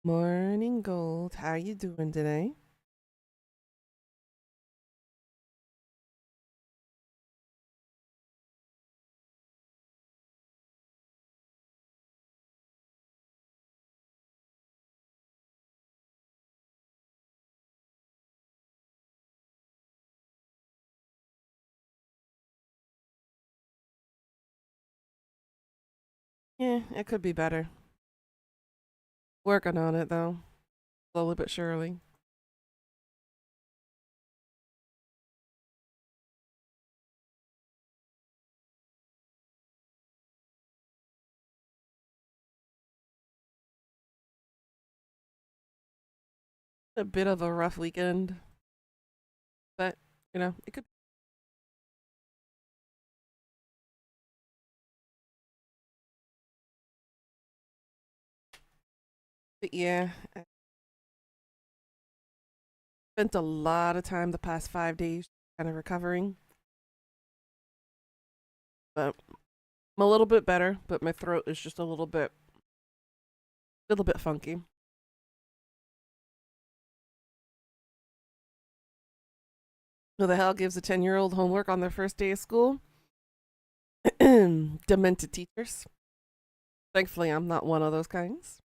Morning Gold. How you doing today? Yeah, it could be better. Working on it though, slowly but surely. A bit of a rough weekend, but it could. But yeah, I spent a lot of time the past 5 days kind of recovering, but I'm a little bit better. But my throat is just a little bit funky. Who the hell gives a 10-year-old homework on their first day of school? Demented teachers. Thankfully, I'm not one of those kinds.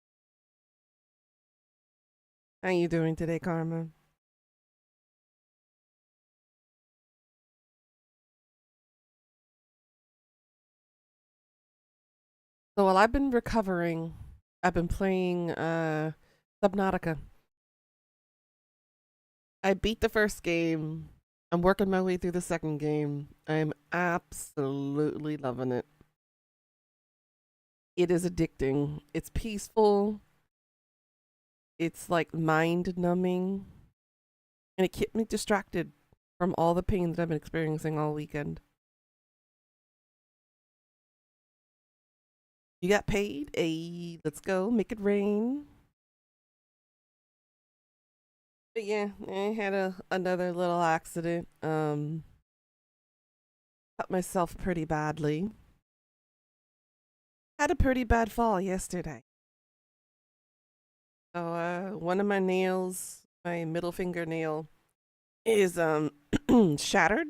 How you doing today, Carmen? So while I've been recovering, I've been playing Subnautica. I beat the first game. I'm working my way through the second game. I'm absolutely loving it. It is addicting. It's peaceful. It's like mind numbing. And it kept me distracted from all the pain that I've been experiencing all weekend. You got paid? Hey, let's go. Make it rain. But yeah, I had another little accident. Cut myself pretty badly. Had a pretty bad fall yesterday. So one of my nails, my middle fingernail, is shattered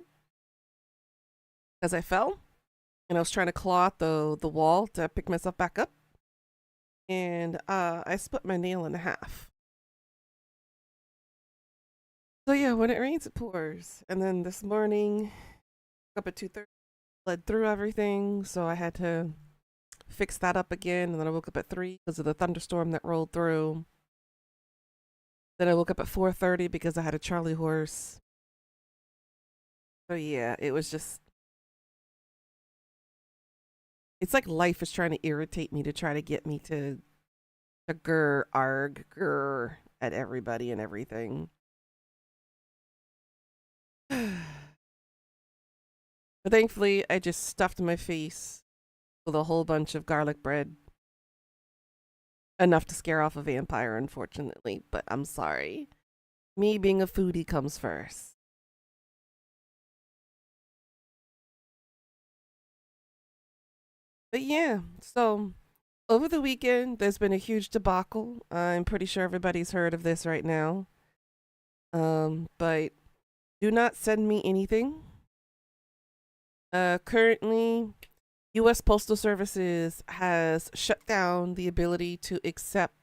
as I fell, and I was trying to claw at the wall to pick myself back up, and I split my nail in half. So yeah, when it rains, it pours. And then this morning, up at 2:30, bled through everything, so I had to fix that up again. And then I woke up at 3 because of the thunderstorm that rolled through. Then I woke up at 4:30 because I had a Charlie horse. So yeah, it was just, it's like life is trying to irritate me to try to get me to grr arg grr at everybody and everything. But thankfully, I just stuffed my face with a whole bunch of garlic bread. Enough to scare off a vampire, unfortunately, but I'm sorry. Me being a foodie comes first. But yeah, so over the weekend, there's been a huge debacle. I'm pretty sure everybody's heard of this right now. But do not send me anything. Currently, U.S. Postal Services has shut down the ability to accept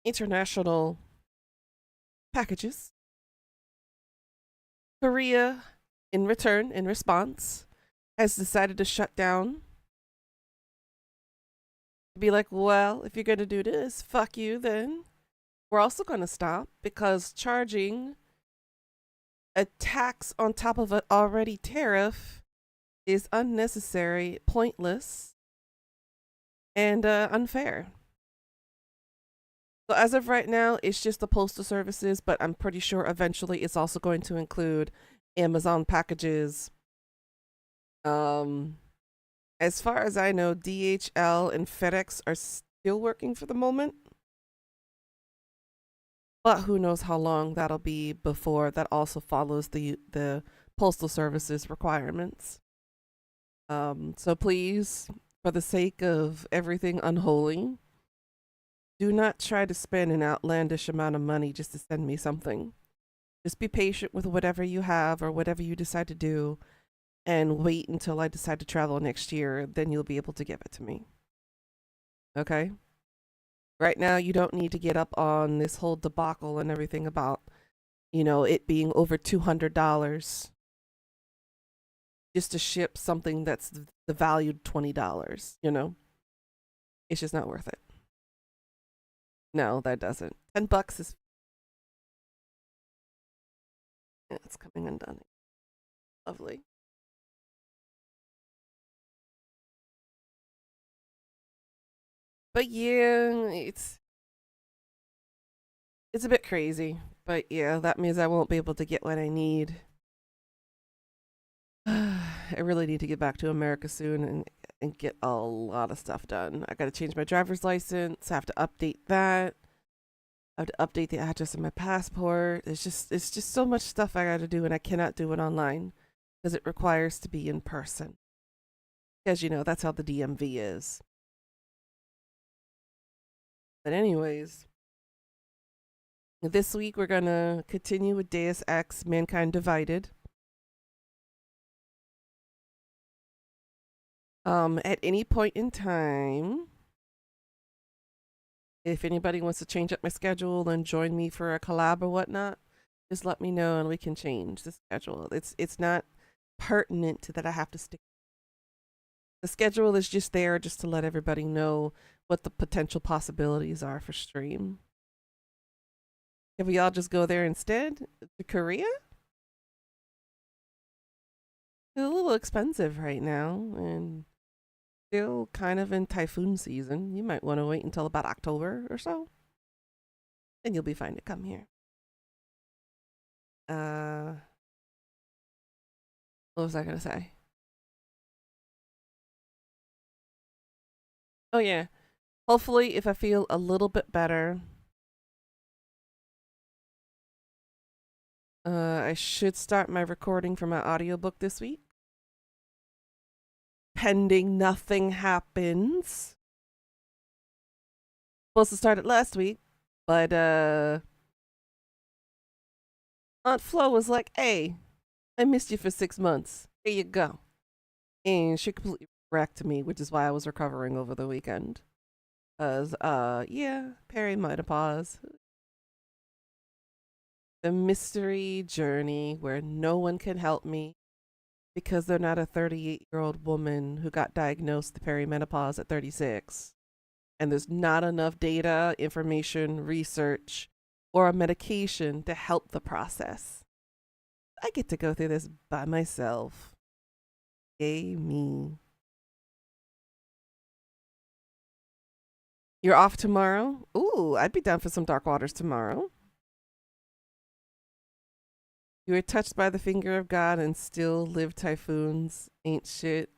international packages. Korea, in response, has decided to shut down. Be like, well, if you're going to do this, fuck you, then we're also going to stop because charging a tax on top of an already tariff is unnecessary, pointless, and unfair. So as of right now, it's just the postal services, but I'm pretty sure eventually it's also going to include Amazon packages. Um, as far as I know, DHL and FedEx are still working for the moment. But who knows how long that'll be before that also follows the postal services requirements. So please, for the sake of everything unholy, Do not try to spend an outlandish amount of money just to send me something. Just be patient with whatever you have or whatever you decide to do and wait until I decide to travel next year. Then you'll be able to give it to me. Okay? Right now, you don't need to get up on this whole debacle and everything about, it being over $200 just to ship something that's the valued $20. It's just not worth it. No, that doesn't. $10 is, yeah, it's coming undone. Lovely. But yeah, it's a bit crazy. But yeah, that means I won't be able to get what I need. I really need to get back to America soon and get a lot of stuff done. I got to change my driver's license. I have to update that. I have to update the address of my passport. It's just so much stuff I got to do, and I cannot do it online because it requires to be in person. As you know, that's how the DMV is. But anyways, this week we're gonna continue with Deus Ex: Mankind Divided. At any point in time, if anybody wants to change up my schedule and join me for a collab or whatnot, just let me know and we can change the schedule. It's not pertinent that I have to stick. The schedule is just there just to let everybody know what the potential possibilities are for stream. Can we all just go there instead to Korea? It's a little expensive right now and still kind of in typhoon season. You might want to wait until about October or so. Then you'll be fine to come here. What was I gonna say? Oh yeah. Hopefully if I feel a little bit better, I should start my recording for my audiobook this week. Pending nothing happens. Supposed to start it last week, but Aunt Flo was like, "Hey, I missed you for 6 months. Here you go," and she completely wrecked me, which is why I was recovering over the weekend. Cause yeah, perimenopause, the mystery journey where no one can help me because they're not a 38-year-old woman who got diagnosed with perimenopause at 36. And there's not enough data, information, research, or a medication to help the process. I get to go through this by myself. Yay, me. You're off tomorrow? Ooh, I'd be down for some Dark Waters tomorrow. You were touched by the finger of God and still live typhoons. Ain't shit.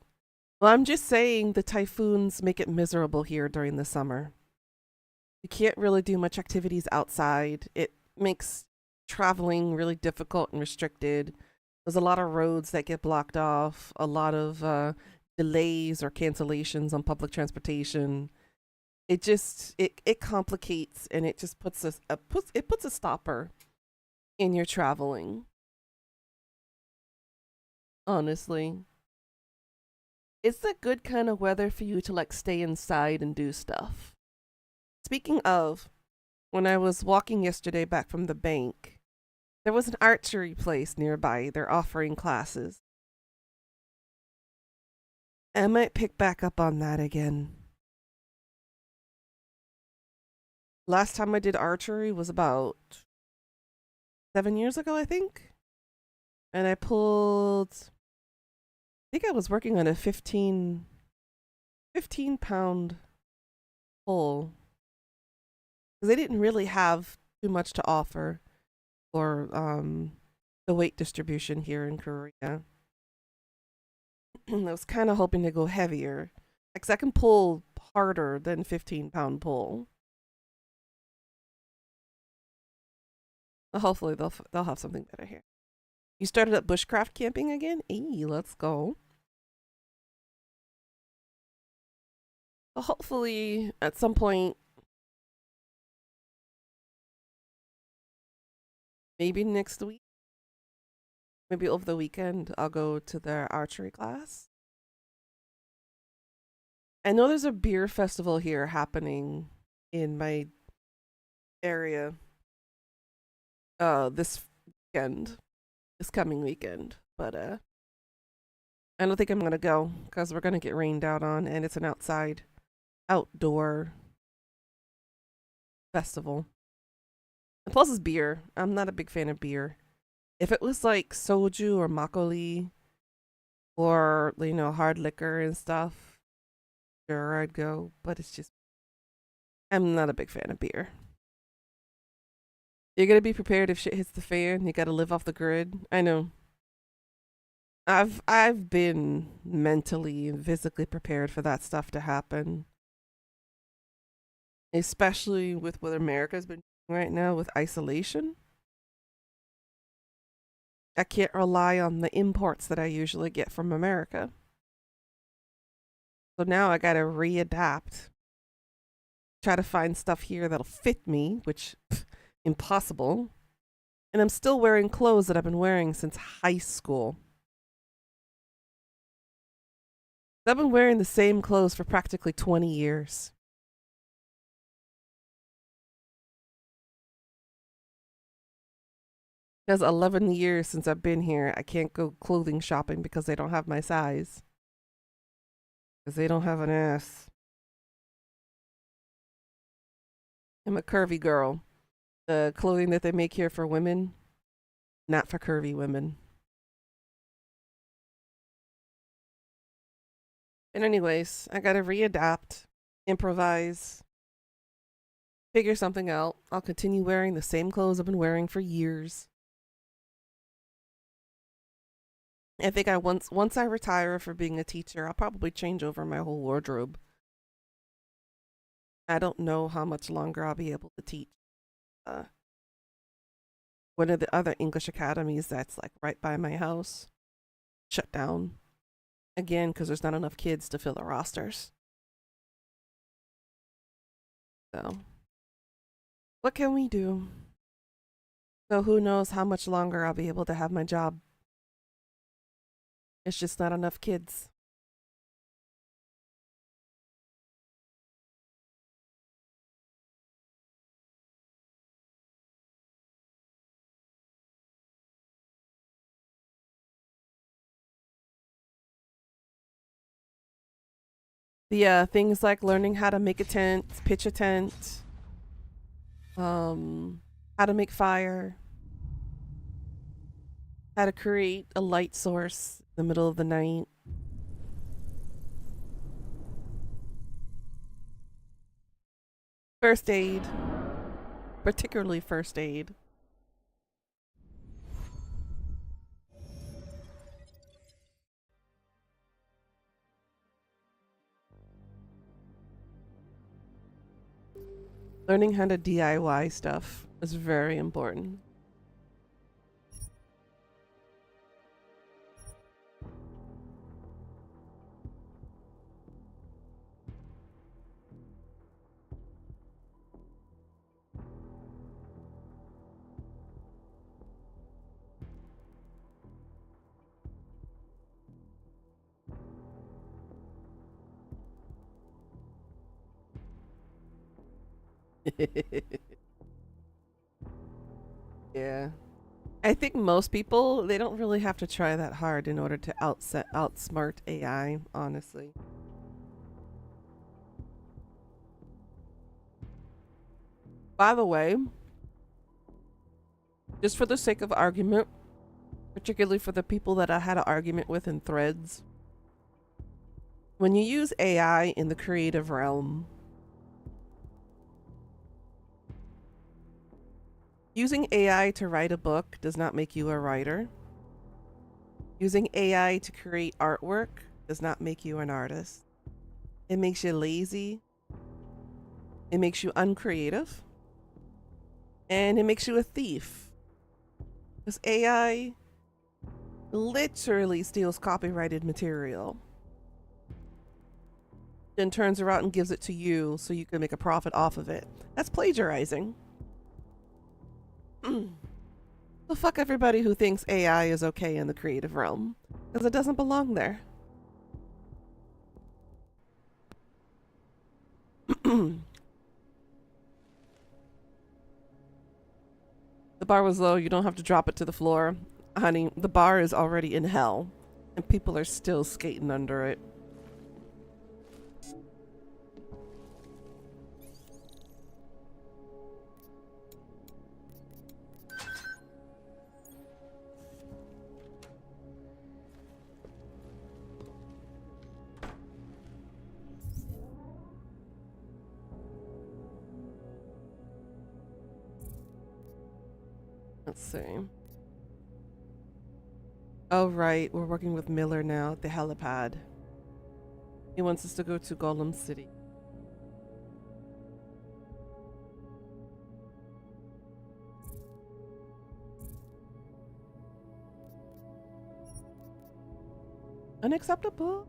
Well, I'm just saying the typhoons make it miserable here during the summer. You can't really do much activities outside. It makes traveling really difficult and restricted. There's a lot of roads that get blocked off, a lot of delays or cancellations on public transportation. It complicates and it just puts a stopper in your traveling. Honestly, it's the good kind of weather for you to like stay inside and do stuff. Speaking of, when I was walking yesterday back from the bank, there was an archery place nearby. They're offering classes. I might pick back up on that again. Last time I did archery was about 7 years ago, I think. And I think I was working on a 15 pound pole. Because they didn't really have too much to offer for the weight distribution here in Korea. I was kind of hoping to go heavier. Because I can pull harder than 15-pound pole. Hopefully they'll have something better here. You started up bushcraft camping again? Hey, let's go. Well, hopefully at some point maybe next week, maybe over the weekend, I'll go to their archery class. I know there's a beer festival here happening in my area this weekend, this coming weekend, but I don't think I'm gonna go because we're gonna get rained out on, and it's an outdoor festival. And plus, it's beer. I'm not a big fan of beer. If it was like soju or makgeolli or hard liquor and stuff, sure I'd go. But it's just I'm not a big fan of beer. You're gonna be prepared if shit hits the fan. You gotta live off the grid. I know. I've been mentally and physically prepared for that stuff to happen. Especially with what America's been doing right now with isolation. I can't rely on the imports that I usually get from America. So now I gotta readapt. Try to find stuff here that'll fit me, which impossible. And I'm still wearing clothes that I've been wearing since high school. I've been wearing the same clothes for practically 20 years. Because 11 years since I've been here, I can't go clothing shopping because they don't have my size. Because they don't have an ass. I'm a curvy girl. The clothing that they make here for women, not for curvy women. And anyways, I gotta readapt, improvise, figure something out. I'll continue wearing the same clothes I've been wearing for years. I think once I retire for being a teacher, I'll probably change over my whole wardrobe. I don't know how much longer I'll be able to teach. One of the other English academies that's like right by my house shut down again because there's not enough kids to fill the rosters. So, what can we do? So who knows how much longer I'll be able to have my job. It's just not enough kids. The things like learning how to make a tent, pitch a tent, how to make fire, how to create a light source in the middle of the night. First aid, particularly first aid. Learning how to DIY stuff is very important. Yeah. I think most people, they don't really have to try that hard in order to outsmart AI, honestly. By the way, just for the sake of argument, particularly for the people that I had an argument with in threads, when you use AI in the creative realm, using AI to write a book does not make you a writer. Using AI to create artwork does not make you an artist. It makes you lazy. It makes you uncreative. And it makes you a thief. Because AI literally steals copyrighted material. Then turns around and gives it to you so you can make a profit off of it. That's plagiarizing. Well, fuck everybody who thinks AI is okay in the creative realm, because it doesn't belong there. The bar was low. You don't have to drop it to the floor. Honey, the bar is already in hell, and people are still skating under it. Let's see. Oh, right. We're working with Miller now at the helipad. He wants us to go to Golem City. Unacceptable.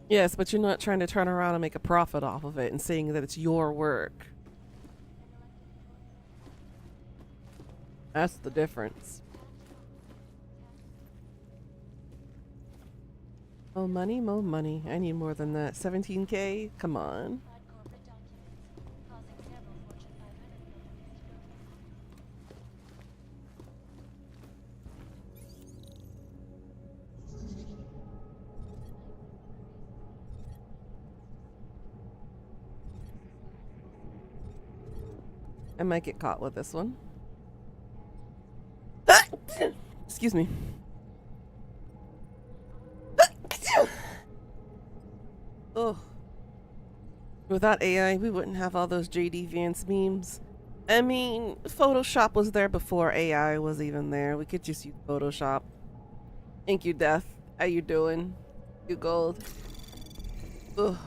Yes, but you're not trying to turn around and make a profit off of it and saying that it's your work. That's the difference. More money, more money. I need more than that. 17K? Come on. I might get caught with this one. Excuse me. Oh. Without AI, we wouldn't have all those JD Vance memes. I mean, Photoshop was there before AI was even there. We could just use Photoshop. Thank you, Death. How you doing? You gold. Ugh.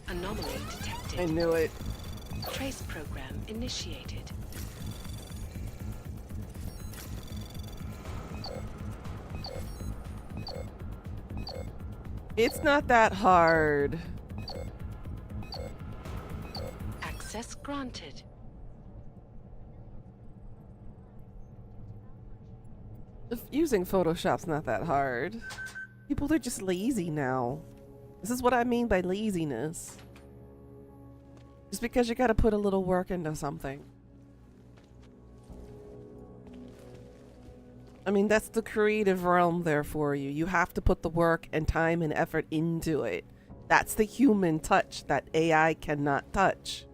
Anomaly detected. I knew it. Trace program initiated. It's not that hard. Access granted. Using Photoshop's not that hard. People are just lazy now. This is what I mean by laziness. Just because you gotta put a little work into something. I mean, that's the creative realm there for you. You have to put the work and time and effort into it. That's the human touch that AI cannot touch.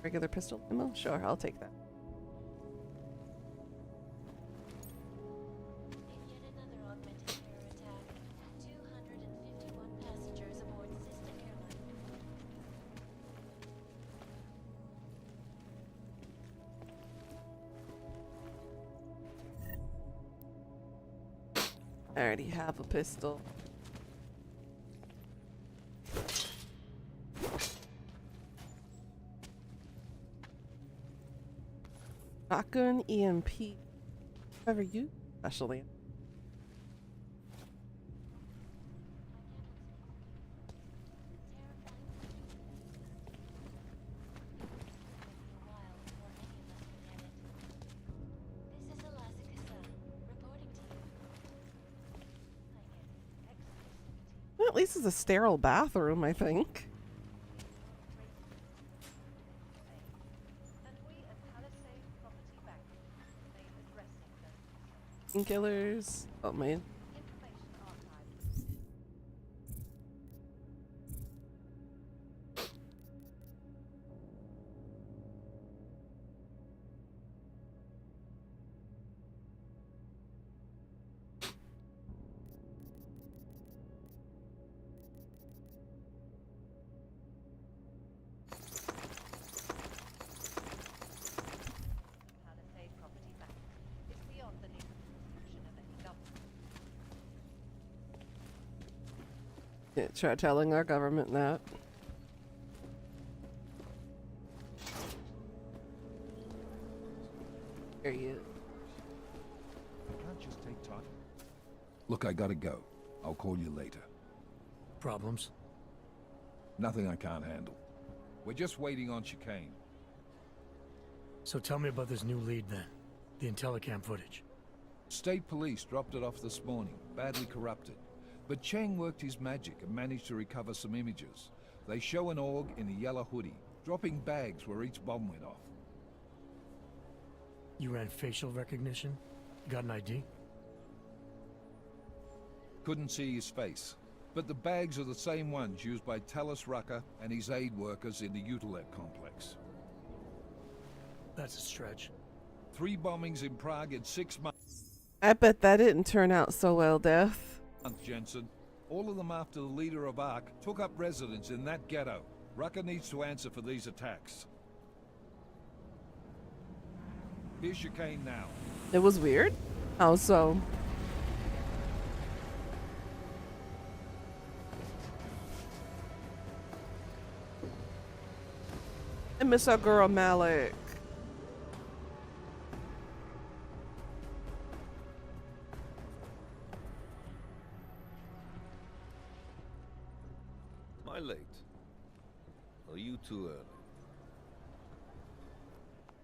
Regular pistol ammo? Sure, I'll take that. I already have a pistol. Shotgun EMP. Whatever you specially. Well, at least it's a sterile bathroom, I think. Killers. Oh man. Yeah, try telling our government that. There he is. Can't just take time. Look, I gotta go. I'll call you later. Problems? Nothing I can't handle. We're just waiting on chicane. So tell me about this new lead then. The Intellicam footage. State police dropped it off this morning, badly corrupted. But Cheng worked his magic and managed to recover some images. They show an org in a yellow hoodie, dropping bags where each bomb went off. You ran facial recognition? Got an ID? Couldn't see his face. But the bags are the same ones used by Talos Rucker and his aid workers in the Utilep complex. That's a stretch. 3 bombings in Prague in 6 months, I bet that didn't turn out so well, Death. Jensen. All of them after the leader of ARC took up residence in that ghetto. Rucker needs to answer for these attacks. Here's chicane now. It was weird. How so? I miss our girl Malik. Am I late? Are you too early?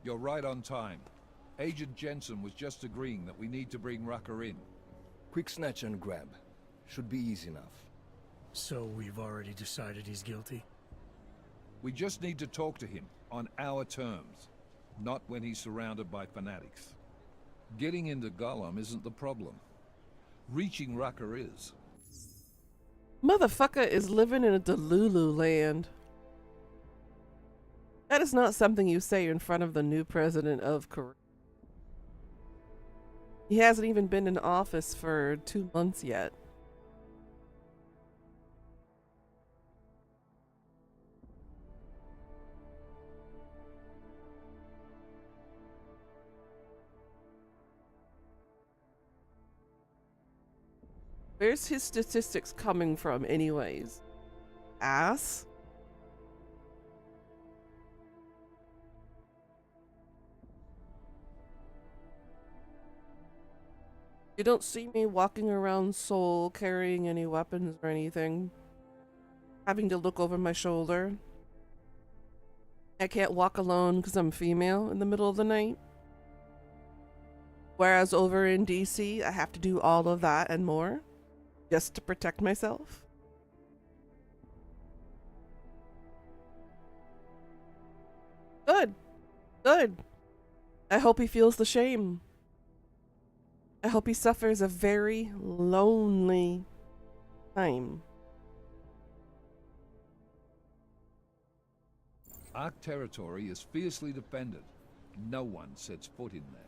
You're right on time. Agent Jensen was just agreeing that we need to bring Rucker in. Quick snatch and grab. Should be easy enough. So we've already decided he's guilty? We just need to talk to him on our terms, not when he's surrounded by fanatics. Getting into Gollum isn't the problem. Reaching Rucker is. Motherfucker is living in a Delulu land. That is not something you say in front of the new president of Korea. He hasn't even been in office for 2 months yet. Where's his statistics coming from anyways? Ass? You don't see me walking around Seoul carrying any weapons or anything. Having to look over my shoulder. I can't walk alone because I'm female in the middle of the night. Whereas over in DC, I have to do all of that and more just to protect myself. Good. Good. I hope he feels the shame. I hope he suffers a very lonely time. ARC territory is fiercely defended. No one sets foot in there.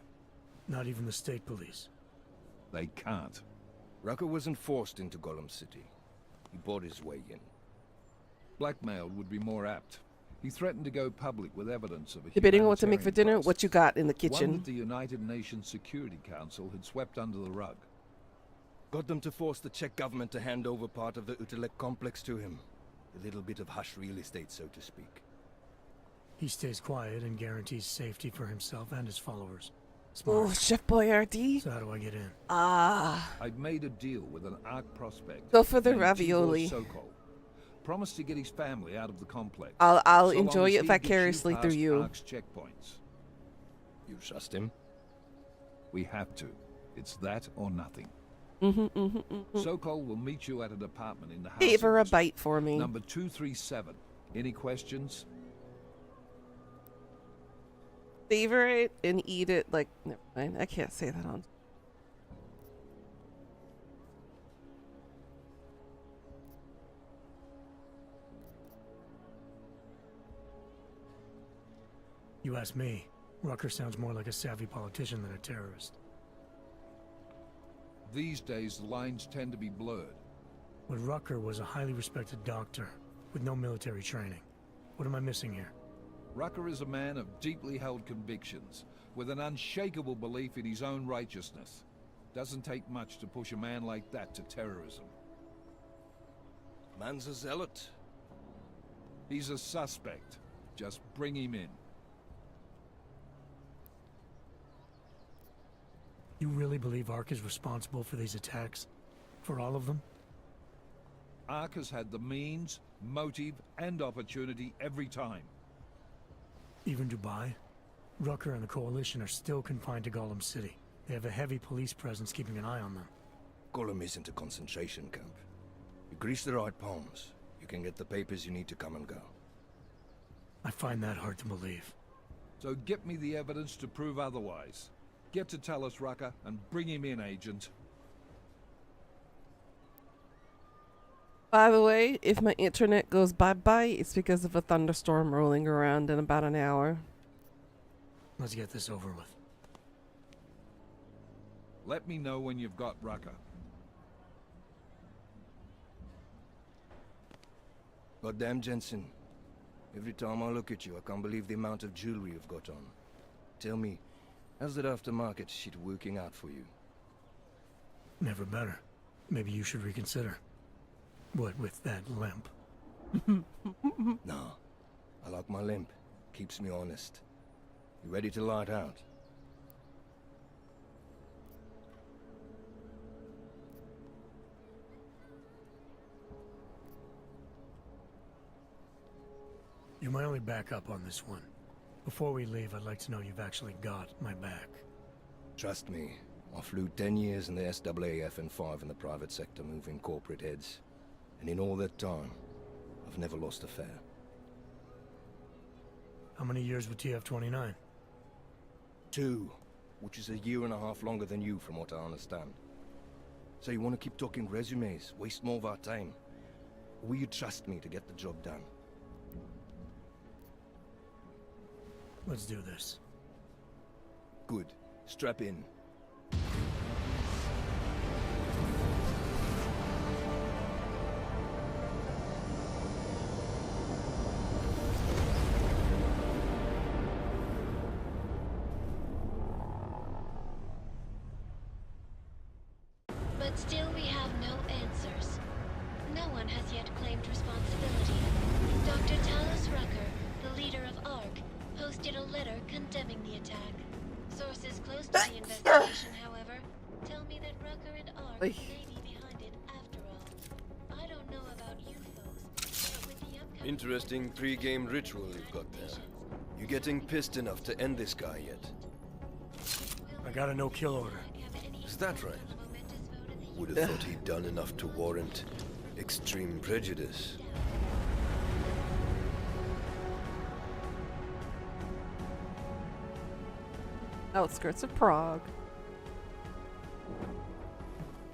Not even the state police. They can't. Rucker wasn't forced into Gollum City. He bought his way in. Blackmail would be more apt. He threatened to go public with evidence of a Debating on what to make for humanitarian dinner? bust. What you got in the One kitchen? that the United Nations Security Council had swept under the rug. Got them to force the Czech government to hand over part of the Utilec complex to him. A little bit of hush real estate, so to speak. He stays quiet and guarantees safety for himself and his followers. Oh, Smart. Chef Boyardee. So how do I get in? Ah. I'd made a deal with an ARC prospect. Go for the named ravioli. Tibor Sokol. Promised to get his family out of the complex. I'll so long enjoy as it he vicariously gets through past you. ARC's checkpoints. You trust him? We have to. It's that or nothing. Mm-hmm. Sokol will meet you at an apartment in the house. Save her a bite for me. Number 237. Any questions? Savor it and eat it like... Never mind. I can't say that on... You ask me. Rucker sounds more like a savvy politician than a terrorist. These days, the lines tend to be blurred. But Rucker was a highly respected doctor with no military training. What am I missing here? Rucker is a man of deeply held convictions, with an unshakable belief in his own righteousness. Doesn't take much to push a man like that to terrorism. Man's a zealot. He's a suspect. Just bring him in. You really believe Ark is responsible for these attacks? For all of them? Ark has had the means, motive, and opportunity every time. Even Dubai? Rucker and the Coalition are still confined to Gollum City. They have a heavy police presence keeping an eye on them. Gollum isn't a concentration camp. You grease the right palms, you can get the papers you need to come and go. I find that hard to believe. So get me the evidence to prove otherwise. Get to Talus Rucker and bring him in, Agent. By the way, if my internet goes bye-bye, it's because of a thunderstorm rolling around in about an hour. Let's get this over with. Let me know when you've got Rucker. Goddamn, Jensen. Every time I look at you, I can't believe the amount of jewelry you've got on. Tell me, how's that aftermarket shit working out for you? Never better. Maybe you should reconsider. What with that limp? Nah, I like my limp. Keeps me honest. You ready to light out? You're my only backup on this one. Before we leave, I'd like to know you've actually got my back. Trust me, I flew 10 years in the SAAF and 5 in the private sector moving corporate heads. And in all that time, I've never lost a fare. How many years with TF-29? 2, which is a year and a half longer than you from what I understand. So you want to keep talking resumes, waste more of our time? Or will you trust me to get the job done? Let's do this. Good. Strap in. But still we have no answers. No one has yet claimed responsibility. Dr. Talus Rucker, the leader of ARC, posted a letter condemning the attack. Sources close to the investigation, however, tell me that Rucker and ARC may be behind it after all. I don't know about you folks, but with the upcoming... Interesting pre-game ritual you've got there. You getting pissed enough to end this guy yet? I got a no-kill order. Is that right? Would have thought he'd done enough to warrant extreme prejudice. Outskirts of Prague.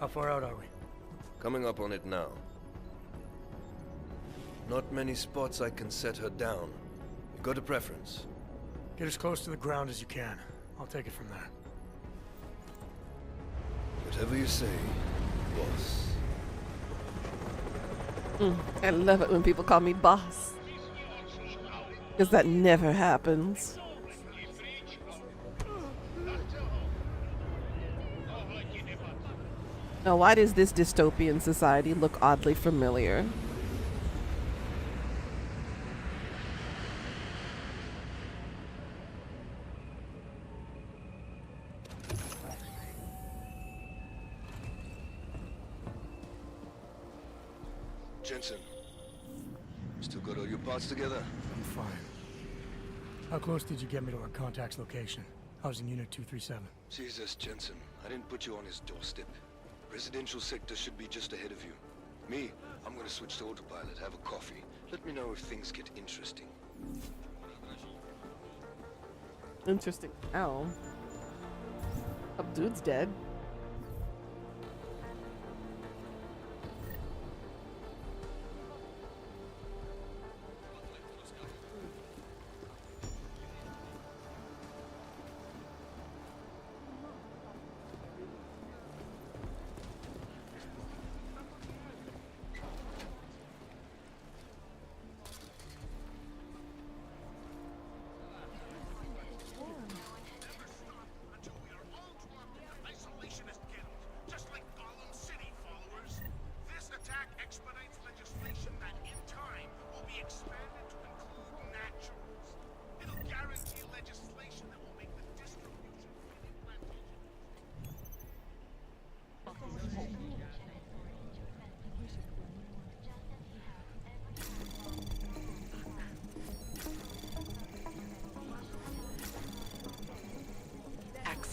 How far out are we? Coming up on it now. Not many spots I can set her down. You got a preference? Get as close to the ground as you can. I'll take it from there. Whatever you say, boss. I love it when people call me boss. Because that never happens. Now, why does this dystopian society look oddly familiar? Jensen, still got all your parts together? I'm fine. How close did you get me to our contact's location? I was in Unit 237. Jesus, Jensen, I didn't put you on his doorstep. Residential sector should be just ahead of you. Me, I'm gonna switch to autopilot, have a coffee. Let me know if things get interesting. Interesting. Ow. Oh, dude's dead.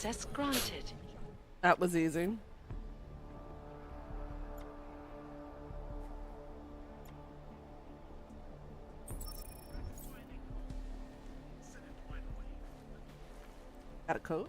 Access granted. That was easy. Got a code?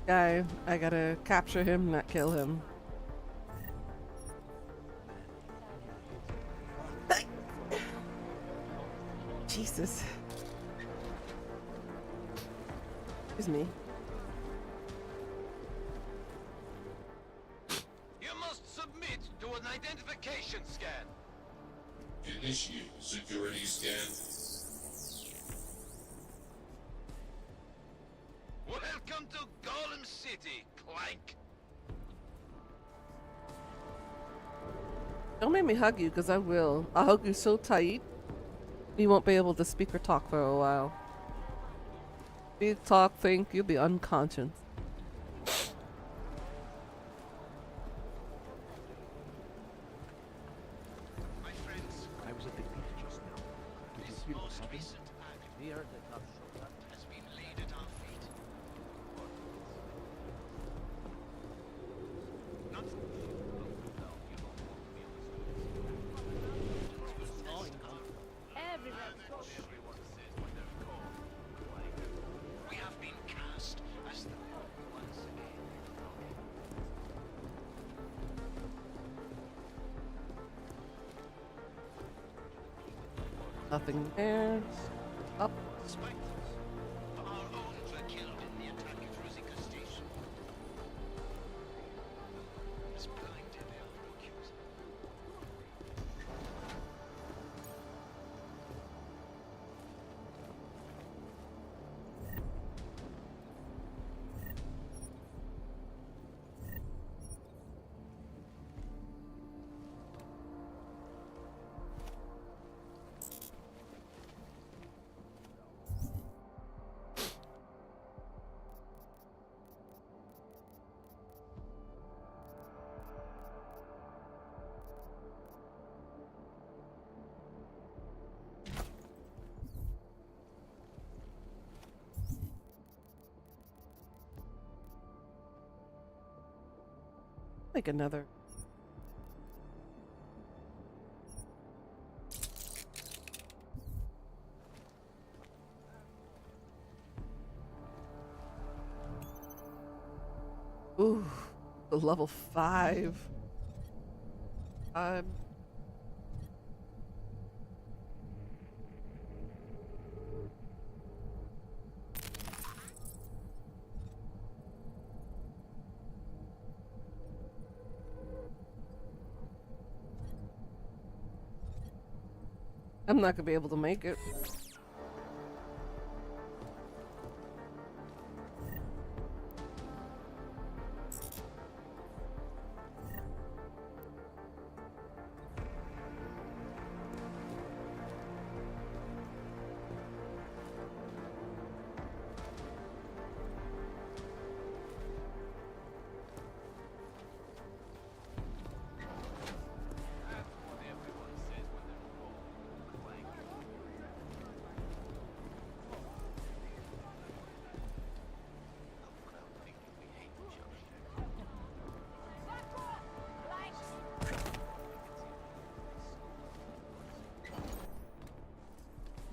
Guy, I gotta capture him, not kill him. Jesus. Excuse me. You must submit to an identification scan. Initiate security scan. Welcome to Golem City, Clank. Don't make me hug you, because I will. I'll hug you so tight, you won't be able to speak or talk for a while. You talk, think, you'll be unconscious. My friends, I was at the beach just now. Did you this feel most heavy? recent act We heard that top shoulder. has been laid at our feet. Not we have been cast as the once again. Nothing there. Up. Spectres. Our own were killed in the attack at Rosika Station. Has blinded our accuser. Like another. Ooh, the level 5. I'm not gonna be able to make it.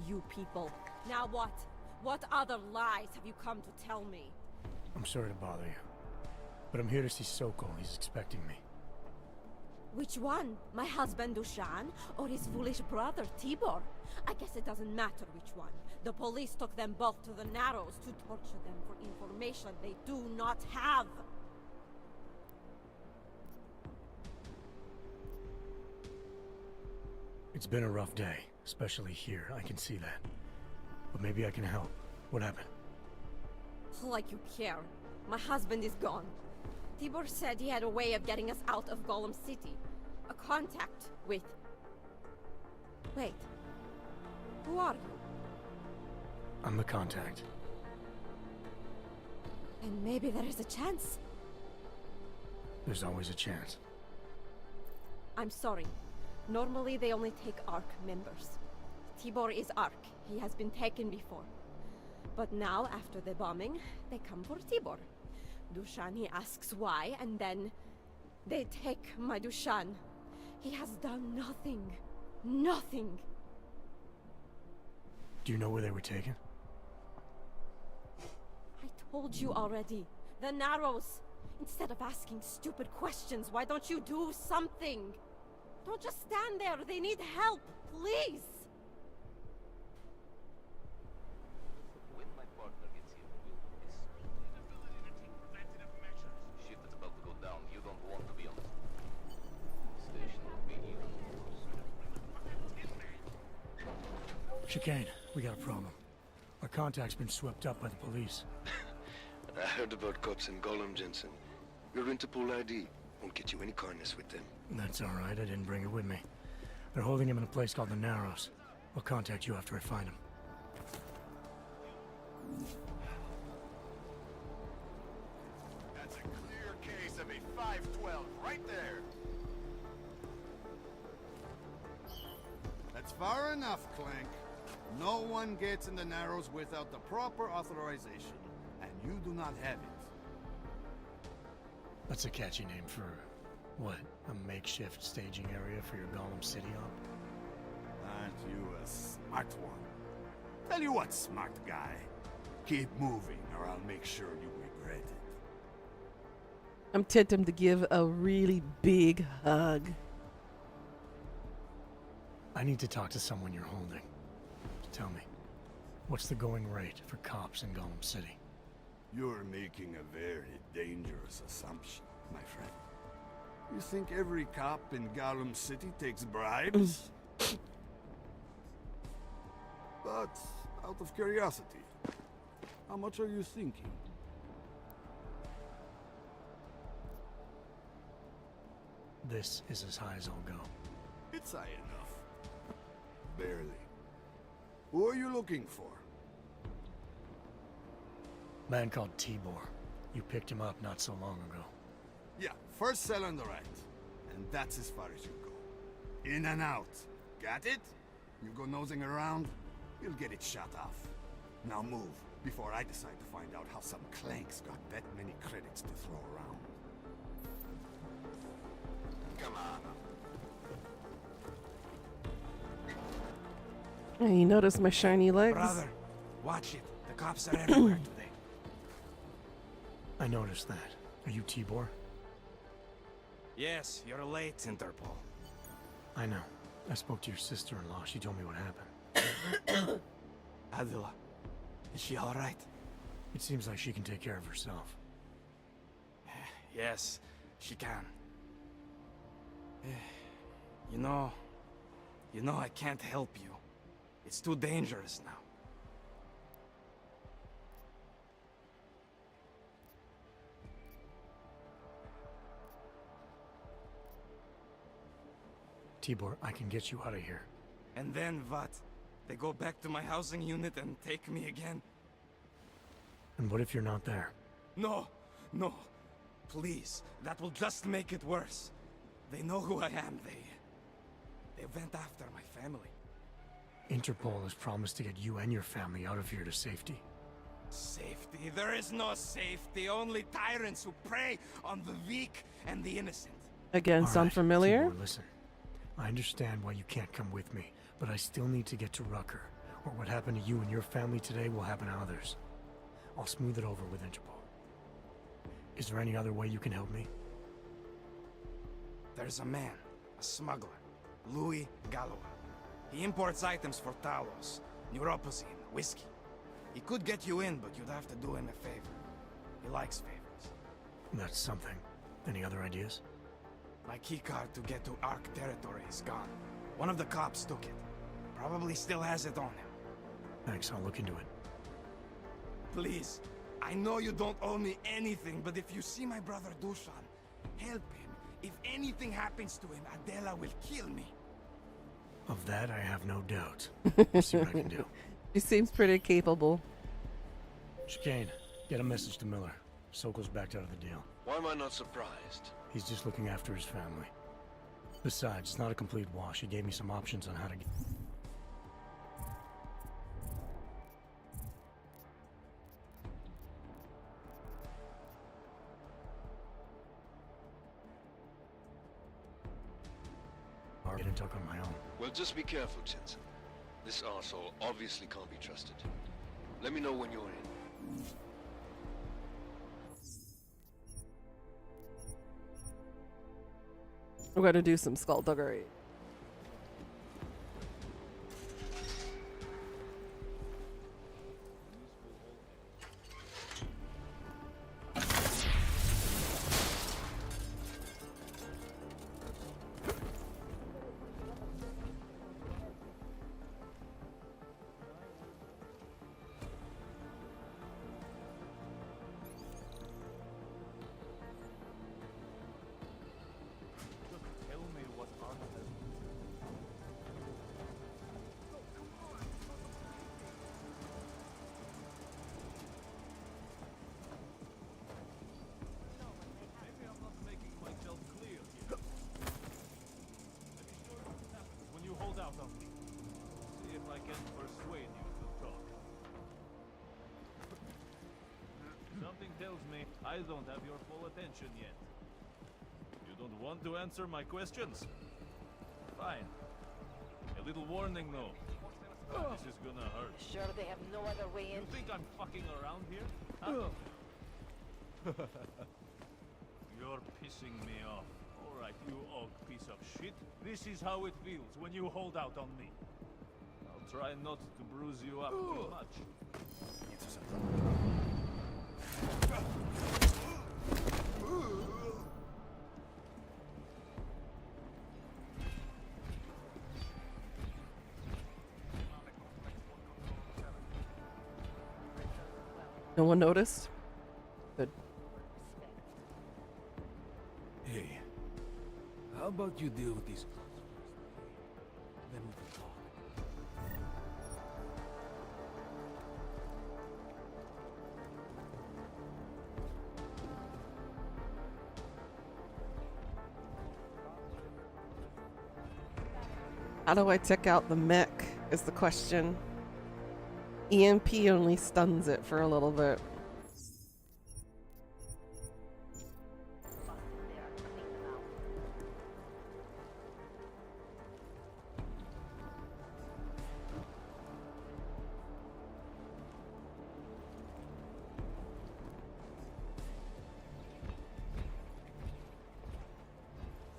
You people. Now what? What other lies have you come to tell me? I'm sorry to bother you, but I'm here to see Sokol. He's expecting me. Which one? My husband Dushan or his foolish brother Tibor? I guess it doesn't matter which one. The police took them both to the Narrows to torture them for information they do not have. It's been a rough day, especially here. I can see that. But maybe I can help. What happened? Like you care. My husband is gone. Tibor said he had a way of getting us out of Golem City. A contact with... Wait. Who are you? I'm the contact. And maybe there is a chance. There's always a chance. I'm sorry. Normally they only take ARC members. Tibor is ARC. He has been taken before. But now, after the bombing, they come for Tibor. Dushan, he asks why, and then they take my Dushan. He has done nothing. Nothing. Do you know where they were taken? I told you already. The Narrows. Instead of asking stupid questions, why don't you do something? Don't just stand there. They need help. Please. When my partner gets here, we'll discuss inability to take preventative measures. Shit that's about to go down. You don't want to be on the station will be even worse. Chicane, we got a problem. Our contact's been swept up by the police. I heard about cops in Gollum, Jensen. Your Interpol ID won't get you any kindness with them. That's all right. I didn't bring it with me. They're holding him in a place called the Narrows. I'll contact you after I find him. That's a clear case of a 512 right there. That's far enough, Clank. No one gets in the Narrows without the proper authorization, and you do not have it. That's a catchy name for, what, a makeshift staging area for your Gollum City op? Aren't you a smart one? Tell you what, smart guy. Keep moving, or I'll make sure you regret it. I'm tempted to give a really big hug. I need to talk to someone you're holding. Tell me, what's the going rate for cops in Gollum City? You're making a very dangerous assumption, my friend. You think every cop in Gollum City takes bribes? But, out of curiosity, how much are you thinking? This is as high as I'll go. It's high enough. Barely. Who are you looking for? Man called Tibor. You picked him up not so long ago. Yeah, first cell on the right. And that's as far as you go. In and out. Got it? You go nosing around, you'll get it shut off. Now move, before I decide to find out how some clanks got that many credits to throw around. Come on. Hey, you notice my shiny legs? Brother, watch it. The cops are everywhere today. I noticed that. Are you Tibor? Yes, you're late, Interpol. I know. I spoke to your sister-in-law. She told me what happened. Adila, is she all right? It seems like she can take care of herself. Yes, she can. You know, I can't help you. It's too dangerous now. Tibor, I can get you out of here. And then what? They go back to my housing unit and take me again? And what if you're not there? No, no. Please, that will just make it worse. They know who I am. They went after my family. Interpol has promised to get you and your family out of here to safety. Safety? There is no safety. Only tyrants who prey on the weak and the innocent. Again, All sound right, familiar? Tibor, listen. I understand why you can't come with me, but I still need to get to Rucker, or what happened to you and your family today will happen to others. I'll smooth it over with Interpol. Is there any other way you can help me? There's a man, a smuggler, Louis Galois. He imports items for Talos, neuropozyne, whiskey. He could get you in, but you'd have to do him a favor. He likes favors. That's something. Any other ideas? My keycard to get to Ark territory is gone. One of the cops took it. Probably still has it on him. Thanks, I'll look into it. Please, I know you don't owe me anything, but if you see my brother Dushan, help him. If anything happens to him, Adela will kill me. Of that, I have no doubt. I'll see what I can do. She seems pretty capable. Chicane, get a message to Miller. Sokol's backed out of the deal. Why am I not surprised? He's just looking after his family. Besides, it's not a complete wash. He gave me some options on how to get... Get in touch on my own. Well, just be careful, Jensen. This arsehole obviously can't be trusted. Let me know when you're in. We're gonna do some skullduggery. Tells me I don't have your full attention yet. You don't want to answer my questions? Fine. A little warning though. This is gonna hurt. Sure they have no other way in? You think I'm fucking around here? Huh? You're pissing me off. Alright, you og piece of shit. This is how it feels when you hold out on me. I'll try not to bruise you up too much. No one noticed? Good. Hey, how about you deal with these? Then we can talk. How do I take out the mech is the question. EMP only stuns it for a little bit.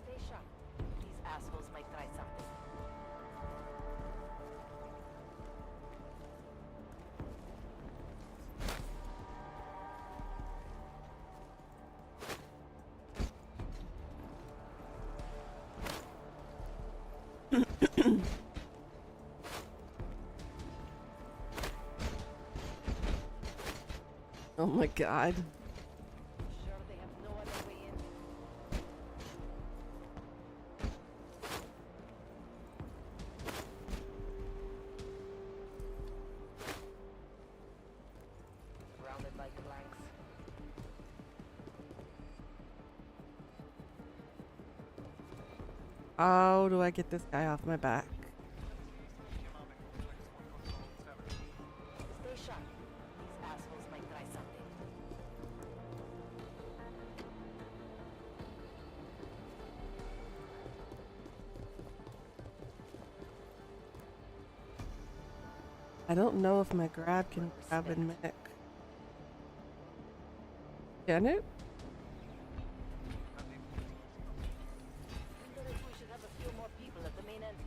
Stay sharp. These assholes might try something. Oh my god. Sure they have no other way in? Surrounded by planks. How do I get this guy off my back? Stay sharp. These assholes might try something. I don't know if my grab can grab a mech. Can it? We should have a few more people at the main entrance.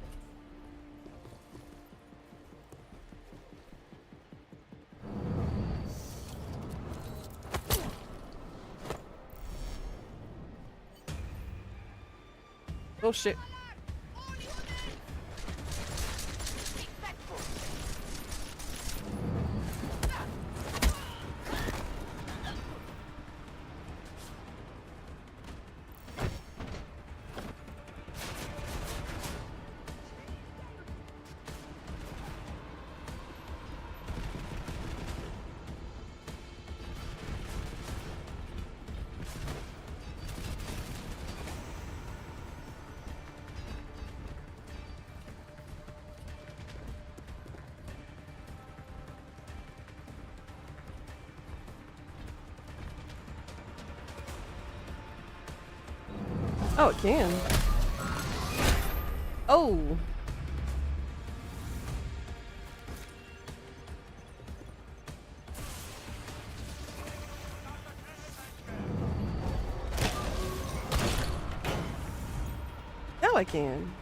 Oh shit. Oh, it can. Oh. Now I can.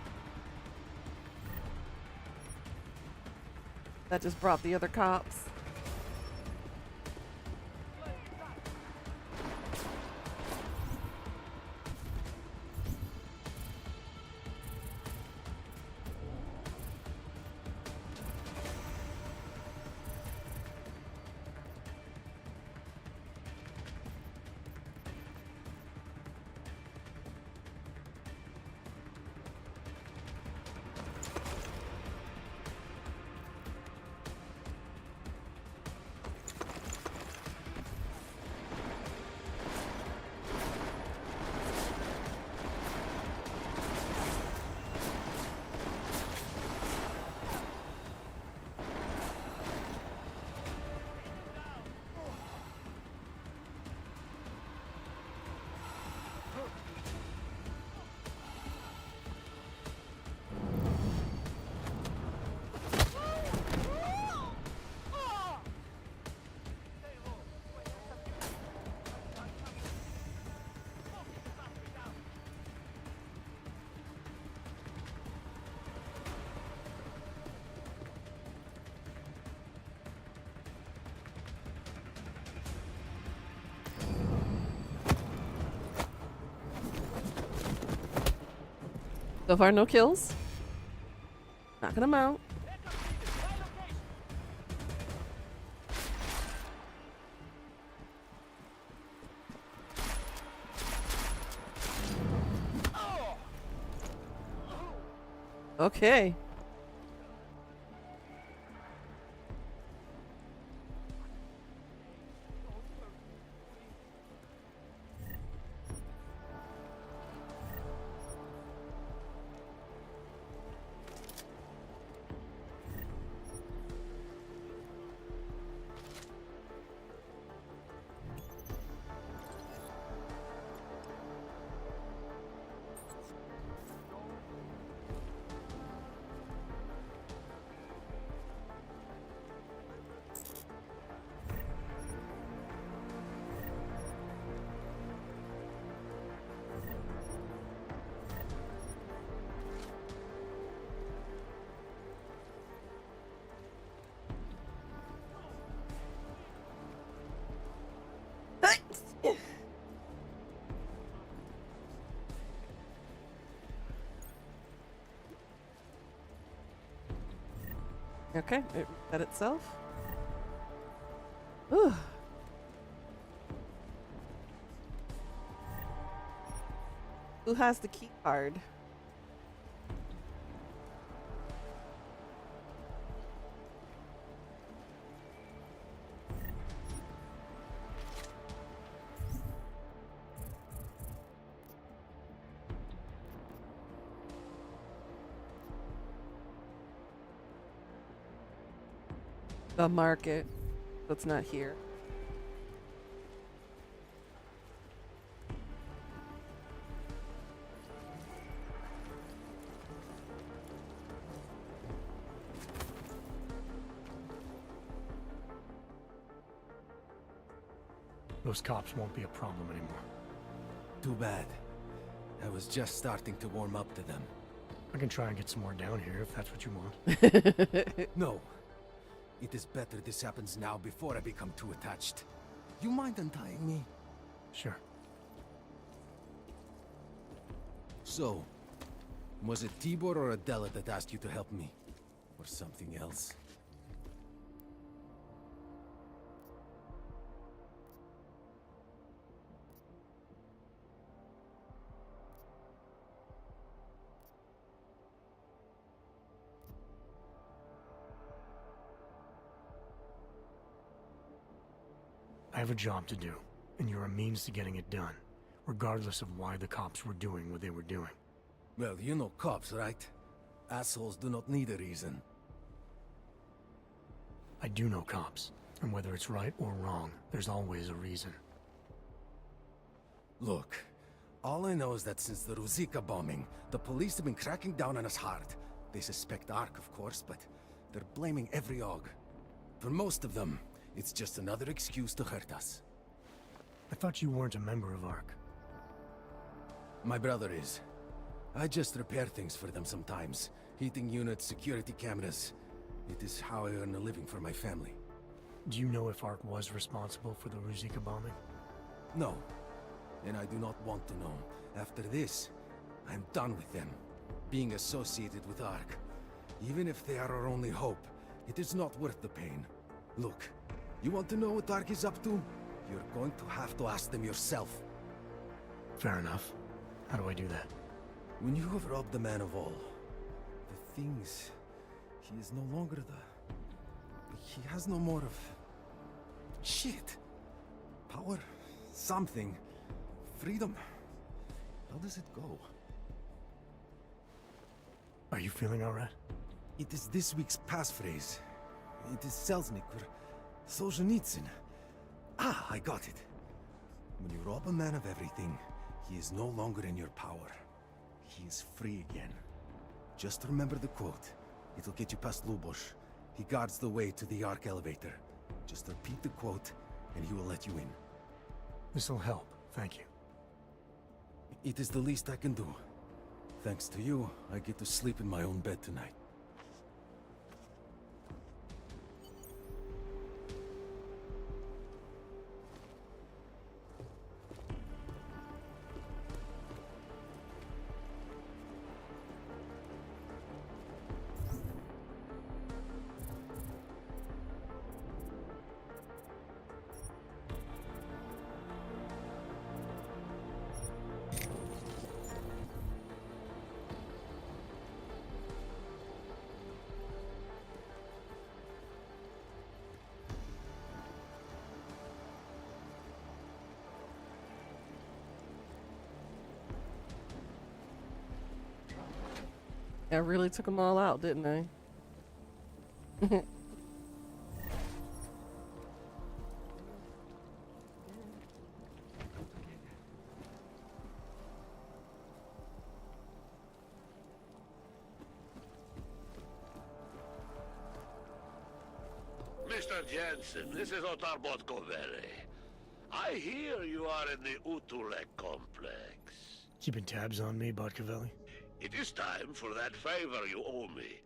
That just brought the other cops. So far, no kills. Knocking them out. Okay. Okay, it reset itself. Ooh. Who has the key card? The market. That's not here. Those cops won't be a problem anymore. Too bad. I was just starting to warm up to them. I can try and get some more down here if that's what you want. No. It is better this happens now before I become too attached. You mind untying me? Sure. So, was it Tibor or Adela that asked you to help me? Or something else? I have a job to do, and you're a means to getting it done, regardless of why the cops were doing what they were doing. Well, you know cops, right? Assholes do not need a reason. I do know cops, and whether it's right or wrong, there's always a reason. Look, All I know is that since the Ruzika bombing, the police have been cracking down on us hard. They suspect Ark, of course, but they're blaming every AUG. For most of them, it's just another excuse to hurt us. I thought you weren't a member of Ark. My brother is. I just repair things for them sometimes. Heating units, security cameras. It is how I earn a living for my family. Do you know if Ark was responsible for the Ruzika bombing? No. And I do not want to know. After this, I'm done with them. Being associated with Ark. Even if they are our only hope, it is not worth the pain. Look, you want to know what Ark is up to? You're going to have to ask them yourself. Fair enough. How do I do that? When you have robbed the man of all, the things... He is no longer the... He has no more of... Shit! Power... something... freedom... How does it go? Are you feeling alright? It is this week's passphrase. It is Selznick or Solzhenitsyn. Ah, I got it. When you rob a man of everything, he is no longer in your power. He is free again. Just remember the quote. It'll get you past Lubosh. He guards the way to the Ark elevator. Just repeat the quote, and he will let you in. This'll help, thank you. It is the least I can do. Thanks to you, I get to sleep in my own bed tonight. I really took them all out, didn't I? Mr. Jensen, this is Otar Botkovere. I hear you are in the Utulek complex. Keeping tabs on me, Botkavelli? It is time for that favor you owe me.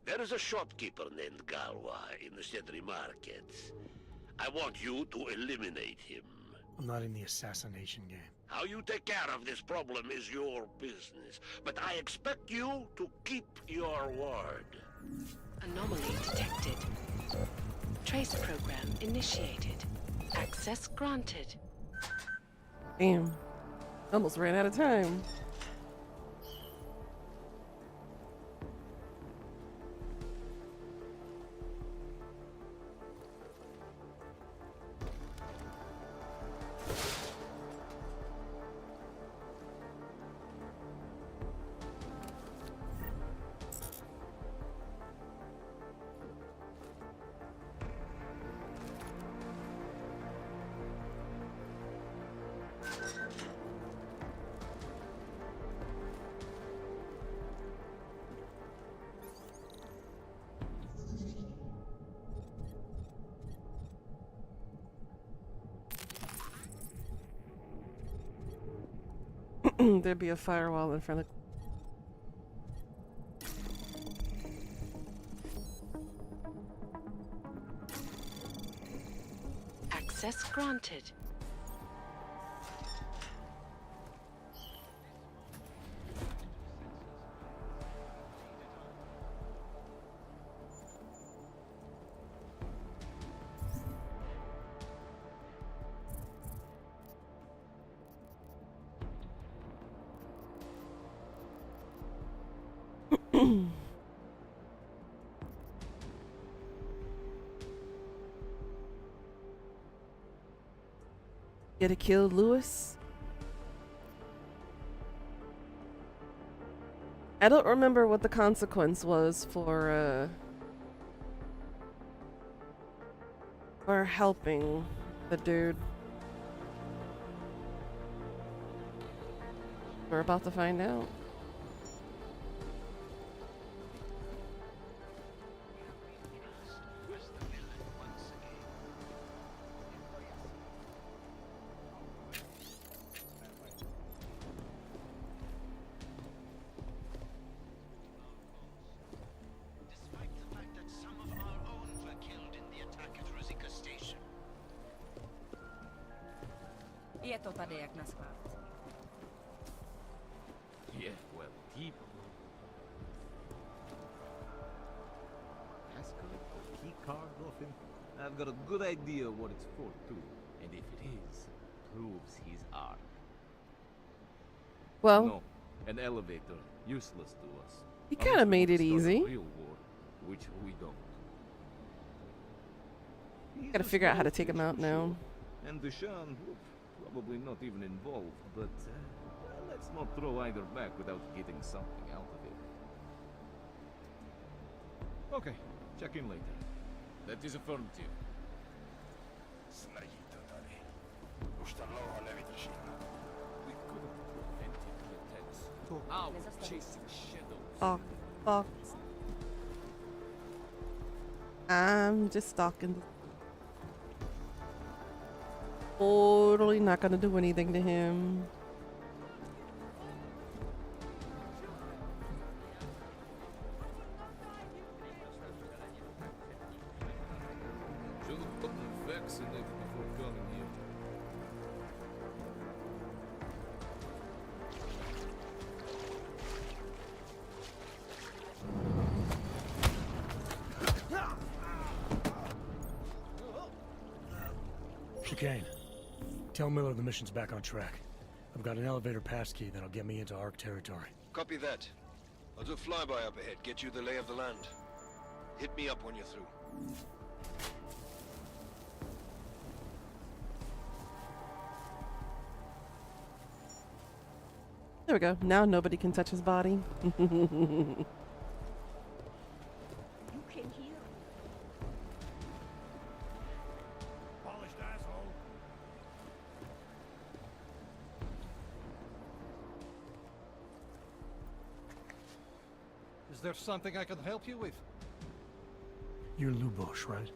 There is a shopkeeper named Galwa in the Sedri markets. I want you to eliminate him. I'm not in the assassination game. How you take care of this problem is your business, but I expect you to keep your word. Anomaly detected. Trace program initiated. Access granted. Damn. Almost ran out of time. There'd be a firewall in front of... Access granted. Get it killed, Lewis? I don't remember what the consequence was for helping the dude. We're about to find out. Je to tady jak na skládce. Yeah, well, keep. Let's collect the key card off him. I've got a good idea what it's for, too. And if it is, proves he's Ark. Well, No, an elevator, useless to us. he kind of made it Start a easy. real war, which we don't. He's Gotta a figure out how to small take him fish out for now. sure. And Deshaun, probably not even involved, but well, let's not throw either back without getting something out of it. Okay, check in later. That is affirmative. We could have prevented the attacks. Out chasing shadows. Fuck. Fuck. I'm just stalking. Totally not gonna do anything to him. Should have gotten vaccinated before coming here. Chicane. Tell Miller the mission's back on track. I've got an elevator passkey that'll get me into Ark territory. Copy that. I'll do a flyby up ahead, get you the lay of the land. Hit me up when you're through. There we go. Now nobody can touch his body. You came here. Polished asshole. Is there something I can help you with? You're Lubosh, right?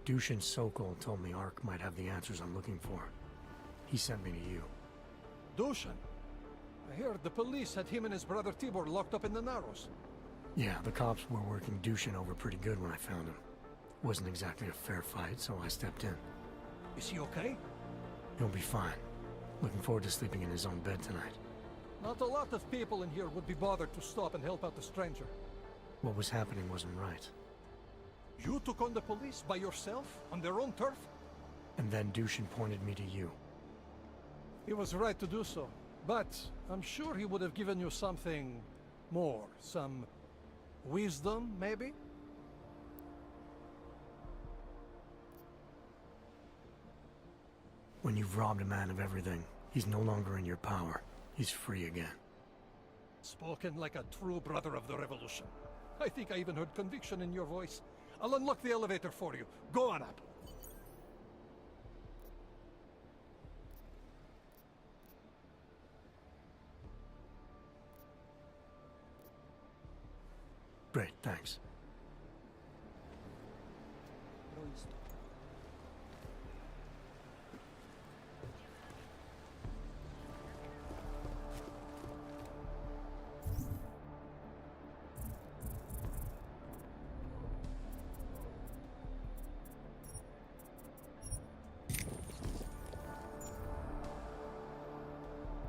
Dushin Sokol told me Ark might have the answers I'm looking for. He sent me to you. Dushan? I heard the police had him and his brother Tibor locked up in the Narrows. Yeah, the cops were working Dushin over pretty good when I found him. Wasn't exactly a fair fight, so I stepped in. Is he okay? He'll be fine. Looking forward to sleeping in his own bed tonight. Not a lot of people in here would be bothered to stop and help out the stranger. What was happening wasn't right. You took on the police by yourself, on their own turf? And then Dushin pointed me to you. He was right to do so. But I'm sure he would have given you something more. Some wisdom, maybe? When you've robbed a man of everything, he's no longer in your power. He's free again. Spoken like a true brother of the revolution. I think I even heard conviction in your voice. I'll unlock the elevator for you. Go on up. Great, thanks.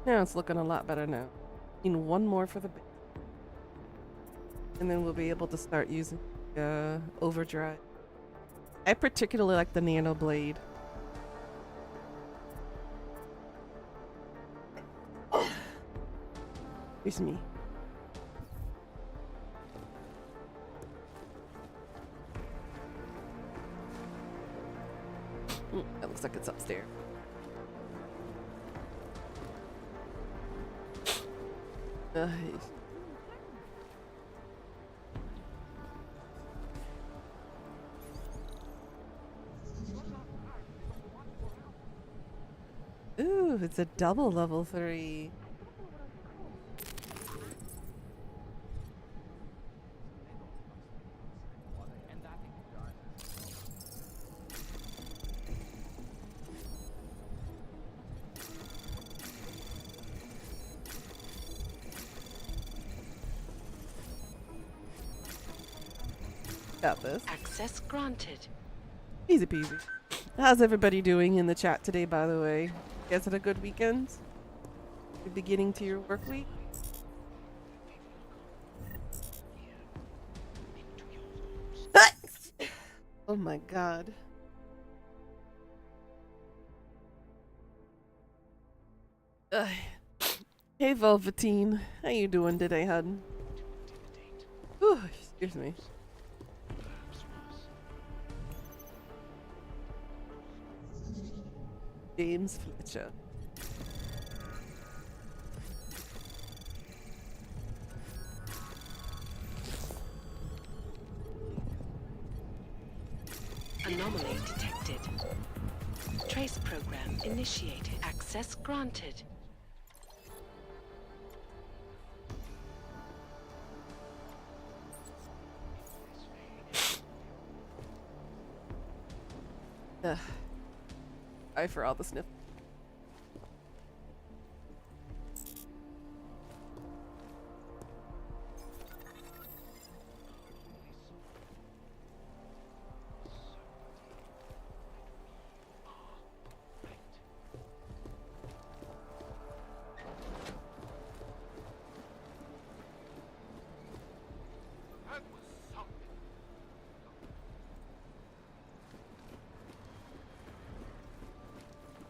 Now it's looking a lot better now. One more for the base. And then we'll be able to start using overdrive. I particularly like the nano blade. Excuse me. That looks like it's upstairs. Nice. Ooh, it's a double level 3. Got this. Access granted. Easy peasy. How's everybody doing in the chat today, by the way? You guys had a good weekend? Good beginning to your work week? Oh my god. Hey Velveteen, how you doing today, hun? Whew, excuse me. James Fletcher. Anomaly detected. Trace program initiated. Access granted. Ugh. Sorry for all the sniff.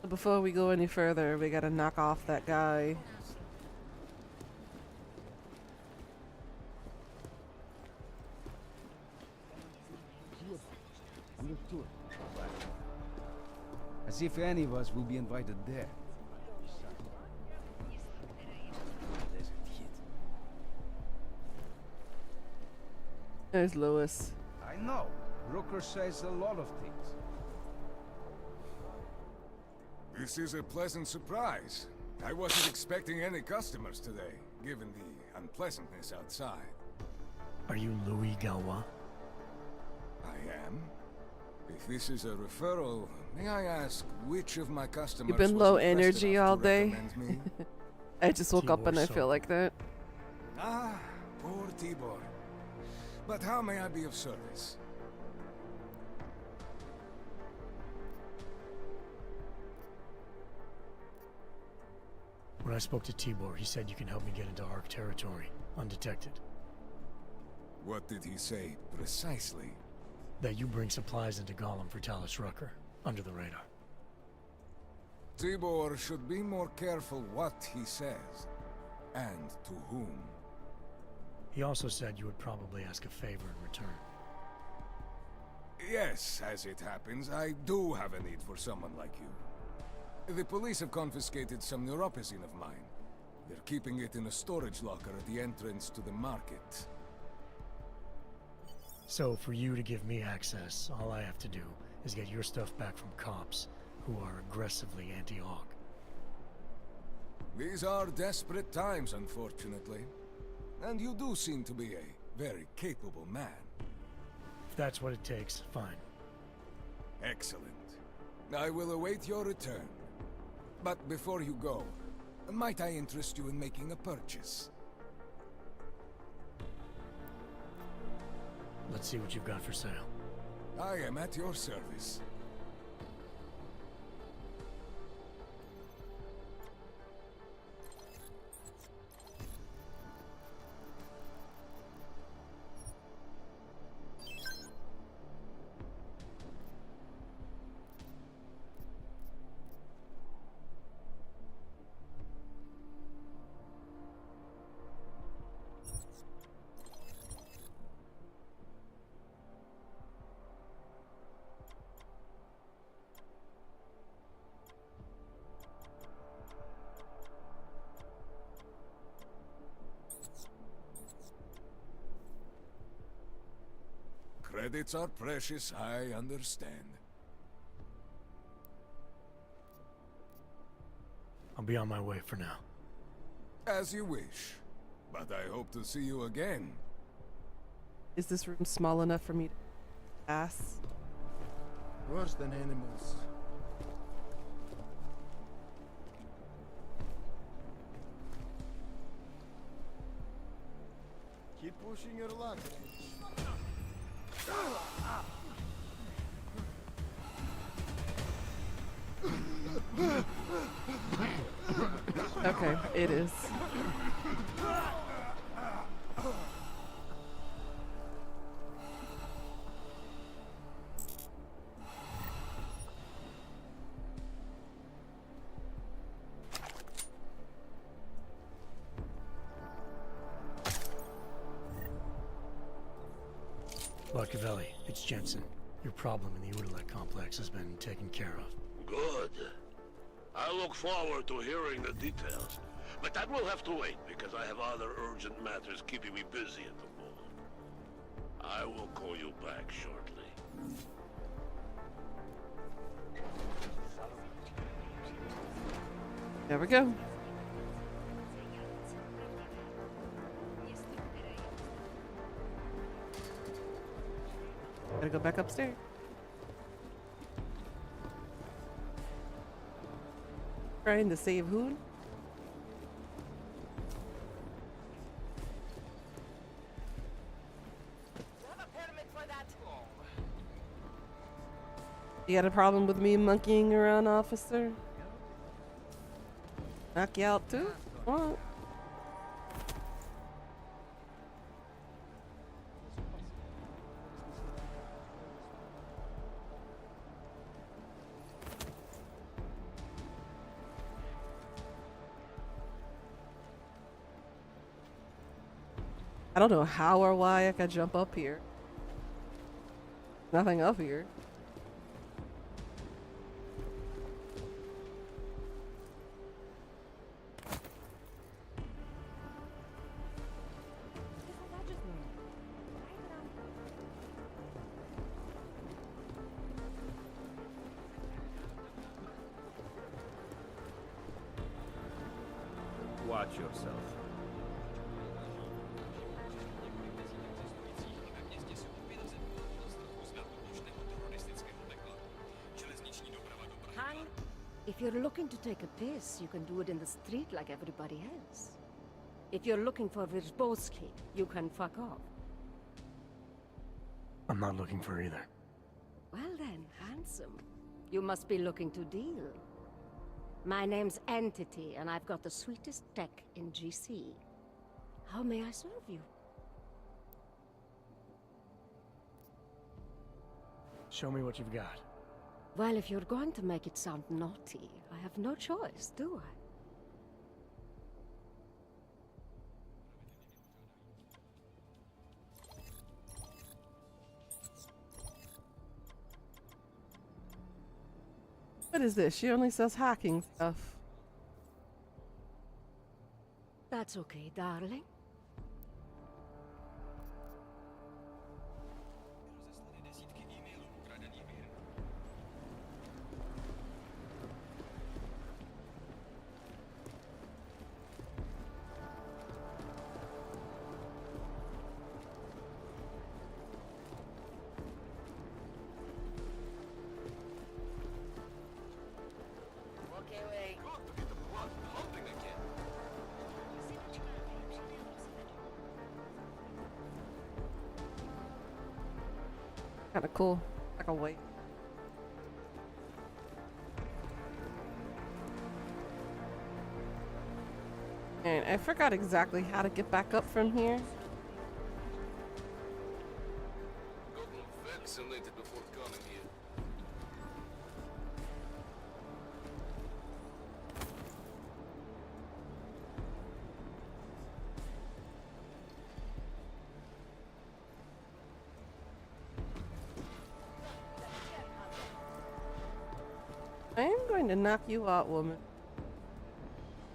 Before we go any further, we gotta knock off that guy. As if any of us will be invited there. There's Lewis. I know. Rooker says a lot of things. This is a pleasant surprise. I wasn't expecting any customers today, given the unpleasantness outside. Are you Louis Galois? I am. If this is a referral, may I ask which of my customers You've been was low impressed energy enough all to day. recommend me? I just woke up and I feel like that. Ah, poor Tibor. But how may I be of service? When I spoke to Tibor, he said you can help me get into Ark territory, undetected. What did he say, precisely? That you bring supplies into Gollum for Talus Rucker, under the radar. Tibor should be more careful what he says, and to whom. He also said you would probably ask a favor in return. Yes, as it happens, I do have a need for someone like you. The police have confiscated some neuropazine of mine. They're keeping it in a storage locker at the entrance to the market. So, for you to give me access, all I have to do is get your stuff back from cops, who are aggressively anti-Hawk. These are desperate times, unfortunately. And you do seem to be a very capable man. If that's what it takes, fine. Excellent. I will await your return. But before you go, might I interest you in making a purchase? Let's see what you've got for sale. I am at your service. Credits are precious, I understand. I'll be on my way for now. As you wish. But I hope to see you again. Is this room small enough for me to pass? Worse than animals. Keep pushing your luck. Okay, it is. Barcavelli, it's Jensen. Your problem in the Udalek complex has been taken care of. Good. I look forward to hearing the details. But that will have to wait, because I have other urgent matters keeping me busy at the moment. I will call you back shortly. There we go. Gotta go back upstairs. Trying to save who? You got a problem with me monkeying around, officer? Knock you out too? What? I don't know how or why I could jump up here. Nothing up here. Watch yourself. If you're looking to take a piss, you can do it in the street like everybody else. If you're looking for Virzbowski, you can fuck off. I'm not looking for either. Well then, handsome. You must be looking to deal. My name's Entity, and I've got the sweetest tech in GC. How may I serve you? Show me what you've got. Well, if you're going to make it sound naughty, I have no choice, do I? What is this? She only sells hacking stuff. That's okay, darling. Kind of cool. Like a white. And I forgot exactly how to get back up from here. Vaccinated before coming here. I am going to knock you out, woman.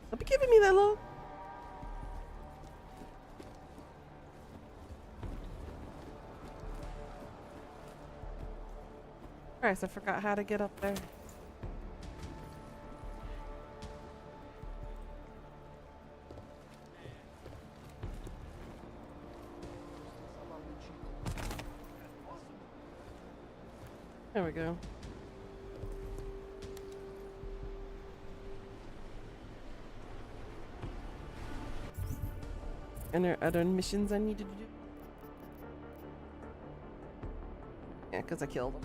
Don't be giving me that look. Christ, I forgot how to get up there. There we go. And there are other missions I needed to do. Yeah, because I killed him.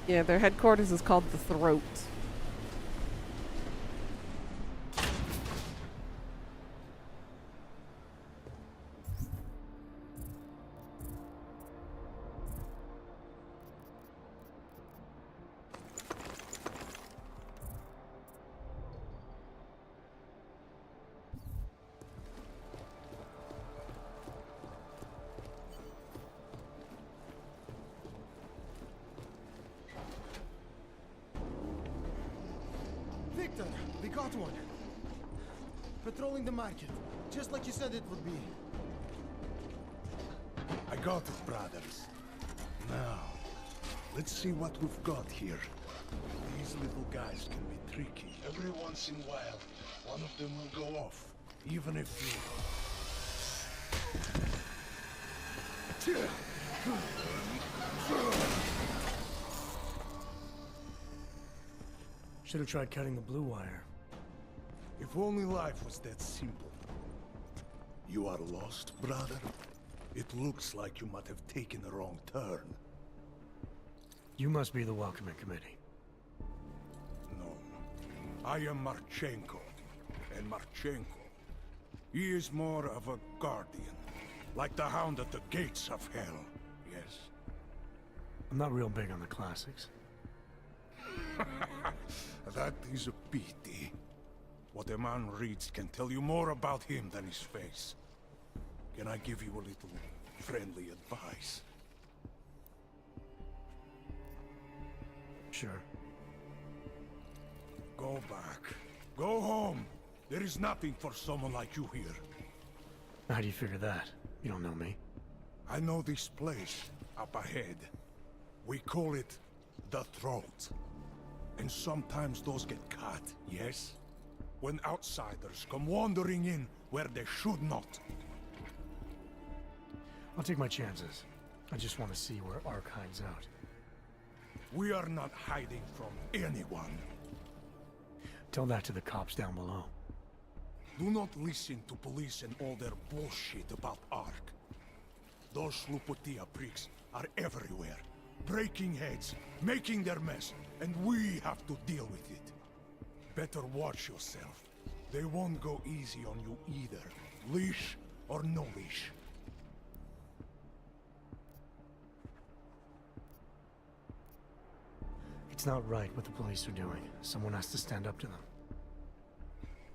Yeah, their headquarters is called the Throat. Victor, we got one. Patrolling the market, just like you said it would be. I got it, brothers. Now, let's see what we've got here. These little guys can be tricky. Every once in a while, one of them will go off, even if you... Should have tried cutting the blue wire. If only life was that simple. You are lost, brother? It looks like you might have taken a wrong turn. You must be the welcoming committee. No. I am Marchenko. And Marchenko, he is more of a guardian. Like the hound at the gates of hell, yes? I'm not real big on the classics. That is a pity. What a man reads can tell you more about him than his face. Can I give you a little friendly advice? Sure. Go back. Go home. There is nothing for someone like you here. How do you figure that? You don't know me. I know this place up ahead. We call it the Throat. And sometimes those get cut, yes? When outsiders come wandering in where they should not. I'll take my chances. I just want to see where Ark hides out. We are not hiding from anyone. Tell that to the cops down below. Do not listen to police and all their bullshit about Ark. Those Slupotia pricks are everywhere. Breaking heads, making their mess, and we have to deal with it. Better watch yourself. They won't go easy on you either. Leash or no leash. It's not right what the police are doing. Someone has to stand up to them.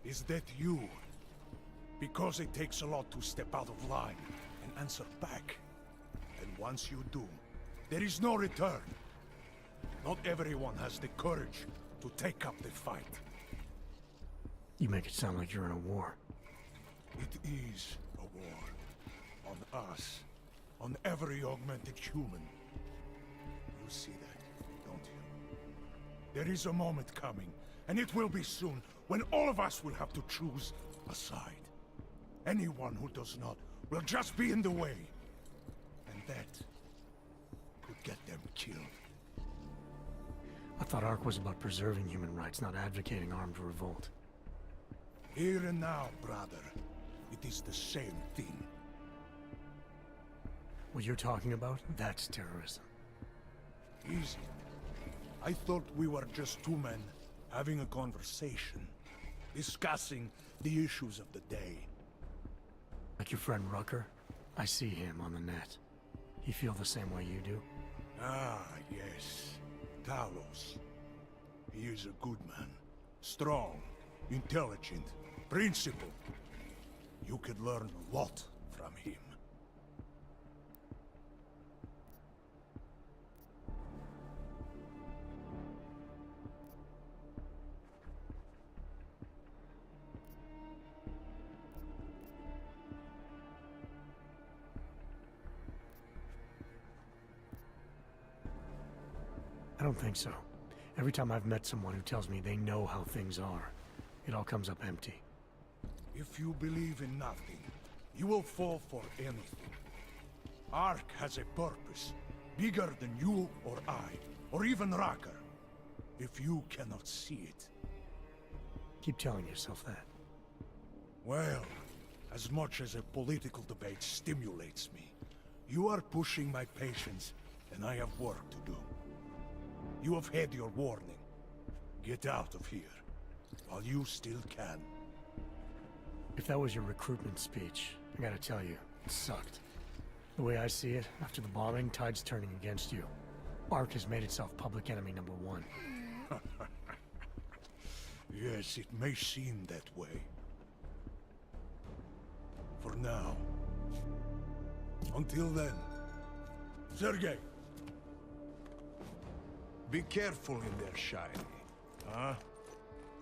Is that you? Because it takes a lot to step out of line and answer back. And once you do, there is no return. Not everyone has the courage to take up the fight. You make it sound like you're in a war. It is a war. On us. On every augmented human. You see that, don't you? There is a moment coming, and it will be soon, when all of us will have to choose a side. Anyone who does not will just be in the way. And that could get them killed. I thought Ark was about preserving human rights, not advocating armed revolt. Here and now, brother. It is the same thing. What you're talking about, that's terrorism. Easy. I thought we were just two men having a conversation, discussing the issues of the day. Like your friend Rucker? I see him on the net. He feel the same way you do? Ah, yes. Talos. He is a good man. Strong, intelligent, principled. You could learn a lot from him. I don't think so. Every time I've met someone who tells me they know how things are, it all comes up empty. If you believe in nothing, you will fall for anything. Ark has a purpose, bigger than you or I, or even Rucker. If you cannot see it. Keep telling yourself that. Well, as much as a political debate stimulates me, you are pushing my patience, and I have work to do. You have had your warning. Get out of here, while you still can. If that was your recruitment speech, I gotta tell you, it sucked. The way I see it, after the bombing, tide's turning against you. ARC has made itself public enemy #1. Yes, it may seem that way. For now. Until then. Sergei! Be careful in there, Shiny. Huh?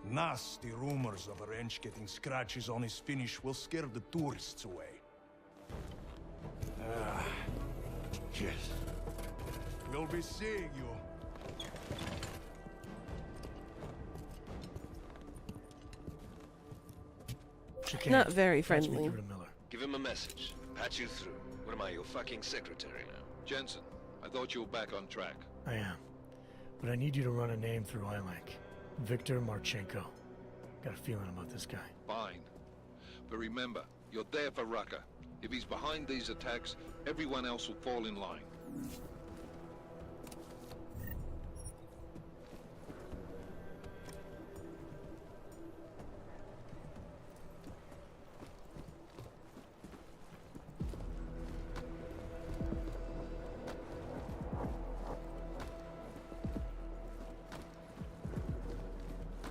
Nasty rumors of a wrench getting scratches on his finish will scare the tourists away. Yes. We'll be seeing you. Not very friendly. Give him a message. Patch you through. What am I, your fucking secretary now? Jensen, I thought you were back on track. I am. But I need you to run a name through ILAC. Viktor Marchenko. Got a feeling about this guy. Fine. But remember, you're there for Rucker. If he's behind these attacks, everyone else will fall in line.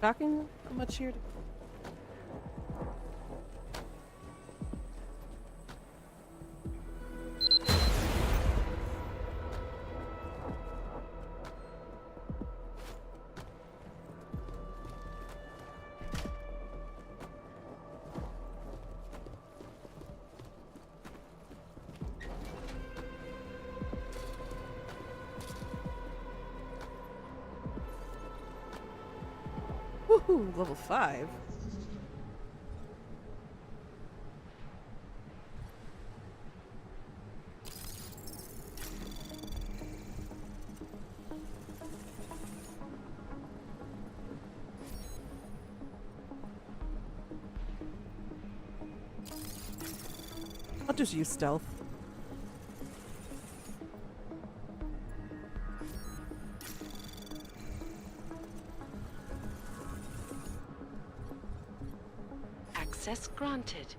Talking how much here? Woohoo, level 5. I'll just use stealth. Access granted.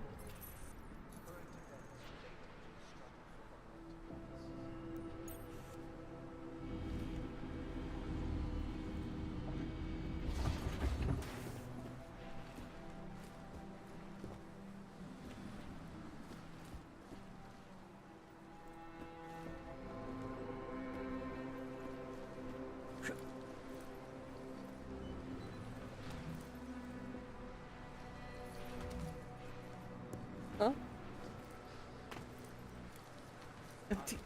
Huh? Empty.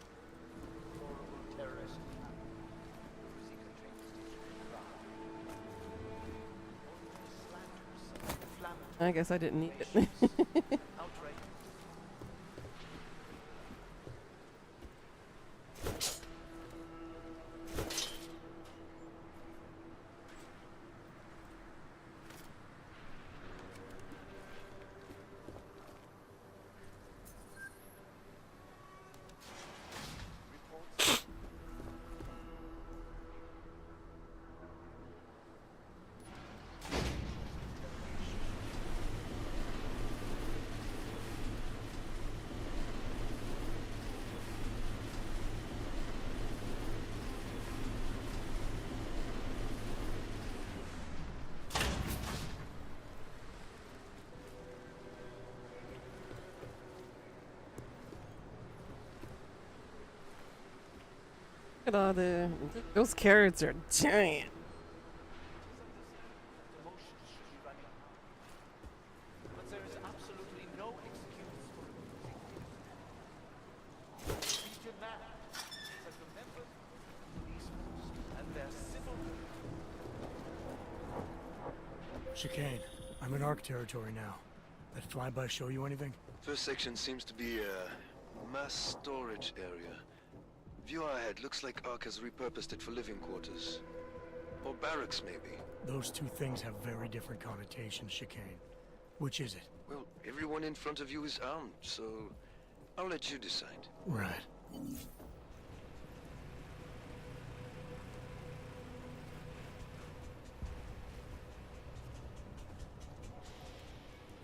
I guess I didn't need it. Look at all those carrots are giant. But there is absolutely no excuse for Legion man is a member of the police force and their civil. Chicane, I'm in ARC territory now. That flyby show you anything? First section seems to be a mass storage area. View ahead looks like ARC has repurposed it for living quarters. Or barracks, maybe. Those two things have very different connotations, Chicane. Which is it? Well, everyone in front of you is armed, so I'll let you decide. Right.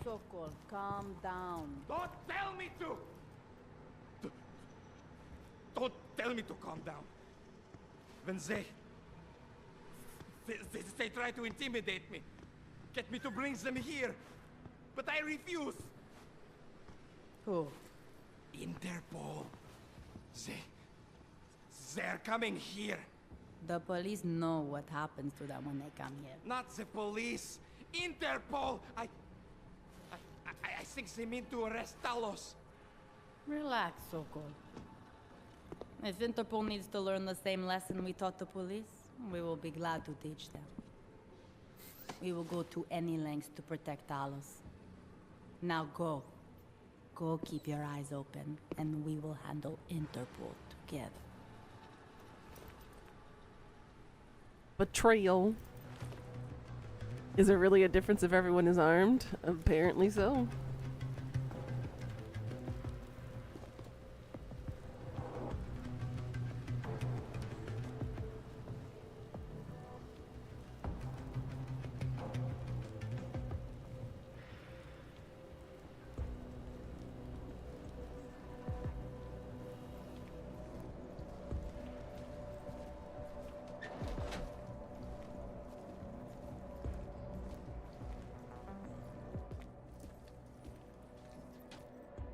Sokol, calm down. Don't tell me to! Don't tell me to calm down. When they try to intimidate me, get me to bring them here, but I refuse. Who? Interpol. They're coming here. The police know what happens to them when they come here. Not the police. Interpol. I think they mean to arrest Talos. Relax, Sokol. If Interpol needs to learn the same lesson we taught the police, we will be glad to teach them. We will go to any lengths to protect Talos. Now go. Go keep your eyes open, and we will handle Interpol together. Betrayal. Is there really a difference if everyone is armed? Apparently so.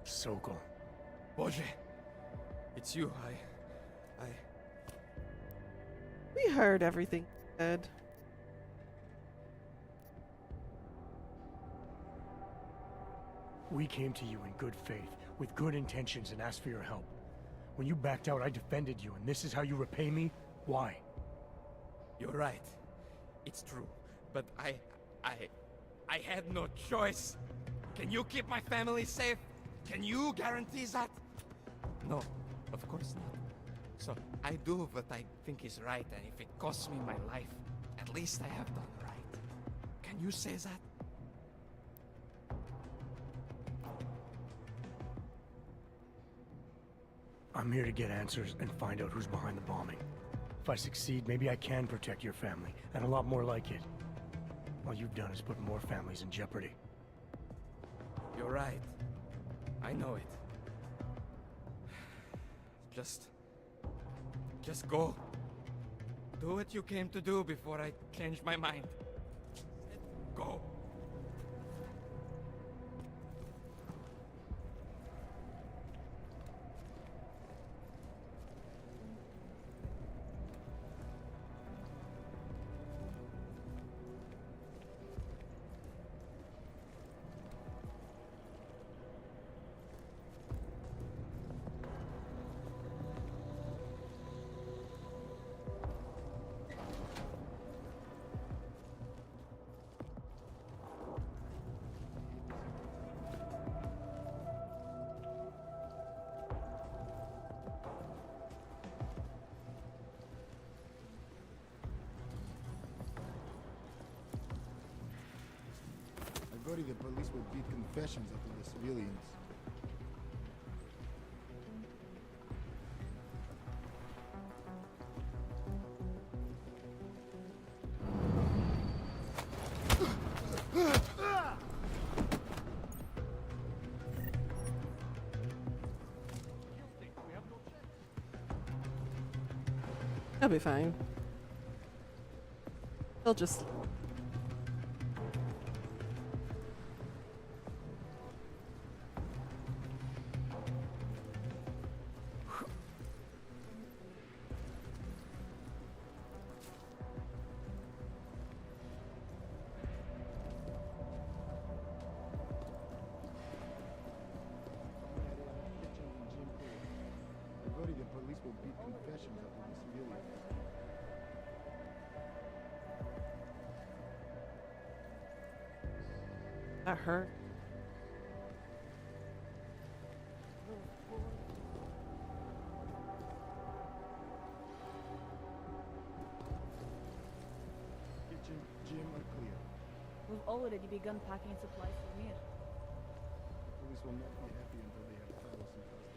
Sokol. Boże, it's you. We heard everything you said. We came to you in good faith, with good intentions, and asked for your help. When you backed out, I defended you, and this is how you repay me? Why? You're right. It's true. But I had no choice. Can you keep my family safe? Can you guarantee that? No, of course not. So I do what I think is right, and if it costs me my life, at least I have done right. Can you say that? I'm here to get answers and find out who's behind the bombing. If I succeed, maybe I can protect your family, and a lot more like it. All you've done is put more families in jeopardy. You're right. I know it. Just go. Do what you came to do before I change my mind. Go. I worry the police will beat confessions out of the civilians. They'll be fine. They'll just... I worry the police will beat confessions out of the civilians. That hurt. Kitchen, gym are clear. We've already begun packing supplies for Mir. The police will not be happy until they have Talos in custody.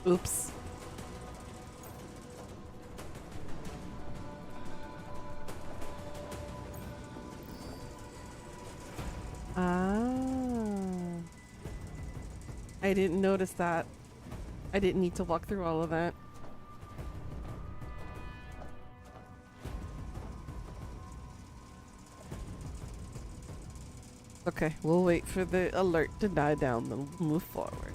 Oops. Ah. I didn't notice that. I didn't need to walk through all of that. Okay, we'll wait for the alert to die down, then we'll move forward.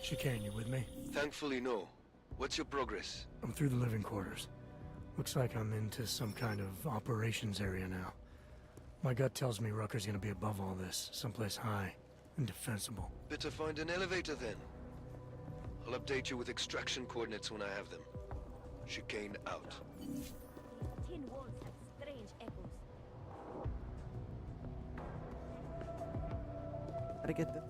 Chicane, you with me? Thankfully, no. What's your progress? I'm through the living quarters. Looks like I'm into some kind of operations area now. My gut tells me Rucker's gonna be above all this, someplace high and defensible. Better find an elevator then. I'll update you with extraction coordinates when I have them. Chicane out. Tin walls have strange echoes. Gotta get this.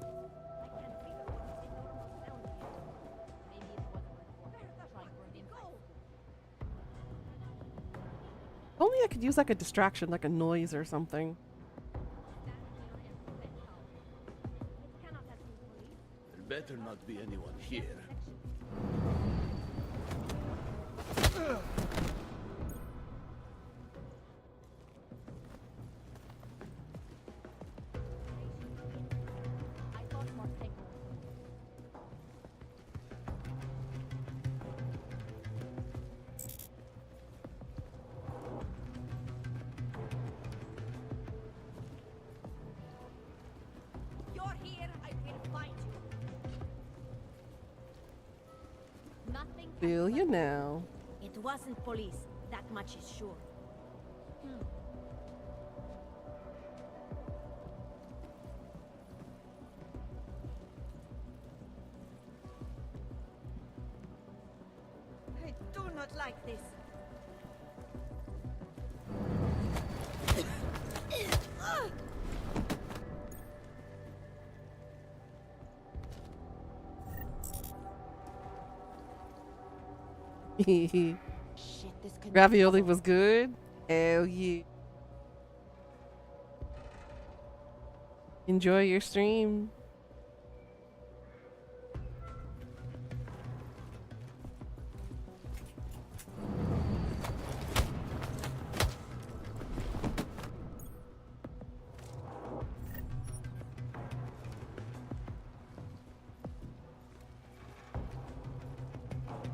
Only I could use like a distraction, like a noise or something. There better not be anyone here. You're here, I will find you. Nothing. Feel you now. It wasn't police. That much is sure. I do not like this. Ravioli was good. Hell yeah. Enjoy your stream.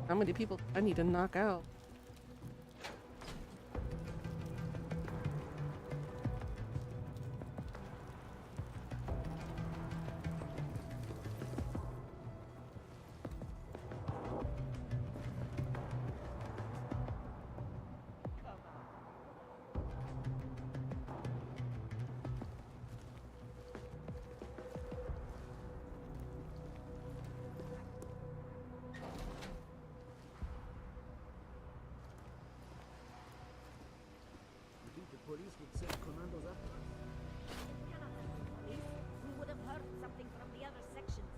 How many people I need to knock out? Police would send commandos after us. Cannot have been police. We would have heard something from the other sections.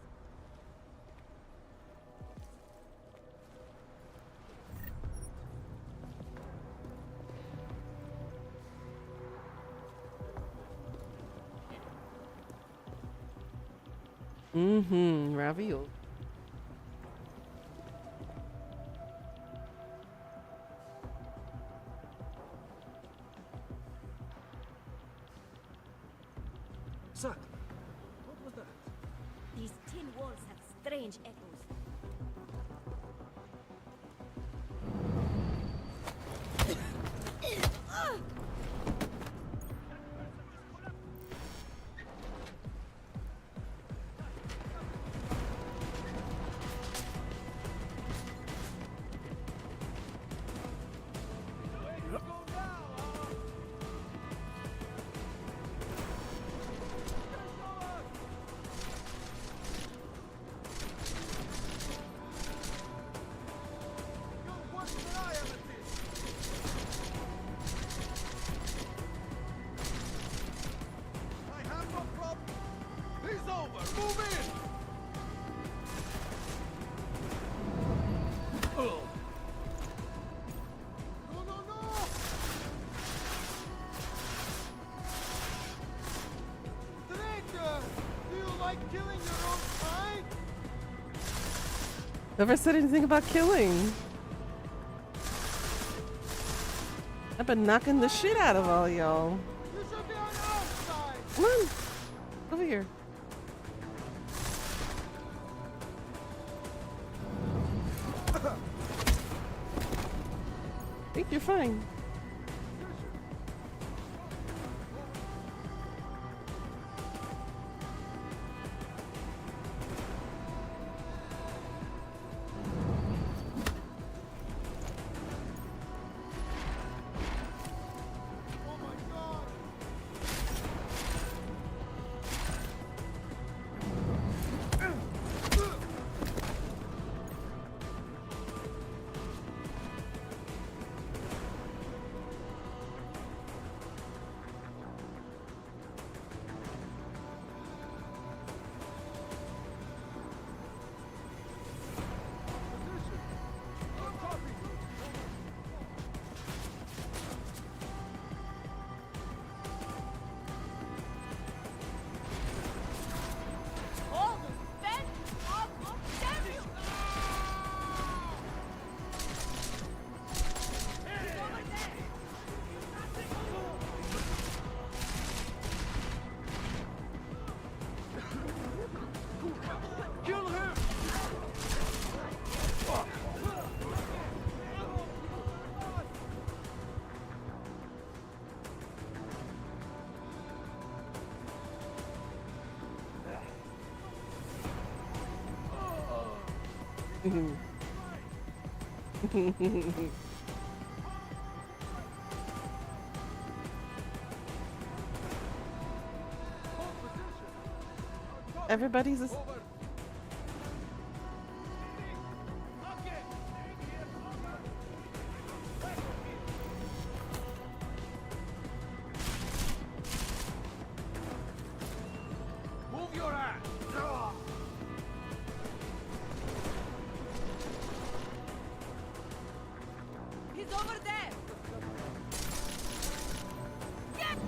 Ravioli. Sir, what was that? These tin walls have strange echoes. Never said anything about killing. I've been knocking the shit out of all y'all. Come on. Over here. I think you're fine. Everybody's a Move your ass! He's over there! Get!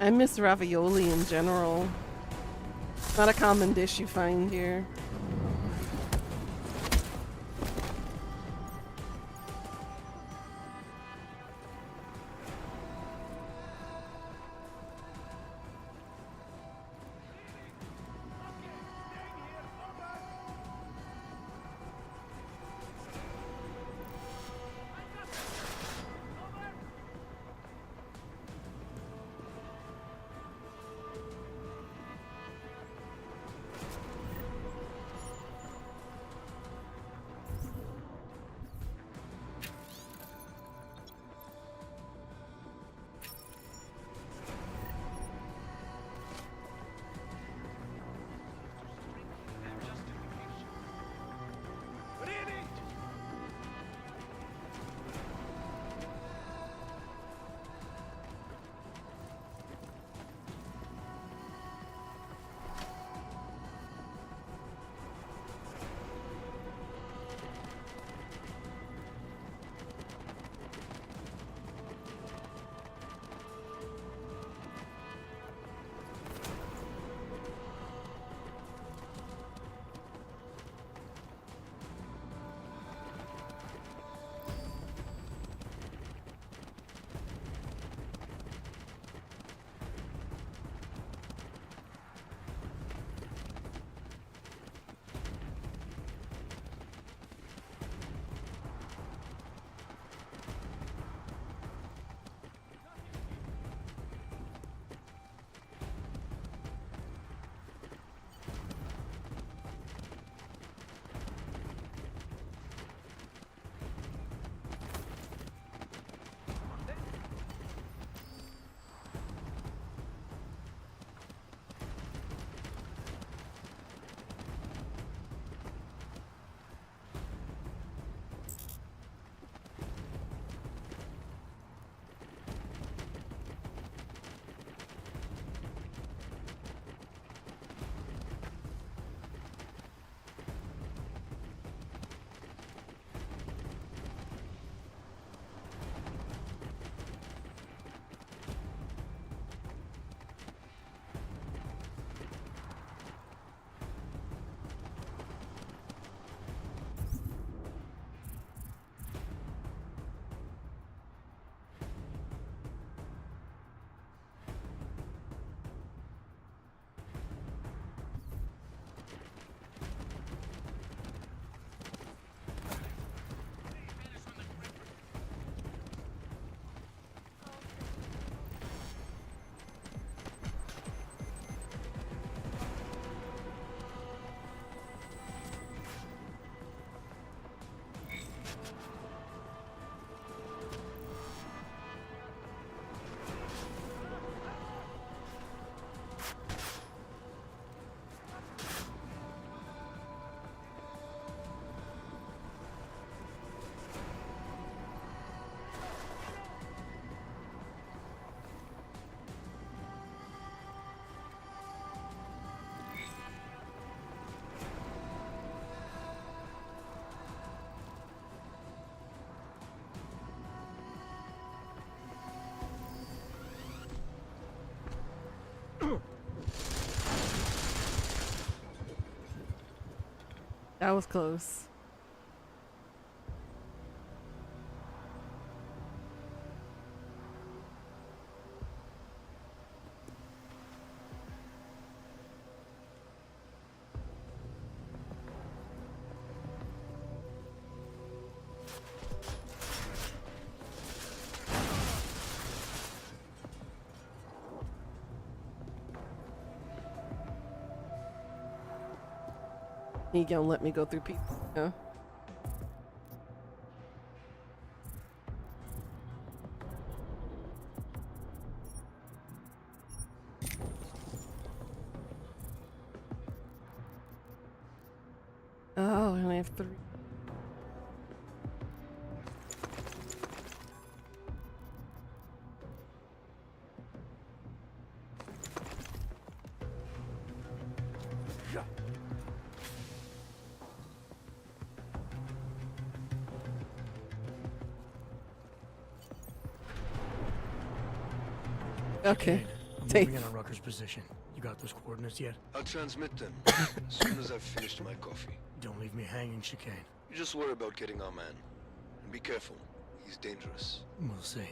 I miss ravioli in general. It's not a common dish you find here. That was close. He gonna let me go through people. Yeah. Oh, I only have 3. Okay. I'm moving in on Rucker's position. You got those coordinates yet? I'll transmit them as soon as I've finished my coffee. Don't leave me hanging, Chicane. You just worry about getting our man. And be careful. He's dangerous. We'll see.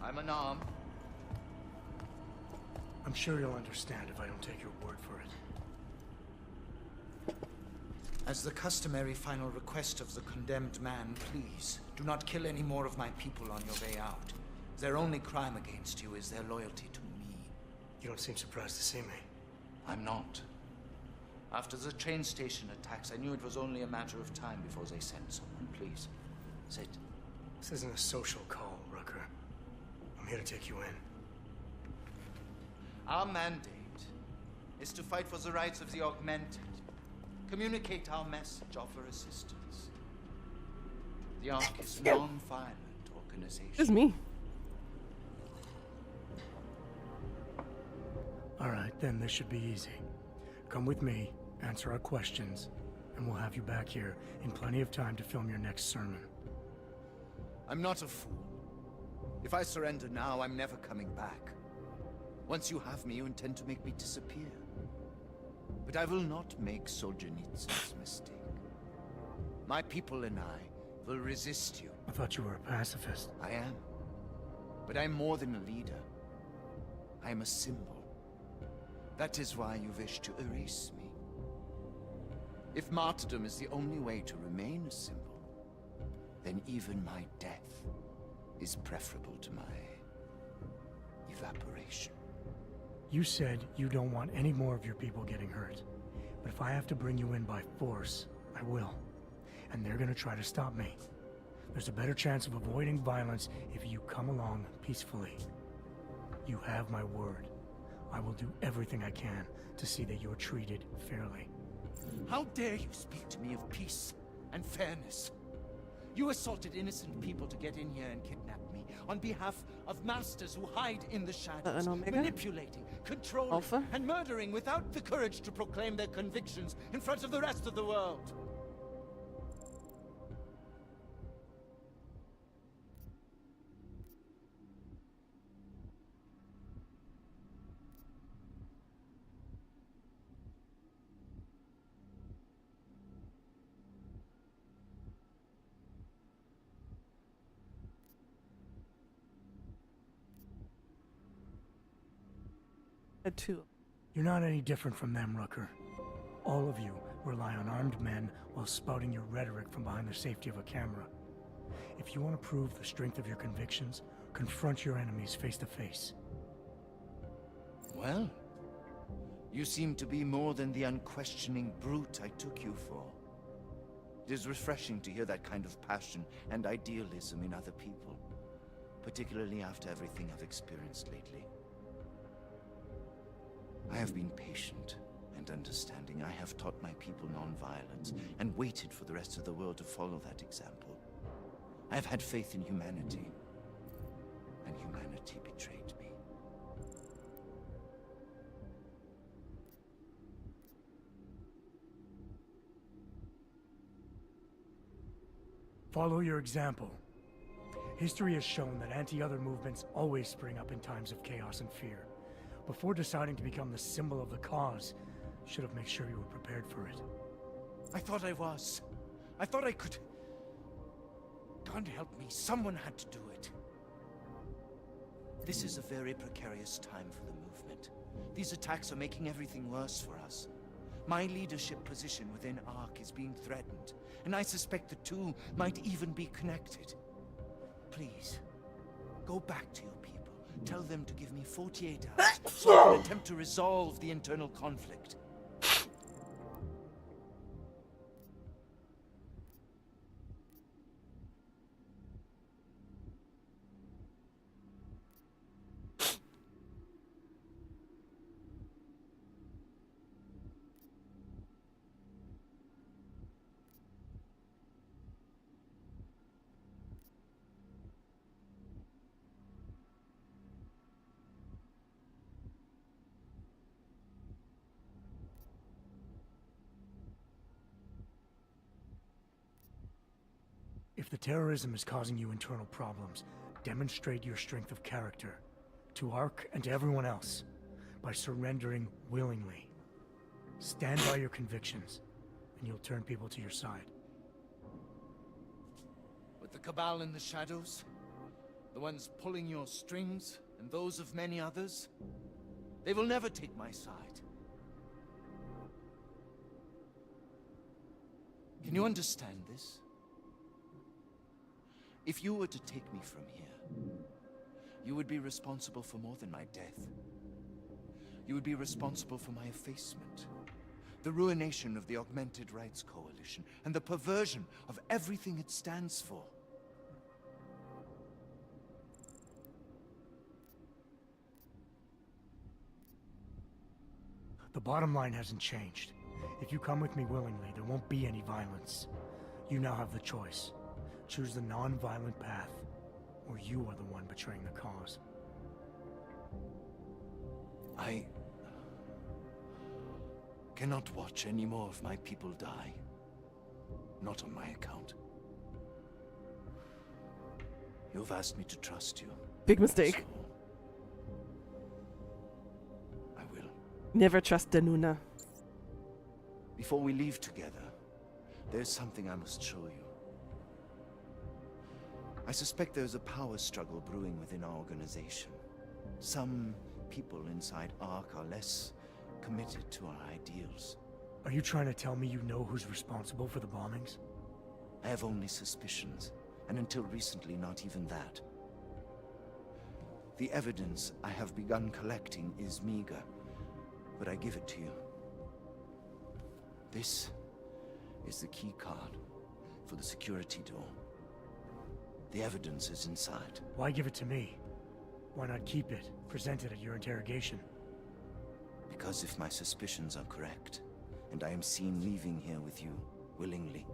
I'm an arm. I'm sure you'll understand if I don't take your word for it. As the customary final request of the condemned man, please, do not kill any more of my people on your way out. Their only crime against you is their loyalty to me. You don't seem surprised to see me. I'm not. After the train station attacks, I knew it was only a matter of time before they sent someone. Please, sit. This isn't a social call, Rucker. I'm here to take you in. Our mandate is to fight for the rights of the augmented. Communicate our message, offer assistance. The Ark is a non-violent organization. It's me. Alright, then this should be easy. Come with me, answer our questions, and we'll have you back here in plenty of time to film your next sermon. I'm not a fool. If I surrender now, I'm never coming back. Once you have me, you intend to make me disappear. But I will not make Solzhenitsyn's mistake. My people and I will resist you. I thought you were a pacifist. I am. But I'm more than a leader. I am a symbol. That is why you wish to erase me. If martyrdom is the only way to remain a symbol, then even my death is preferable to my evaporation. You said you don't want any more of your people getting hurt. But if I have to bring you in by force, I will. And they're gonna try to stop me. There's a better chance of avoiding violence if you come along peacefully. You have my word. I will do everything I can to see that you're treated fairly. How dare you speak to me of peace and fairness? You assaulted innocent people to get in here and kidnap me on behalf of masters who hide in the shadows, manipulating, controlling, Alpha? and murdering without the courage to proclaim their convictions in front of the rest of the world. Had 2. You're not any different from them, Rucker. All of you rely on armed men while spouting your rhetoric from behind the safety of a camera. If you want to prove the strength of your convictions, confront your enemies face to face. Well, you seem to be more than the unquestioning brute I took you for. It is refreshing to hear that kind of passion and idealism in other people. particularly after everything I've experienced lately. I have been patient and understanding. I have taught my people non-violence and waited for the rest of the world to follow that example. I have had faith in humanity, and humanity betrayed me. Follow your example. History has shown that anti-other movements always spring up in times of chaos and fear. Before deciding to become the symbol of the cause, you should have made sure you were prepared for it. I thought I was. I thought I could. God help me, someone had to do it. This is a very precarious time for the movement. These attacks are making everything worse for us. My leadership position within ARC is being threatened, and I suspect the two might even be connected. Please, go back to your people. Tell them to give me 48 hours so I can attempt to resolve the internal conflict. If the terrorism is causing you internal problems, demonstrate your strength of character to ARC and to everyone else by surrendering willingly. Stand by your convictions, and you'll turn people to your side. With the Cabal in the shadows, the ones pulling your strings, and those of many others, they will never take my side. Can you understand this? If you were to take me from here, you would be responsible for more than my death. You would be responsible for my effacement, the ruination of the Augmented Rights Coalition, and the perversion of everything it stands for. The bottom line hasn't changed. If you come with me willingly, there won't be any violence. You now have the choice. Choose the non-violent path, or you are the one betraying the cause. I cannot watch any more of my people die. Not on my account. You've asked me to trust you. Big mistake. So I will. Never trust Danuna. Before we leave together, there's something I must show you. I suspect there's a power struggle brewing within our organization. Some people inside ARC are less committed to our ideals. Are you trying to tell me you know who's responsible for the bombings? I have only suspicions, and until recently, not even that. The evidence I have begun collecting is meager, but I give it to you. This is the key card for the security door. The evidence is inside. Why give it to me? Why not keep it, present it at your interrogation? Because if my suspicions are correct, and I am seen leaving here with you willingly,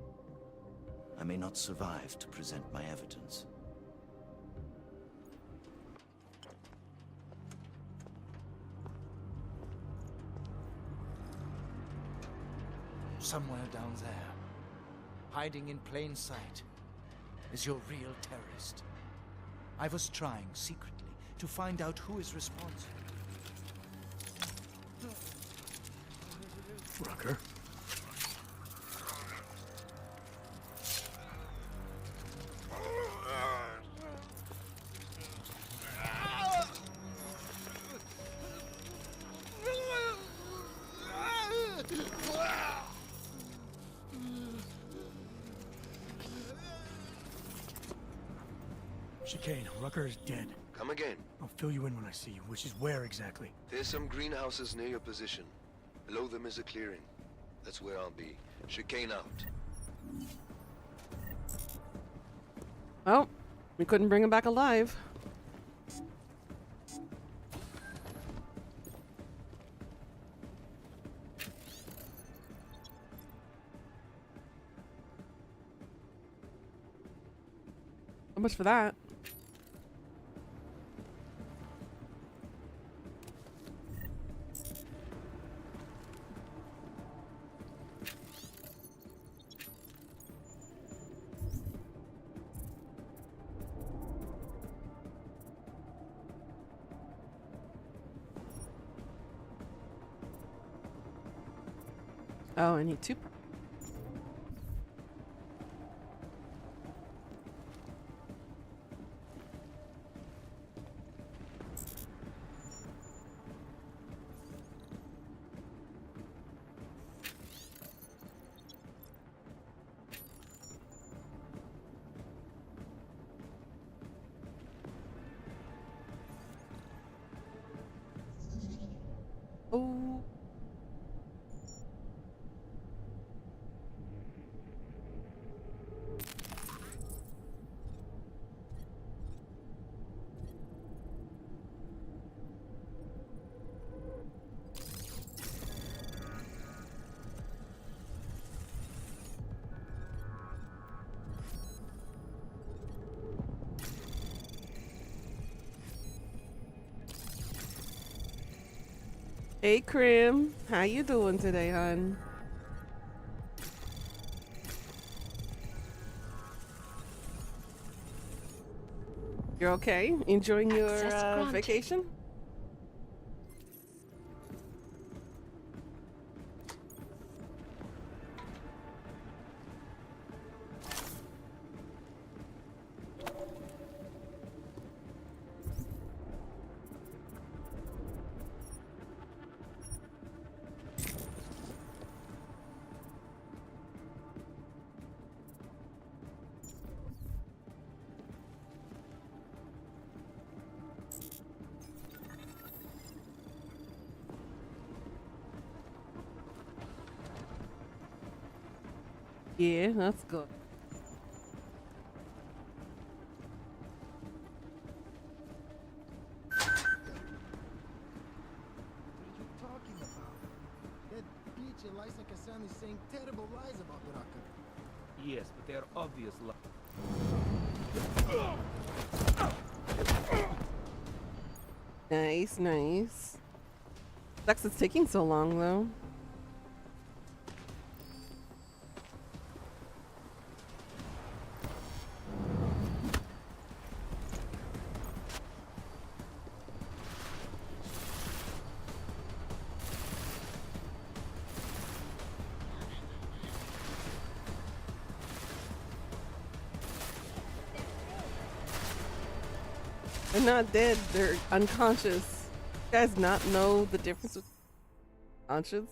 I may not survive to present my evidence. Somewhere down there, hiding in plain sight, is your real terrorist. I was trying secretly to find out who is responsible. Rucker? Chicane, Rucker is dead. Come again. I'll fill you in when I see you, which is where exactly? There's some greenhouses near your position. Below them is a clearing. That's where I'll be. Chicane out. Well, we couldn't bring him back alive. How much for that? Oh, I need two. Oh. Hey, Krim. How you doing today, hon? You're okay? Enjoying your vacation? Yeah, that's good. Talking about that bitch Eliza Kassan is saying terrible lies about Raka. Yes, but they are obvious lies. Nice, nice. Sucks it's taking so long, though. They're not dead. They're unconscious. You guys not know the difference with conscious?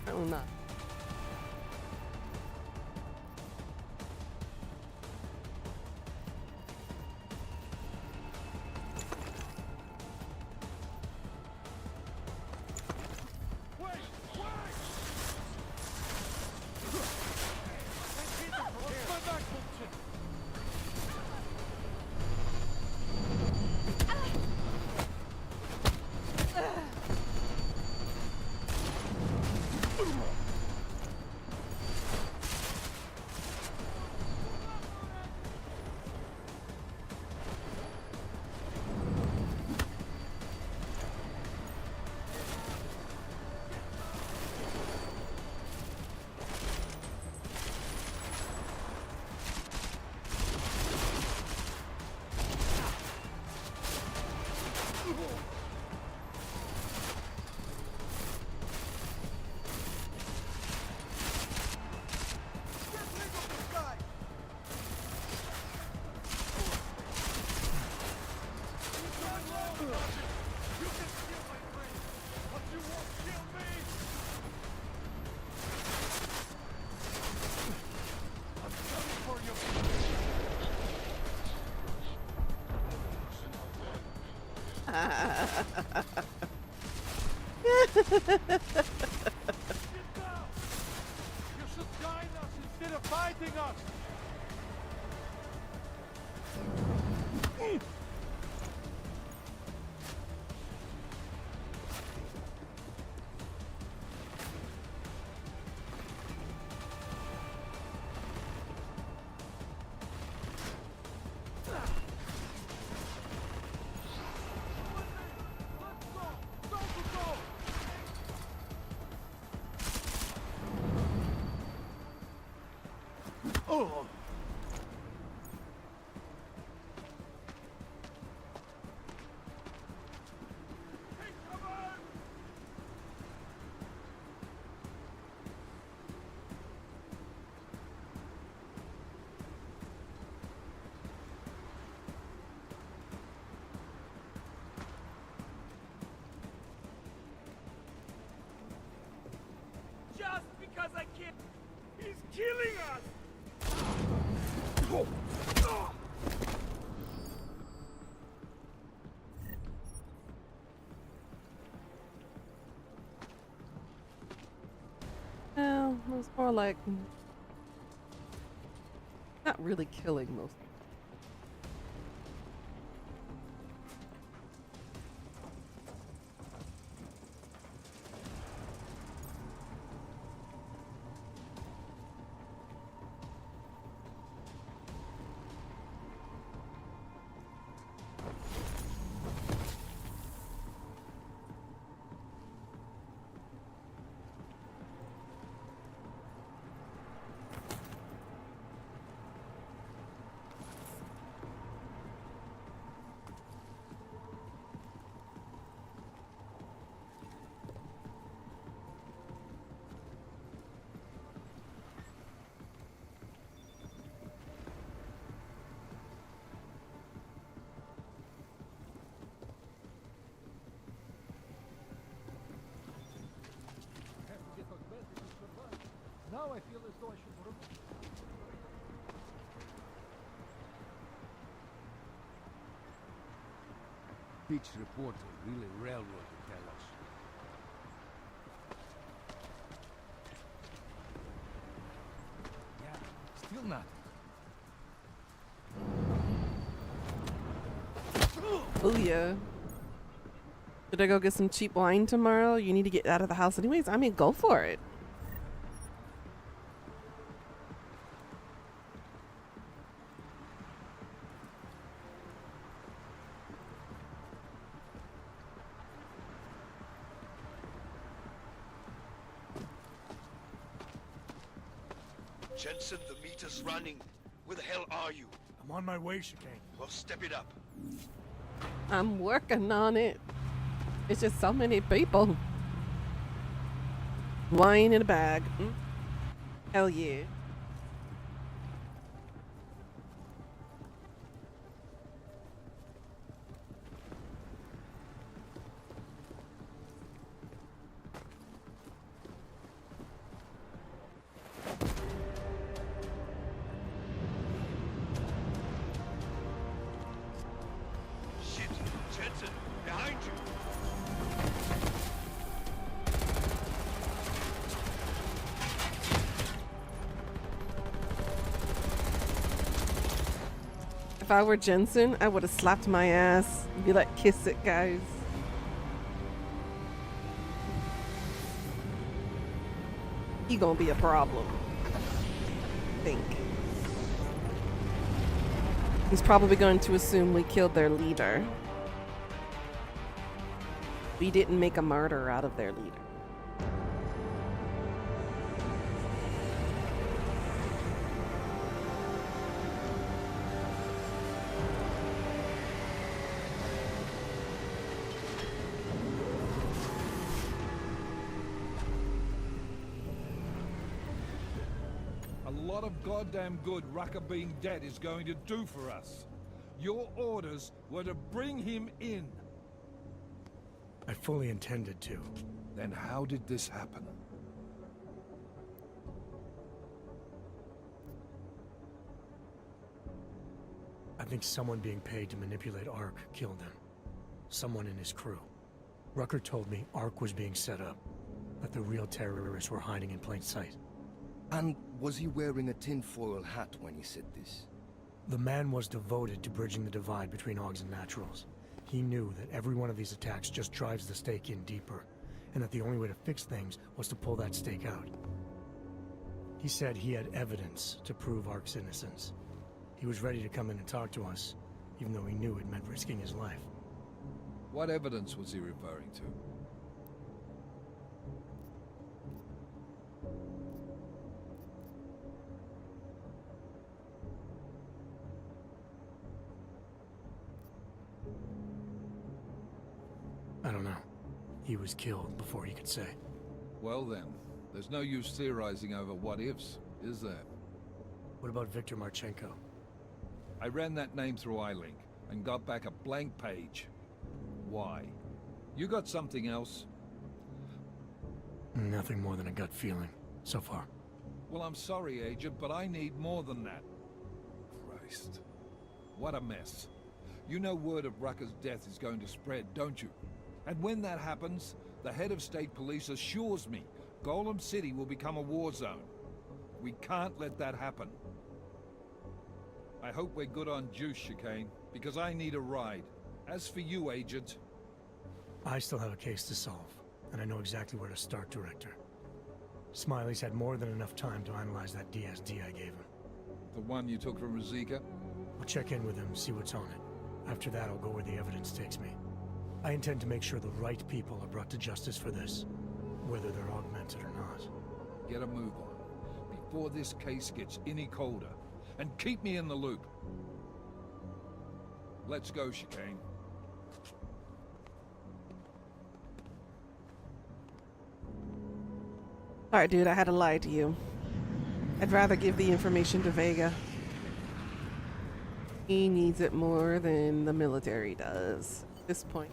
I will not. You should join us instead of fighting us! Oh! Just because I can't... He's killing us! Well, it was more like not really killing most. Now I feel as though I should remove. Beach reporter really railroaded Talos. Yeah, still not. Oh yeah. Should I go get some cheap wine tomorrow? You need to get out of the house anyways. I mean, go for it. Jensen, the meter's running. Where the hell are you? I'm on my way, Chicane. Well, step it up. I'm working on it. It's just so many people. Wine in a bag. Hell yeah. Shit! Jensen, behind you! If I were Jensen, I would have slapped my ass and be like, kiss it, guys. He gonna be a problem. I think. He's probably going to assume we killed their leader. We didn't make a martyr out of their leader. A lot of goddamn good Rucker being dead is going to do for us. Your orders were to bring him in. I fully intended to. Then how did this happen? I think someone being paid to manipulate Ark killed him. Someone in his crew. Rucker told me Ark was being set up, but the real terrorists were hiding in plain sight. And was he wearing a tinfoil hat when he said this? The man was devoted to bridging the divide between Augs and Naturals. He knew that every one of these attacks just drives the stake in deeper, and that the only way to fix things was to pull that stake out. He said he had evidence to prove Ark's innocence. He was ready to come in and talk to us, even though he knew it meant risking his life. What evidence was he referring to? I don't know. He was killed before he could say. Well then, there's no use theorizing over what-ifs, is there? What about Viktor Marchenko? I ran that name through iLink and got back a blank page. Why? You got something else? Nothing more than a gut feeling, so far. Well, I'm sorry, Agent, but I need more than that. Christ. What a mess. You know word of Rucker's death is going to spread, don't you? And when that happens, the head of state police assures me Golem City will become a war zone. We can't let that happen. I hope we're good on juice, Chicane, because I need a ride. As for you, Agent... I still have a case to solve, and I know exactly where to start, Director. Smiley's had more than enough time to analyze that DSD I gave him. The one you took from Ruzika? I'll check in with him, see what's on it. After that, I'll go where the evidence takes me. I intend to make sure the right people are brought to justice for this, whether they're augmented or not. Get a move on, before this case gets any colder. And keep me in the loop. Let's go, Chicane. Alright, dude, I had to lie to you. I'd rather give the information to Vega. He needs it more than the military does at this point.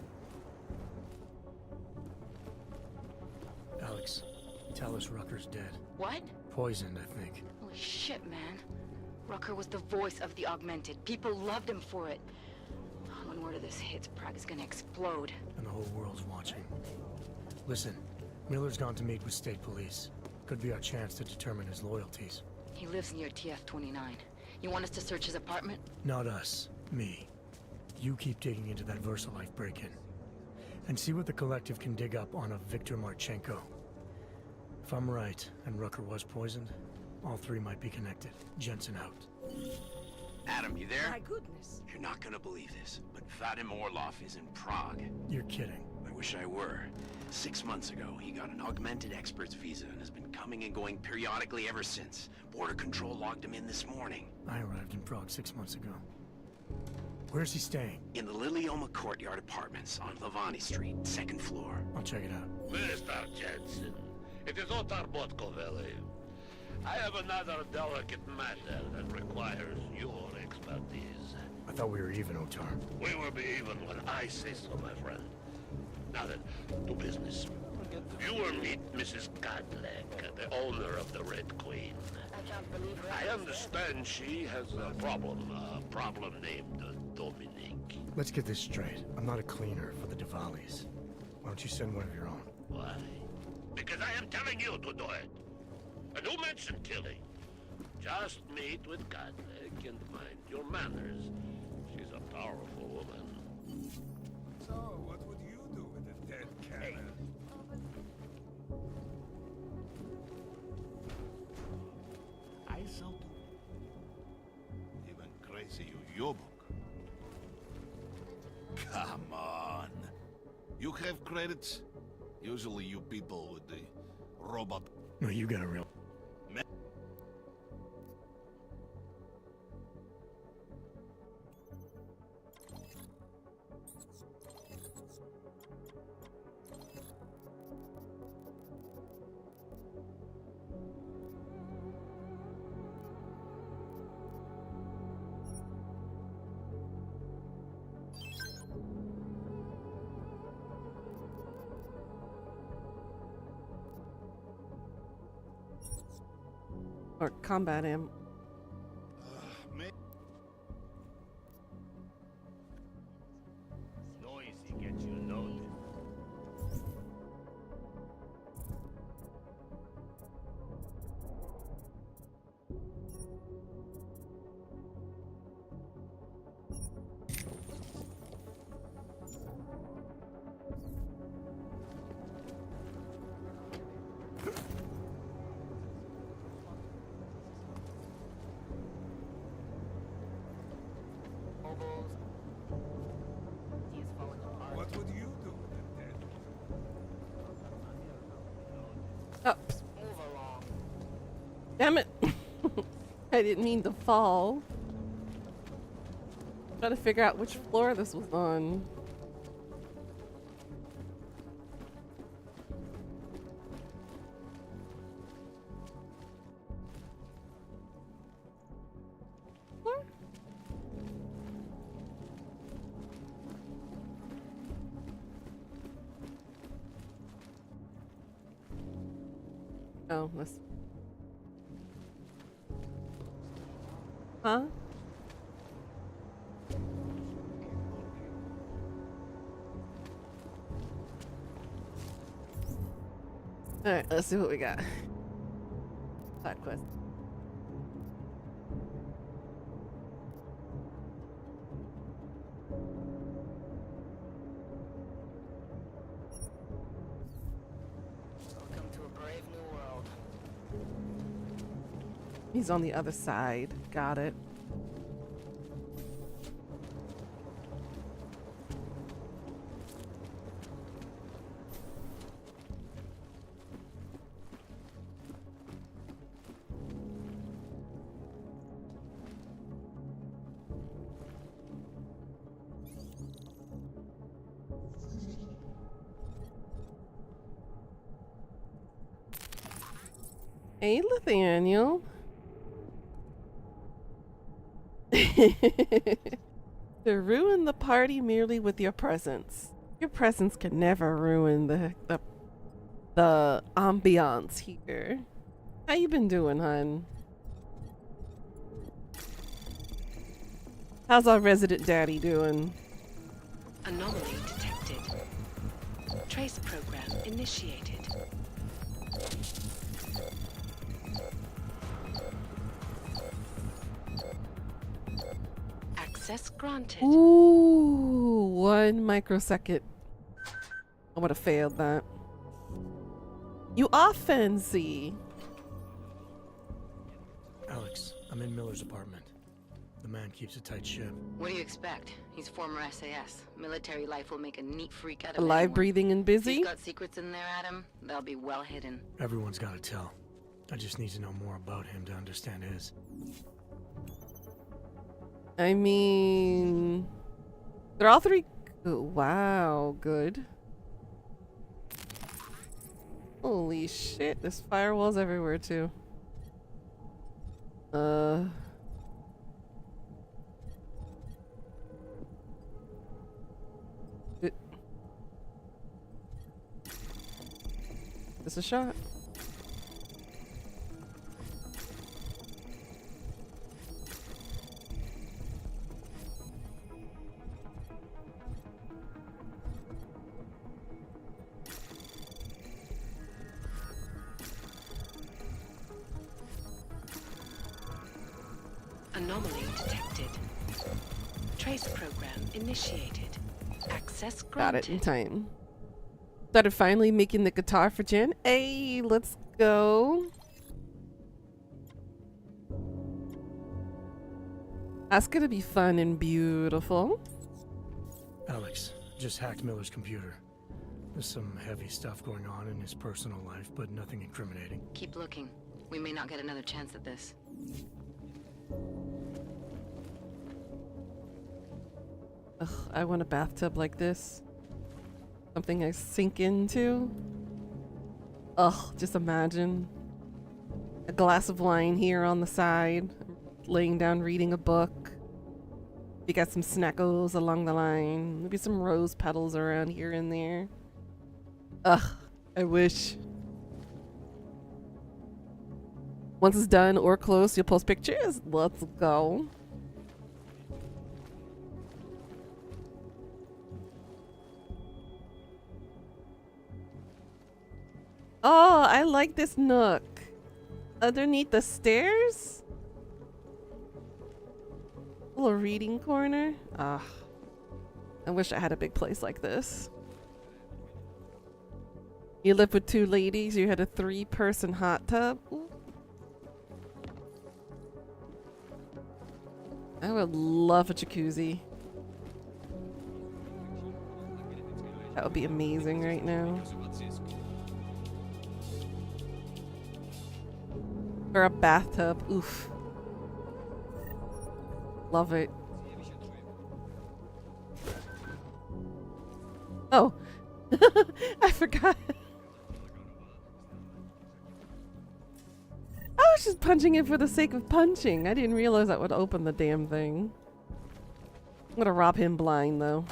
Alex, tell us Rucker's dead. What? Poisoned, I think. Holy shit, man. Rucker was the voice of the Augmented. People loved him for it. When word of this hits, Prague is gonna explode. And the whole world's watching. Listen, Miller's gone to meet with state police. Could be our chance to determine his loyalties. He lives near TF-29. You want us to search his apartment? Not us. Me. You keep digging into that VersaLife break-in. And see what the Collective can dig up on a Viktor Marchenko. If I'm right, and Rucker was poisoned, all three might be connected. Jensen out. Adam, you there? My goodness. You're not gonna believe this, but Vadim Orlov is in Prague. You're kidding. I wish I were. 6 months ago, he got an augmented expert's visa and has been coming and going periodically ever since. Border Control logged him in this morning. I arrived in Prague 6 months ago. Where's he staying? In the Lilioma Courtyard Apartments on Lavani Street, 2nd floor. I'll check it out. Mr. Jensen, it is Otar Botkoveli. I have another delicate matter that requires your expertise. I thought we were even, Otar. We will be even when I say so, my friend. Now then, to business. You will meet Mrs. Godlek, the owner of the Red Queen. I can't believe her. I understand she has a problem named Dominique. Let's get this straight. I'm not a cleaner for the Diwalis. Why don't you send one of your own? Why? Because I am telling you to do it. And who mentioned killing? Just meet with Godlek and mind your manners. She's a powerful woman. So, what would you do with a dead cannon? I saw even crazy you book. Come on. You have credits? Usually you people with the robot... No, you got a real... Or combat him. Noisy get you loaded. What would you do with a dead? Oh. Damn it. I didn't mean to fall. Trying to figure out which floor this was on. Oh, let's. Huh? Alright, let's see what we got. Side quest. Welcome to a brave new world. He's on the other side. Got it. Hey, Nathaniel. To ruin the party merely with your presence. Your presence can never ruin the ambiance here. How you been doing, hun? How's our resident daddy doing? Anomaly detected. Trace program initiated. Access granted. Ooh, 1 microsecond. I would have failed that. You are fancy. Alex, I'm in Miller's apartment. The man keeps a tight ship. What do you expect? He's former SAS. Military life will make a neat freak out of Alive, anyone. breathing, and If busy? he's got secrets in there, Adam, they'll be well hidden. Everyone's got to tell. I just need to know more about him to understand his. I mean, they're all three. Oh, wow, good. Holy shit, there's firewalls everywhere too. This a shot. Anomaly detected. Trace program initiated. Access Got it in granted. time. Started finally making the guitar for Jen. Hey, let's go. That's gonna be fun and beautiful. Alex, just hacked Miller's computer. There's some heavy stuff going on in his personal life, but nothing incriminating. Keep looking. We may not get another chance at this. Ugh, I want a bathtub like this. Something I sink into. Ugh, just imagine. A glass of wine here on the side. Laying down reading a book. You got some snackos along the line. Maybe some rose petals around here and there. Ugh, I wish. Once it's done or close, you'll post pictures. Let's go. Oh, I like this nook. Underneath the stairs? Little reading corner. Ah, I wish I had a big place like this. You live with 2 ladies, you had a 3-person hot tub. Ooh. I would love a jacuzzi. That would be amazing right now. Or a bathtub. Oof. Love it. Oh. I forgot. I was just punching it for the sake of punching. I didn't realize that would open the damn thing. I'm gonna rob him blind though.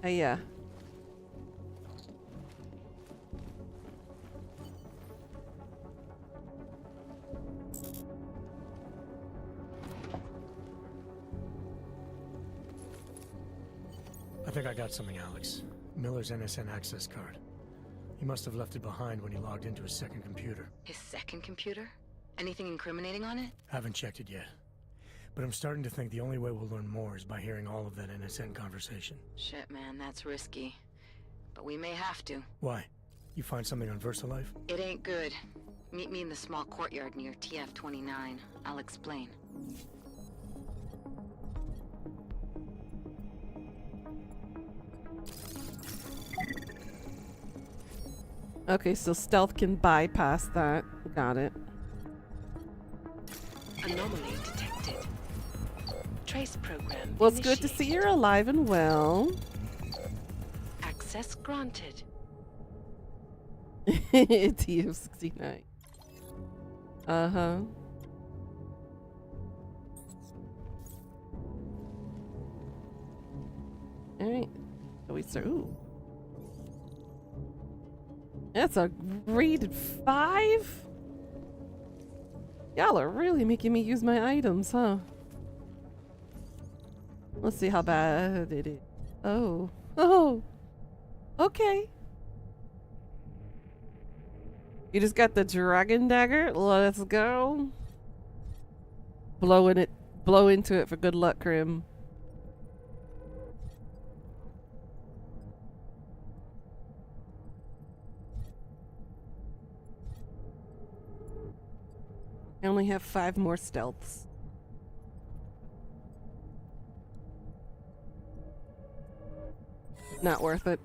Hey, yeah. I think I got something, Alex. Miller's NSN access card. He must have left it behind when he logged into his second computer. His second computer? Anything incriminating on it? Haven't checked it yet. But I'm starting to think the only way we'll learn more is by hearing all of that NSN conversation. Shit, man, that's risky. But we may have to. Why? You find something on VersaLife? It ain't good. Meet me in the small courtyard near TF-29. I'll explain. Okay, so stealth can bypass that. Got it. Anomaly detected. Trace program Well, it's good to see you're alive and well. Access granted. TF-69. Uh-huh. Alright. So we start. Ooh. That's a rated 5? Y'all are really making me use my items, huh? Let's see how bad it is. Oh. Oh. Okay. You just got the dragon dagger? Let's go. Blow into it for good luck, Krim. I only have 5 more stealths. Not worth it.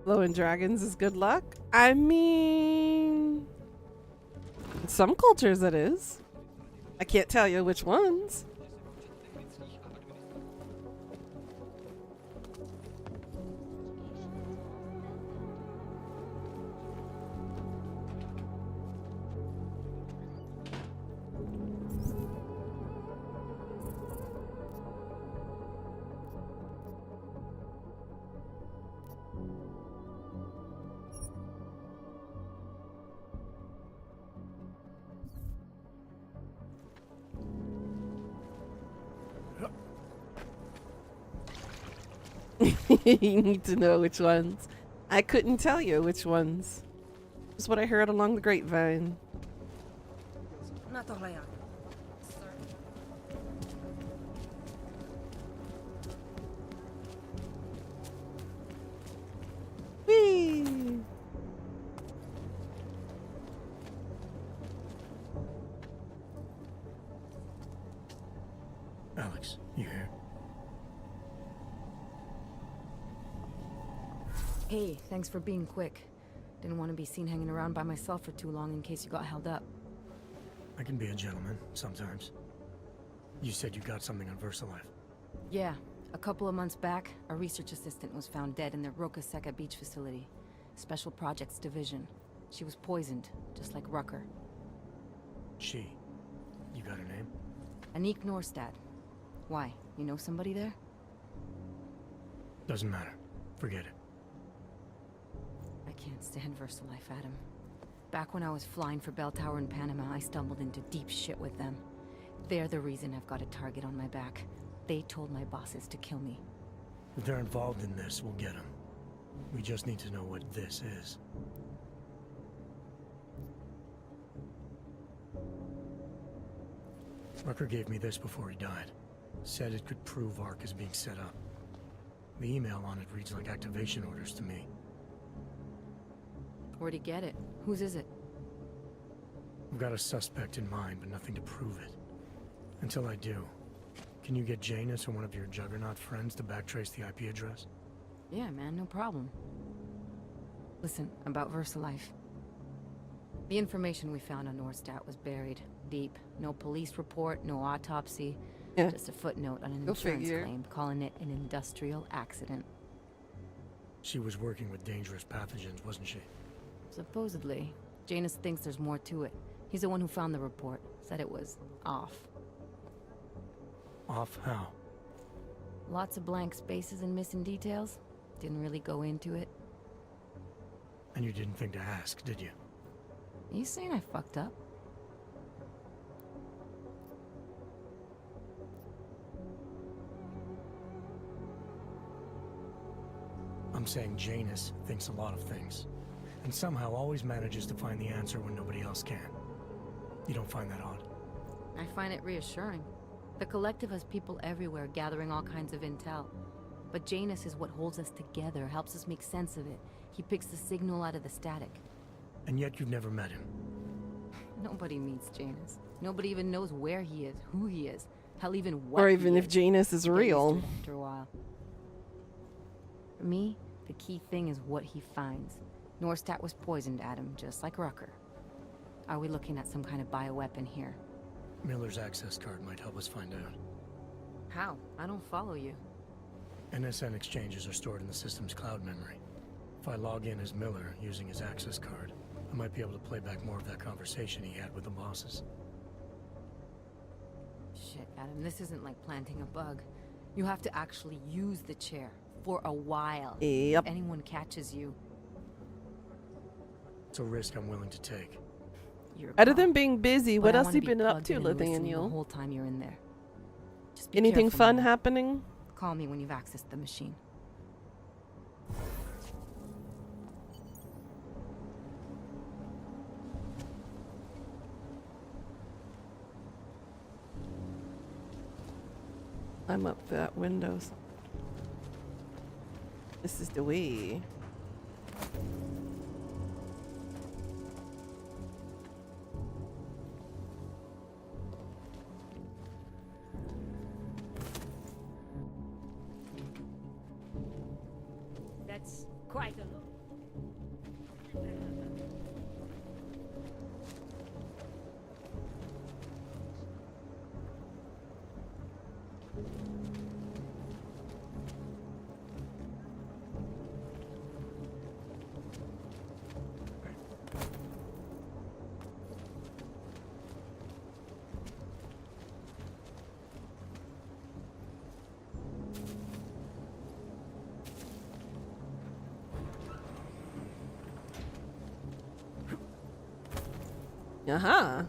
Blowing dragons is good luck? I mean... in some cultures it is. I can't tell you which ones. You need to know which ones. I couldn't tell you which ones. Just what I heard along the grapevine. Whee! Alex, you here? Hey, thanks for being quick. Didn't want to be seen hanging around by myself for too long in case you got held up. I can be a gentleman, sometimes. You said you got something on VersaLife. Yeah, a couple of months back, a research assistant was found dead in the Roka Seca beach facility. Special Projects Division. She was poisoned, just like Rucker. She. You got her name? Anik Norstad. Why? You know somebody there? Doesn't matter. Forget it. I can't stand VersaLife, Adam. Back when I was flying for Bell Tower in Panama, I stumbled into deep shit with them. They're the reason I've got a target on my back. They told my bosses to kill me. If they're involved in this, we'll get them. We just need to know what this is. Rucker gave me this before he died. Said it could prove Ark is being set up. The email on it reads like activation orders to me. Where'd he get it? Whose is it? I've got a suspect in mind, but nothing to prove it. Until I do, can you get Janus or one of your Juggernaut friends to backtrace the IP address? Yeah, man, no problem. Listen, about VersaLife. The information we found on Norstad was buried deep. No police report, no autopsy. Yeah. Just a footnote on an Go insurance figure. claim calling it an industrial accident. She was working with dangerous pathogens, wasn't she? Supposedly. Janus thinks there's more to it. He's the one who found the report. Said it was off. Off how? Lots of blank spaces and missing details. Didn't really go into it. And you didn't think to ask, did you? Are you saying I fucked up? I'm saying Janus thinks a lot of things, and somehow always manages to find the answer when nobody else can. You don't find that odd? I find it reassuring. The Collective has people everywhere gathering all kinds of intel. But Janus is what holds us together, helps us make sense of it. He picks the signal out of the static. And yet you've never met him. Nobody meets Janus. Nobody even knows where he is, who he is, hell, even what Or he even if is. Janus is You get used to real. it after a while. For me, the key thing is what he finds. Norstat was poisoned, Adam, just like Rucker. Are we looking at some kind of bioweapon here? Miller's access card might help us find out. How? I don't follow you. NSN exchanges are stored in the system's cloud memory. If I log in as Miller using his access card, I might be able to play back more of that conversation he had with the bosses. Shit, Adam, this isn't like planting a bug. You have to actually use the chair for a while. Yep. If anyone catches you, It's a risk I'm willing to take. you're Other gone. than being busy, But what I else wanna you be been up plugged to, in and listening the Nathaniel? whole time you're in there. Just be Anything careful, fun man. happening? Call me when you've accessed the machine. I'm up that window. This is the way. That's quite a lot. Uh-huh.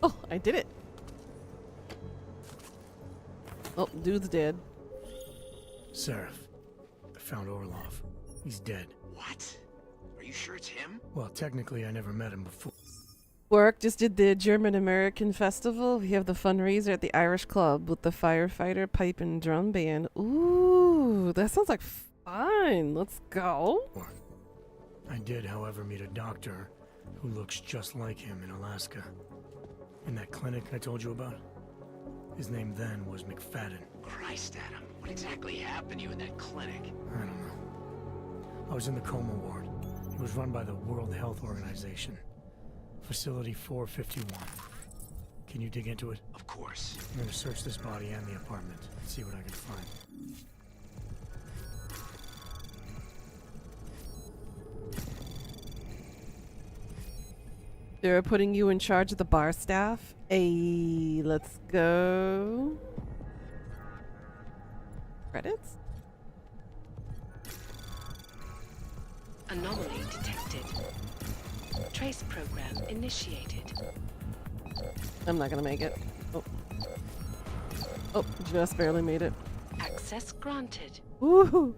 Oh, I did it. Oh, dude's dead. Seraph, I found Orlov. He's dead. What? Are you sure it's him? Well, technically I never met him before. Work just did the German American Festival. We have the fundraiser at the Irish Club with the firefighter, pipe, and drum band. Ooh, that sounds like fun. Let's go. I did, however, meet a doctor who looks just like him in Alaska. In that clinic I told you about. His name then was McFadden. Christ, Adam. What exactly happened to you in that clinic? I don't know. I was in the coma ward. It was run by the World Health Organization. Facility 451. Can you dig into it? Of course. I'm gonna search this body and the apartment and see what I can find. They're putting you in charge of the bar staff. Hey, let's go. Credits? Anomaly detected. Trace program initiated. I'm not gonna make it. Oh. Oh, just barely made it. Access granted. Woohoo!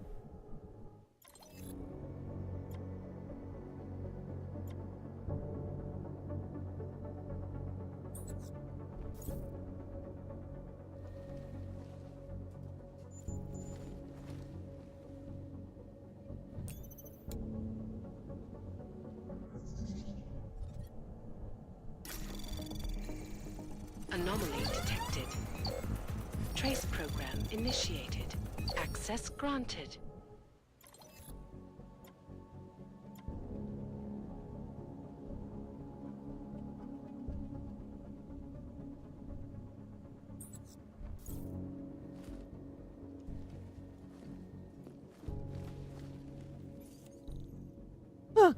Anomaly detected. Trace program initiated. Access granted. Huh.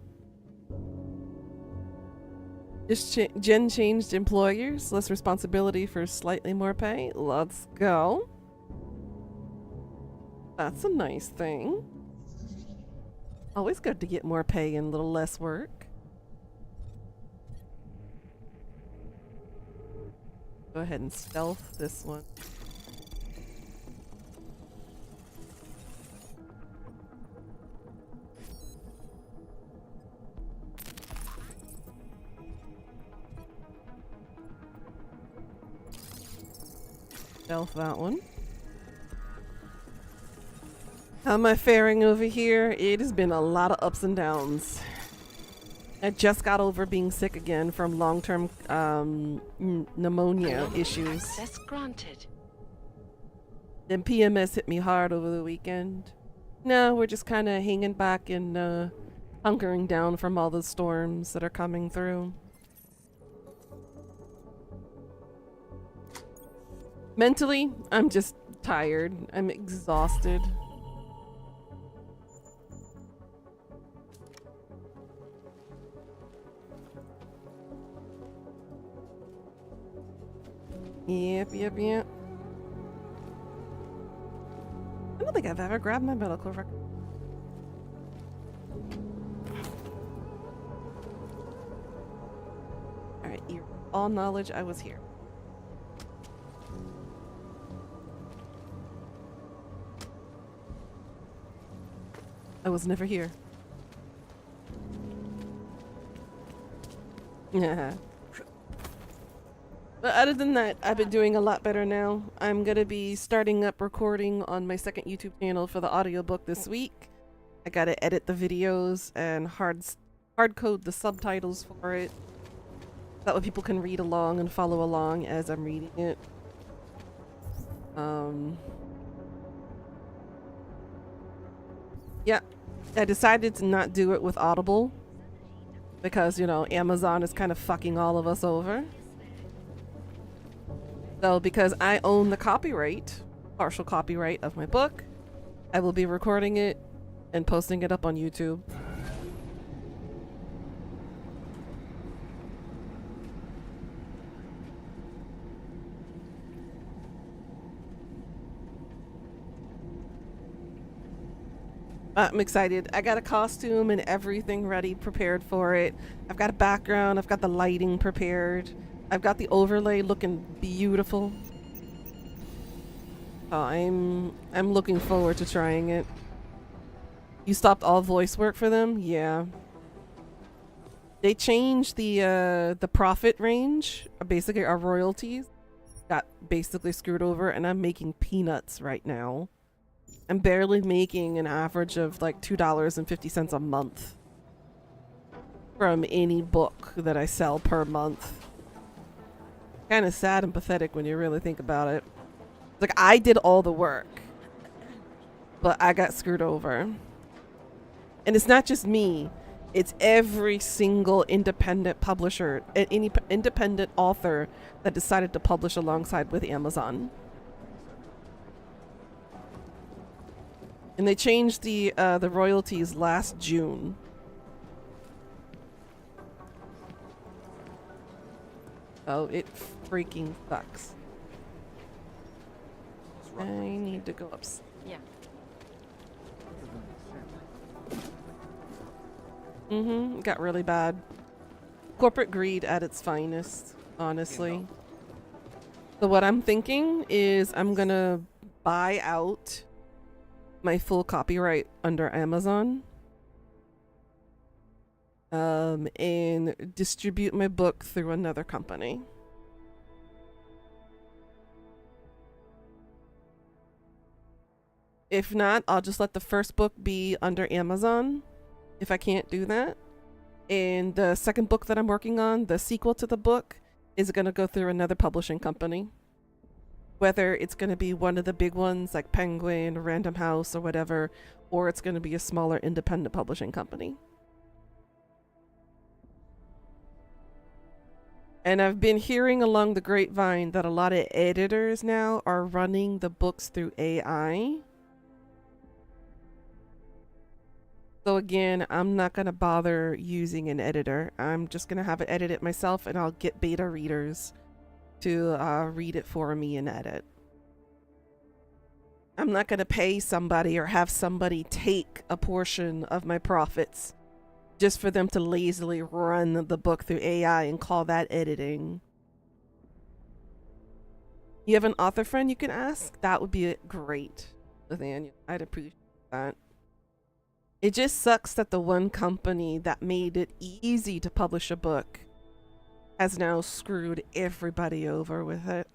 Just Jen changed employers, less responsibility for slightly more pay. Let's go. That's a nice thing. Always good to get more pay and a little less work. Go ahead and stealth this one. Stealth that one. How am I faring over here? It has been a lot of ups and downs. I just got over being sick again from long-term pneumonia issues. Access granted. Then PMS hit me hard over the weekend. No, we're just kind of hanging back and hunkering down from all the storms that are coming through. Mentally, I'm just tired. I'm exhausted. Yep. I don't think I've ever grabbed my medical record. Alright, all knowledge I was here. I was never here. Yeah. But other than that, I've been doing a lot better now. I'm gonna be starting up recording on my second YouTube channel for the audiobook this week. I gotta edit the videos and hard code the subtitles for it. That way people can read along and follow along as I'm reading it. Yeah, I decided to not do it with Audible because, you know, Amazon is kind of fucking all of us over. So because I own the copyright, partial copyright of my book, I will be recording it and posting it up on YouTube. I'm excited. I got a costume and everything ready, prepared for it. I've got a background, I've got the lighting prepared. I've got the overlay looking beautiful. Oh, I'm looking forward to trying it. You stopped all voice work for them? Yeah. They changed the profit range, basically our royalties. Got basically screwed over and I'm making peanuts right now. I'm barely making an average of like $2.50 a month from any book that I sell per month. Kind of sad and pathetic when you really think about it. Like, I did all the work, but I got screwed over. And it's not just me. It's every single independent publisher, any independent author that decided to publish alongside with Amazon. And they changed the royalties last June. Oh, it freaking sucks. I need to go up. Yeah. It got really bad. Corporate greed at its finest, honestly. So what I'm thinking is I'm gonna buy out my full copyright under Amazon. And distribute my book through another company. If not, I'll just let the first book be under Amazon if I can't do that. And the second book that I'm working on, the sequel to the book, is going to go through another publishing company. Whether it's going to be one of the big ones like Penguin or Random House or whatever, or it's going to be a smaller independent publishing company. And I've been hearing along the grapevine that a lot of editors now are running the books through AI. So again, I'm not going to bother using an editor. I'm just going to have it edit it myself, and I'll get beta readers to read it for me and edit. I'm not going to pay somebody or have somebody take a portion of my profits just for them to lazily run the book through AI and call that editing. You have an author friend you can ask? That would be great, Nathaniel. I'd appreciate that. It just sucks that the one company that made it easy to publish a book has now screwed everybody over with it.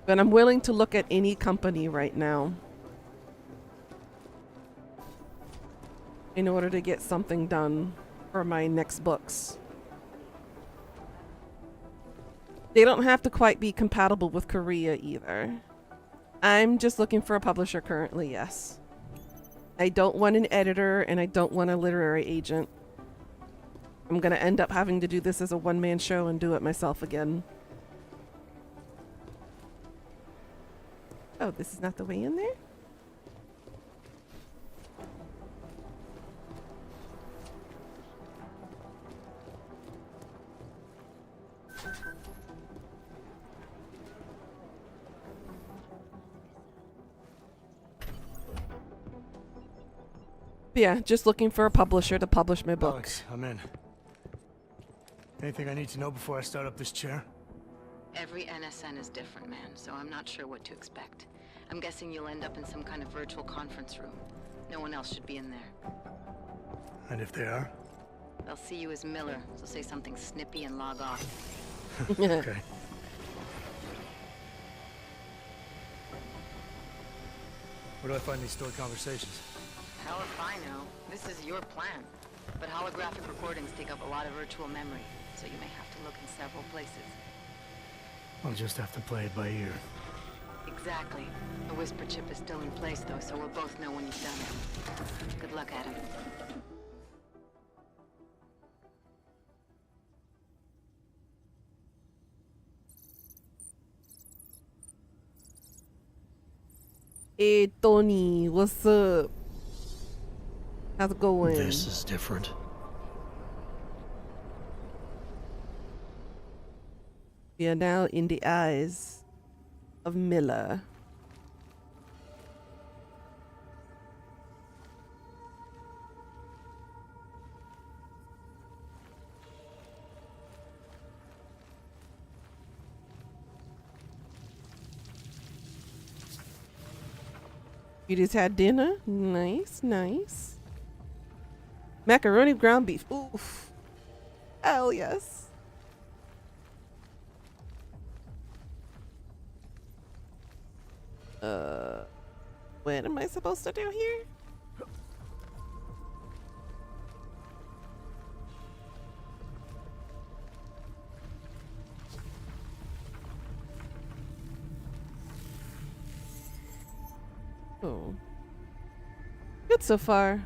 But I'm willing to look at any company right now in order to get something done for my next books. They don't have to quite be compatible with Korea either. I'm just looking for a publisher currently, yes. I don't want an editor and I don't want a literary agent. I'm gonna end up having to do this as a one-man show and do it myself again. Oh, this is not the way in there? Yeah, just looking for a publisher to publish my book. Alex, I'm in. Anything I need to know before I start up this chair? Every NSN is different, man, so I'm not sure what to expect. I'm guessing you'll end up in some kind of virtual conference room. No one else should be in there. And if they are? They'll see you as Miller, so say something snippy and log off. Okay. Where do I find these stored conversations? Hell if I know. This is your plan. But holographic recordings take up a lot of virtual memory, so you may have to look in several places. I'll just have to play it by ear. Exactly. The whisper chip is still in place, though, so we'll both know when you've done it. Good luck, Adam. Hey, Tony, what's up? How's it going? This is different. We are now in the eyes of Miller. You just had dinner? Nice, nice. Macaroni ground beef. Oof. Hell yes. What am I supposed to do here? Oh. Good so far.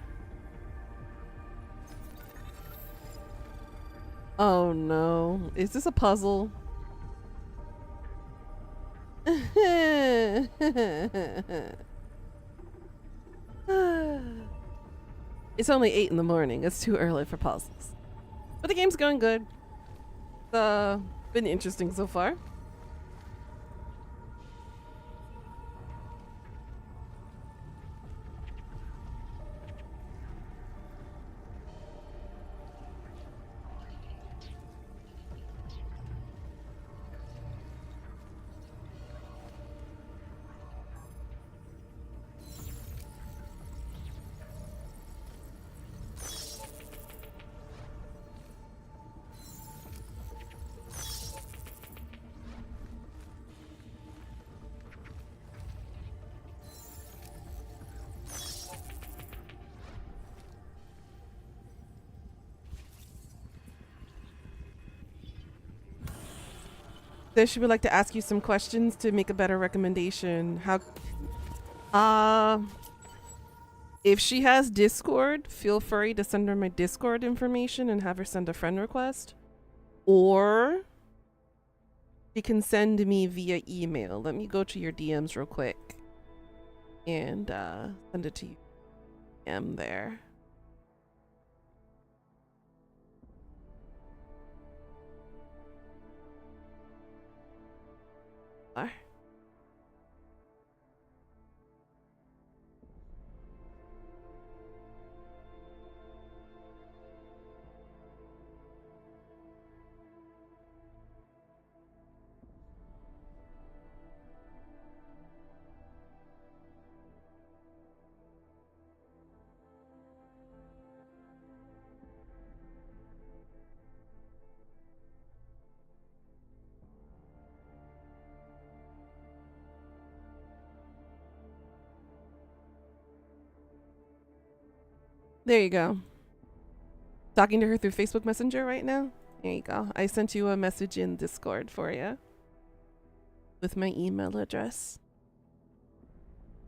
Oh no. Is this a puzzle? It's only 8 in the morning. It's too early for puzzles. But the game's going good. It's been interesting so far. So she would like to ask you some questions to make a better recommendation. If she has Discord, feel free to send her my Discord information and have her send a friend request. Or you can send me via email. Let me go to your DMs real quick and send it to you. I'm there. There you go. Talking to her through Facebook Messenger right now? There you go. I sent you a message in Discord for you with my email address.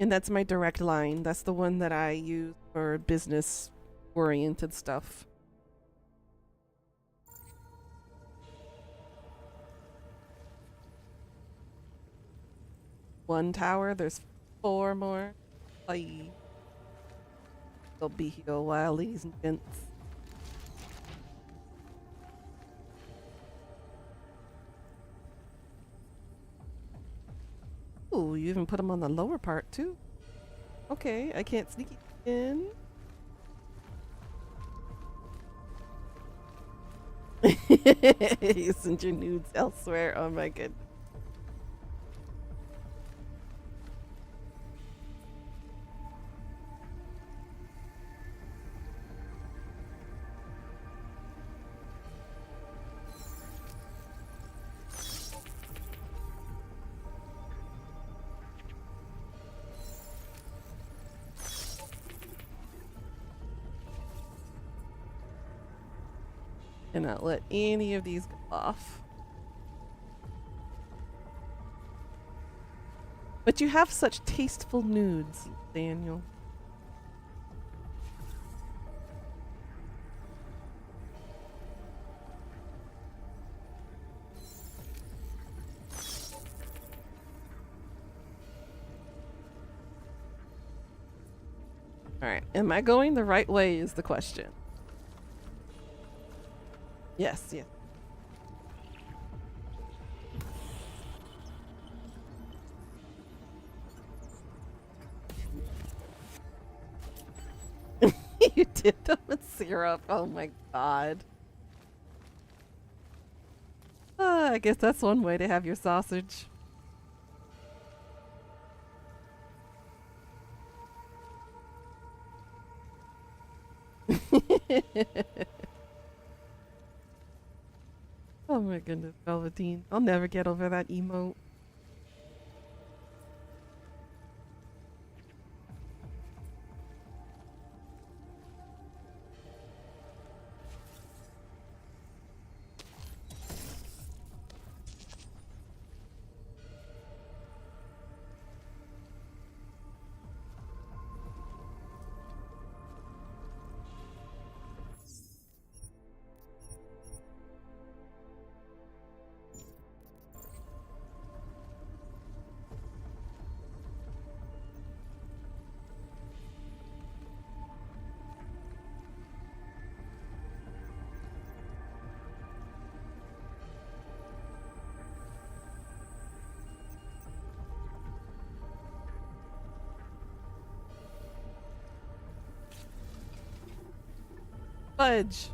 And that's my direct line. That's the one that I use for business oriented stuff. One tower, there's 4 more. Bye. They'll be here a while, ladies and gents. Ooh, you even put them on the lower part too. Okay, I can't sneak it in. You sent your nudes elsewhere. Oh my goodness. Cannot let any of these go off. But you have such tasteful nudes, Daniel. Alright, am I going the right way is the question. Yes, yes. You did them with syrup. Oh my god. I guess that's one way to have your sausage. Oh my goodness, Velveteen. I'll never get over that emote. Fudge.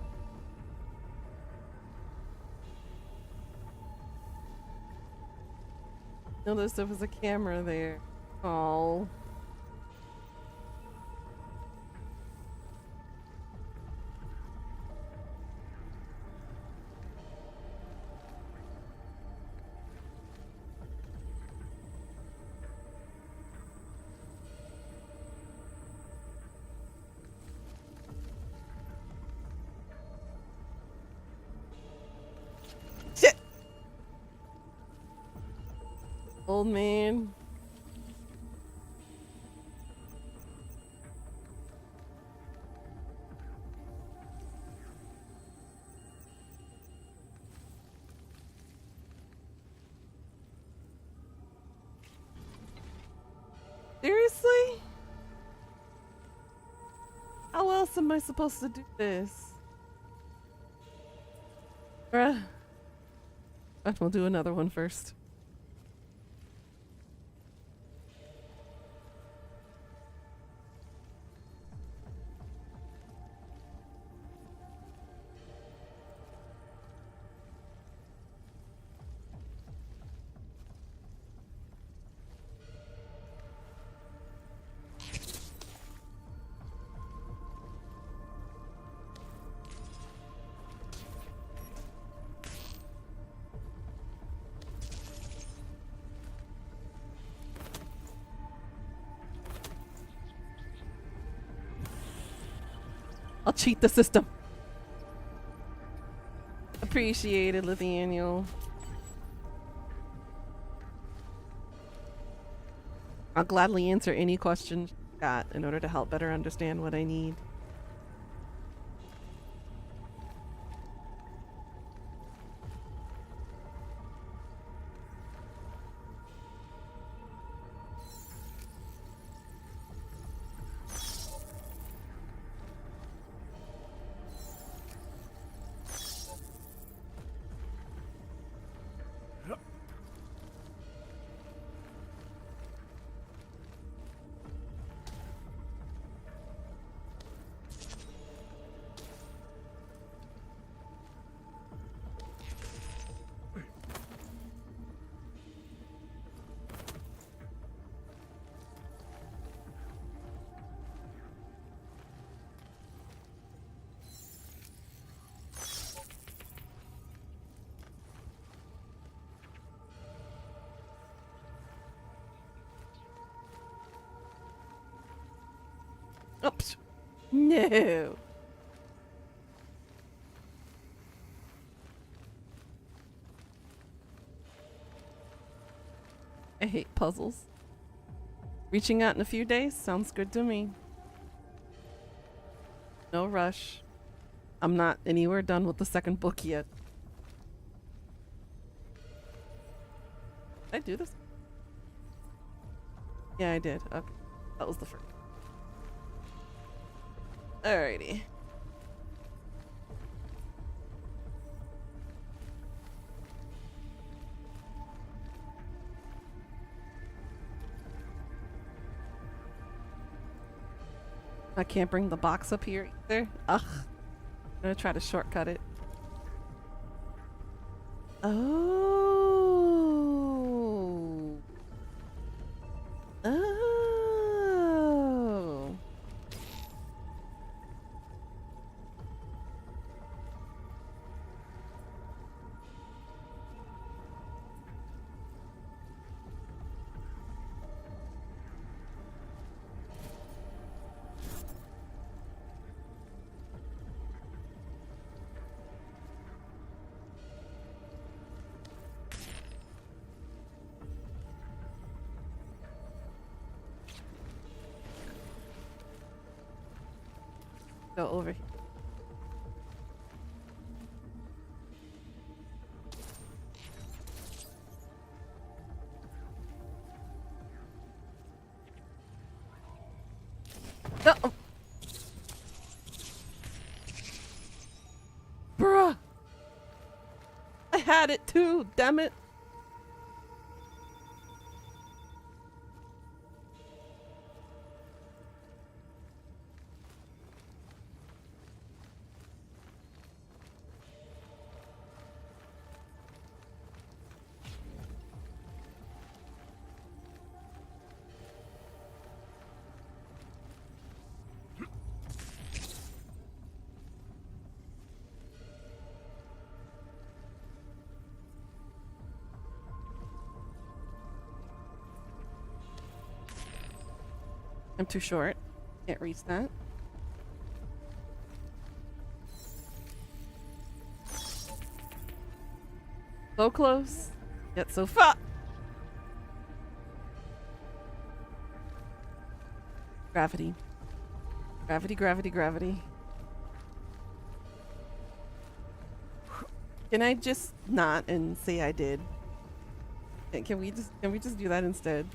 Noticed there was a camera there. Oh. Shit. Old man. Seriously? How else am I supposed to do this? Bruh. We'll do another one first. I'll cheat the system. Appreciated, Nathaniel. I'll gladly answer any questions you got in order to help better understand what I need. Oops. No. I hate puzzles. Reaching out in a few days sounds good to me. No rush. I'm not anywhere done with the second book yet. Did I do this? Yeah, I did. Okay. That was the first. Alrighty. I can't bring the box up here either. Ugh. I'm gonna try to shortcut it. Oh. Oh. Go over here. Oh. Bruh. I had it too, damn it. I'm too short. Can't reach that. So close, yet so far. Gravity. Gravity, gravity, gravity. Can I just not and say I did? Can we just do that instead?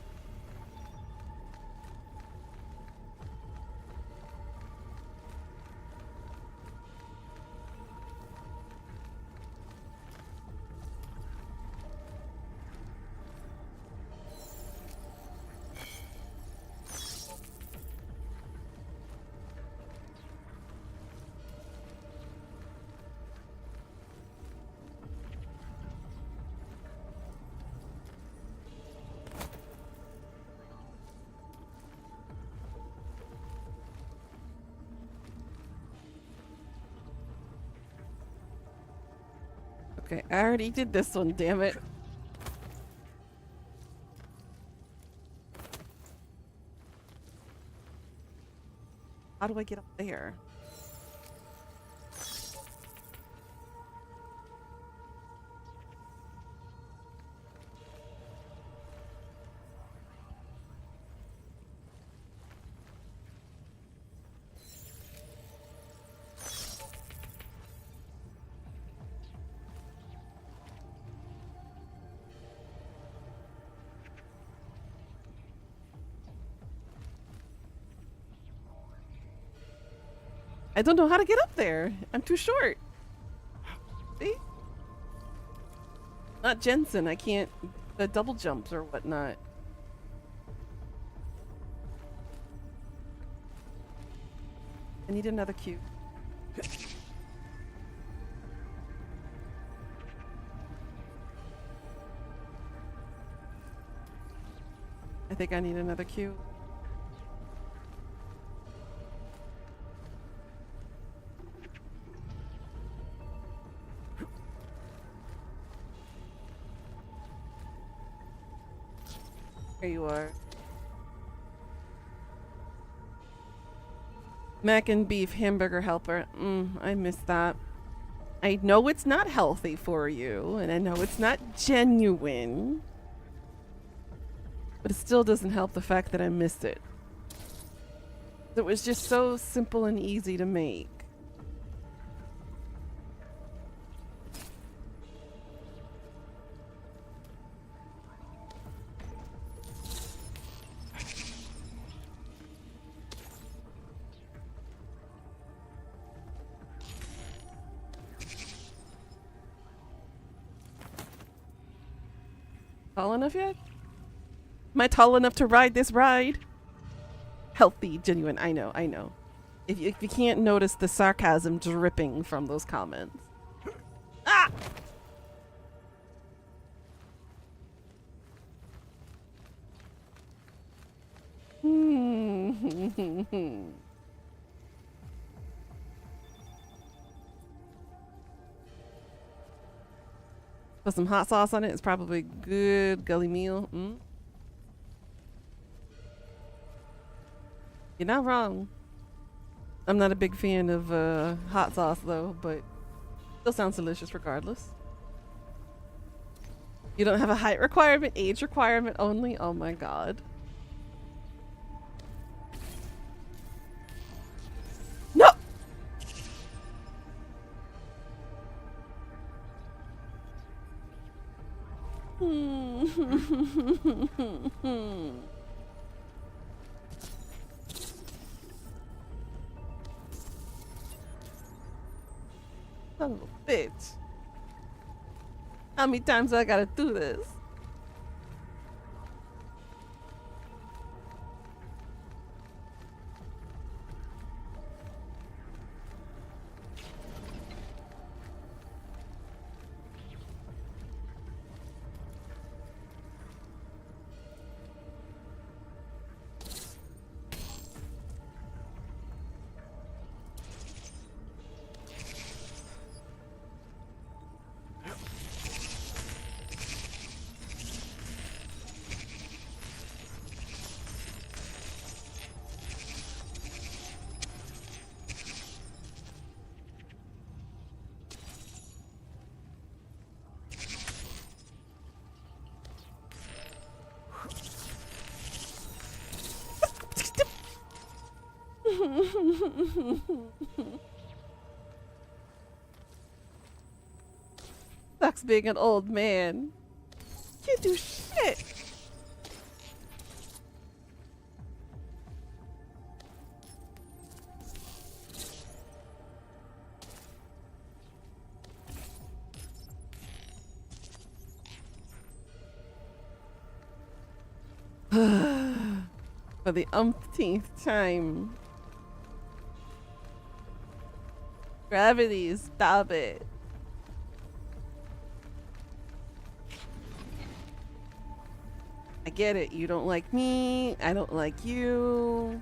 Okay, I already did this one, damn it. How do I get up there? I don't know how to get up there. I'm too short. See? Not Jensen. I can't. The double jumps or whatnot. I need another cube. I think I need another cube. Here you are. Mac and beef hamburger helper. I miss that. I know it's not healthy for you, and I know it's not genuine. But it still doesn't help the fact that I missed it. It was just so simple and easy to make. Tall enough yet? Am I tall enough to ride this ride? Healthy, genuine. I know, I know. If you can't notice the sarcasm dripping from those comments. Ah! Put some hot sauce on it. It's probably good gully meal. You're not wrong. I'm not a big fan of hot sauce though, but still sounds delicious regardless. You don't have a height requirement, age requirement only? Oh my god. No! Son of a bitch. How many times do I gotta do this? Sucks being an old man. Can't do shit. For the umpteenth time. Gravity, stop it. I get it. You don't like me. I don't like you.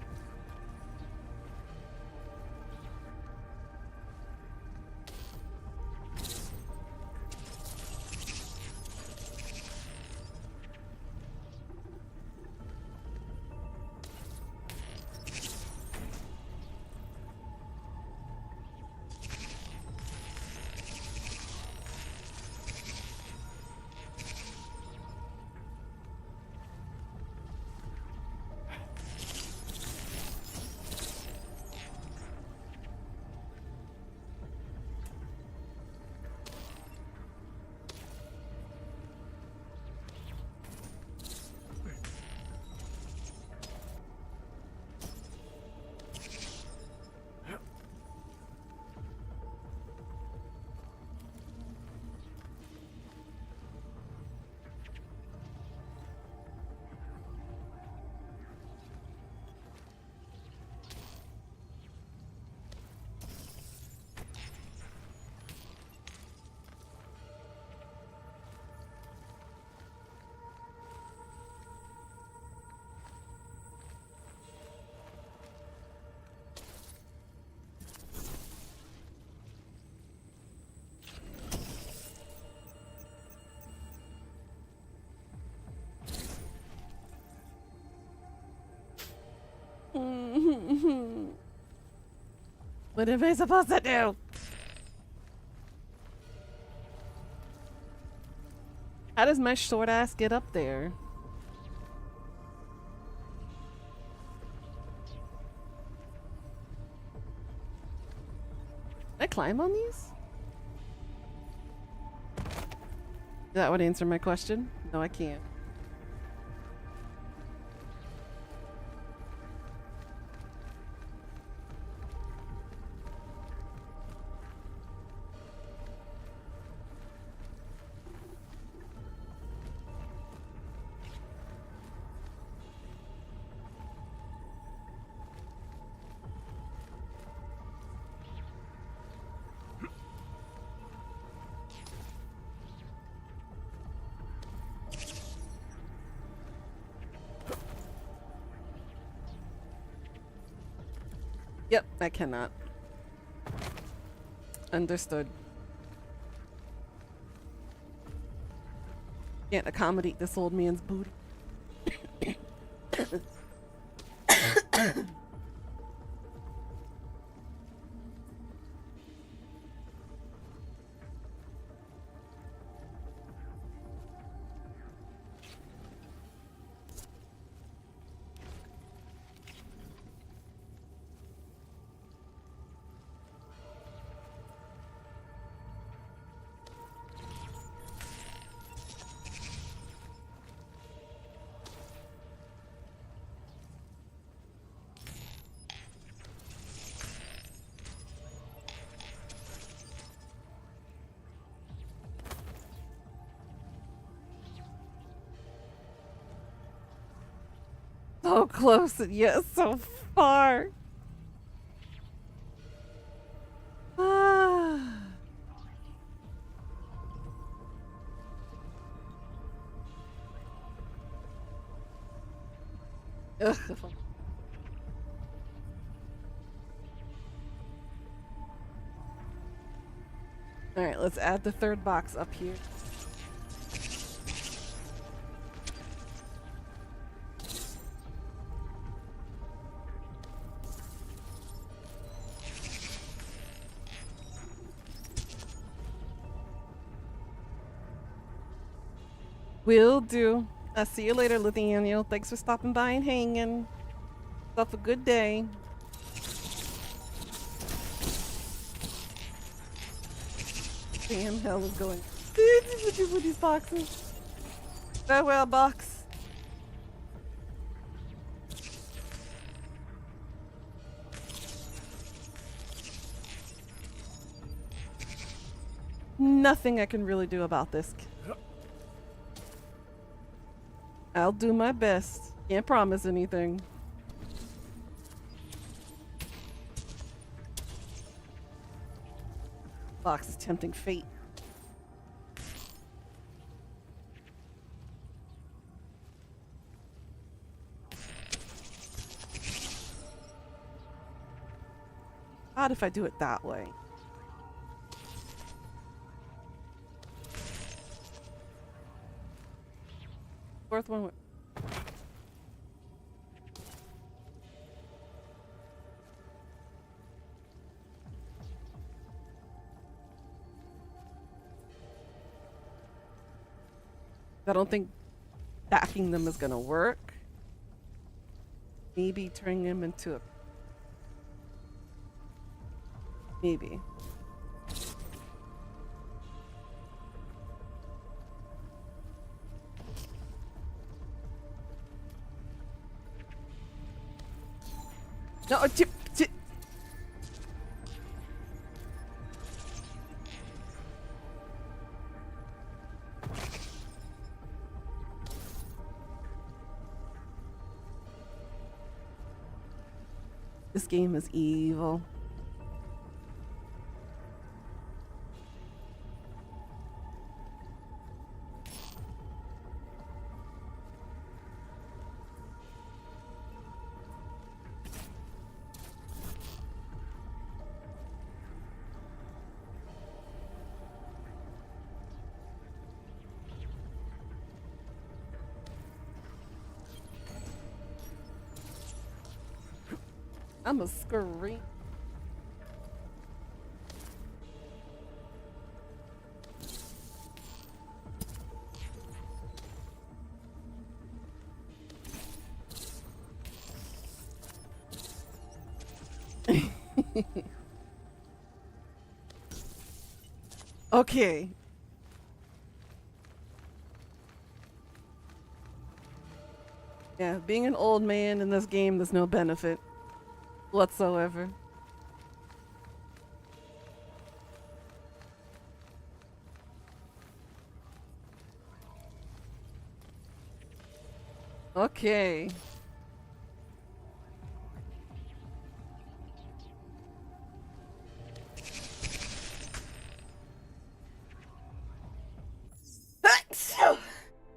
What am I supposed to do? How does my short ass get up there? Can I climb on these? That would answer my question. No, I can't. Yep, I cannot. Understood. Can't accommodate this old man's booty. So close and yet so far. Ah. Ugh. All right, let's add the third box up here. Will do. I'll see you later, Nathaniel. Thanks for stopping by and hanging. Have a good day. Damn, hell is going. What you with these boxes? Farewell, box. Nothing I can really do about this. I'll do my best. Can't promise anything. Box is tempting fate. Odd if I do it that way. Fourth one. I don't think stacking them is gonna work. Maybe turning them into a... Maybe. No, this game is evil. I'm a scream. Okay. Yeah, being an old man in this game, there's no benefit whatsoever. Okay.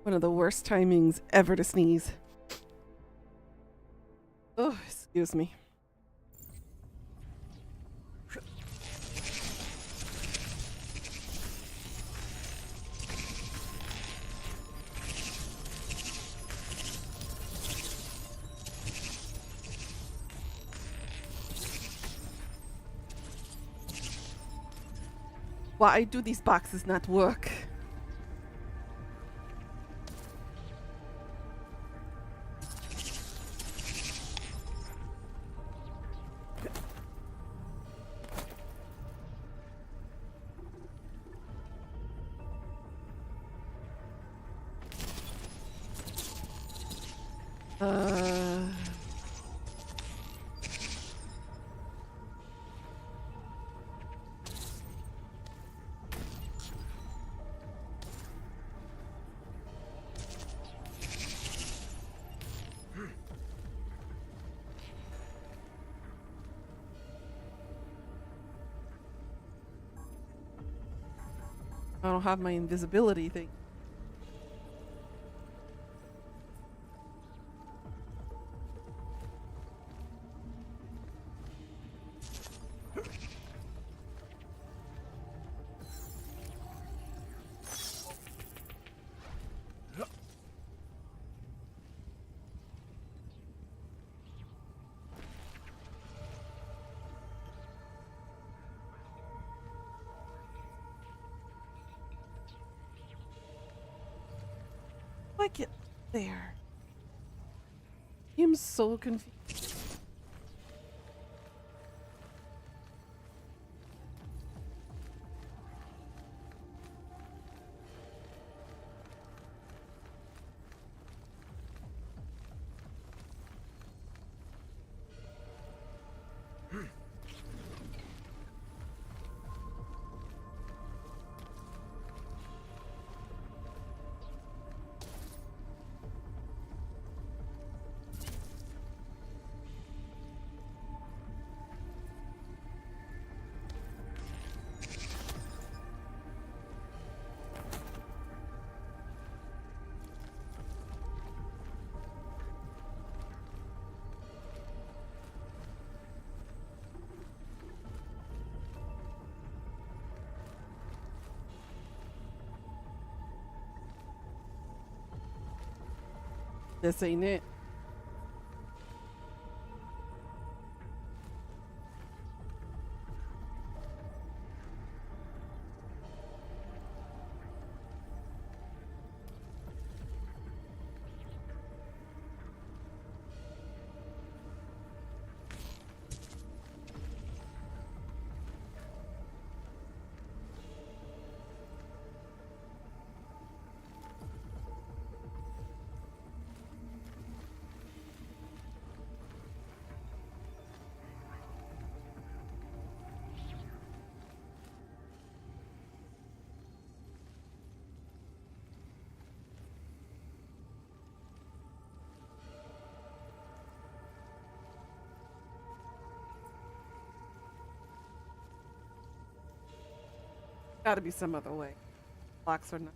One of the worst timings ever to sneeze. Oh, excuse me. Why do these boxes not work? I don't have my invisibility thing. I get there? I'm so confused. This ain't it. Gotta be some other way. Blocks are not.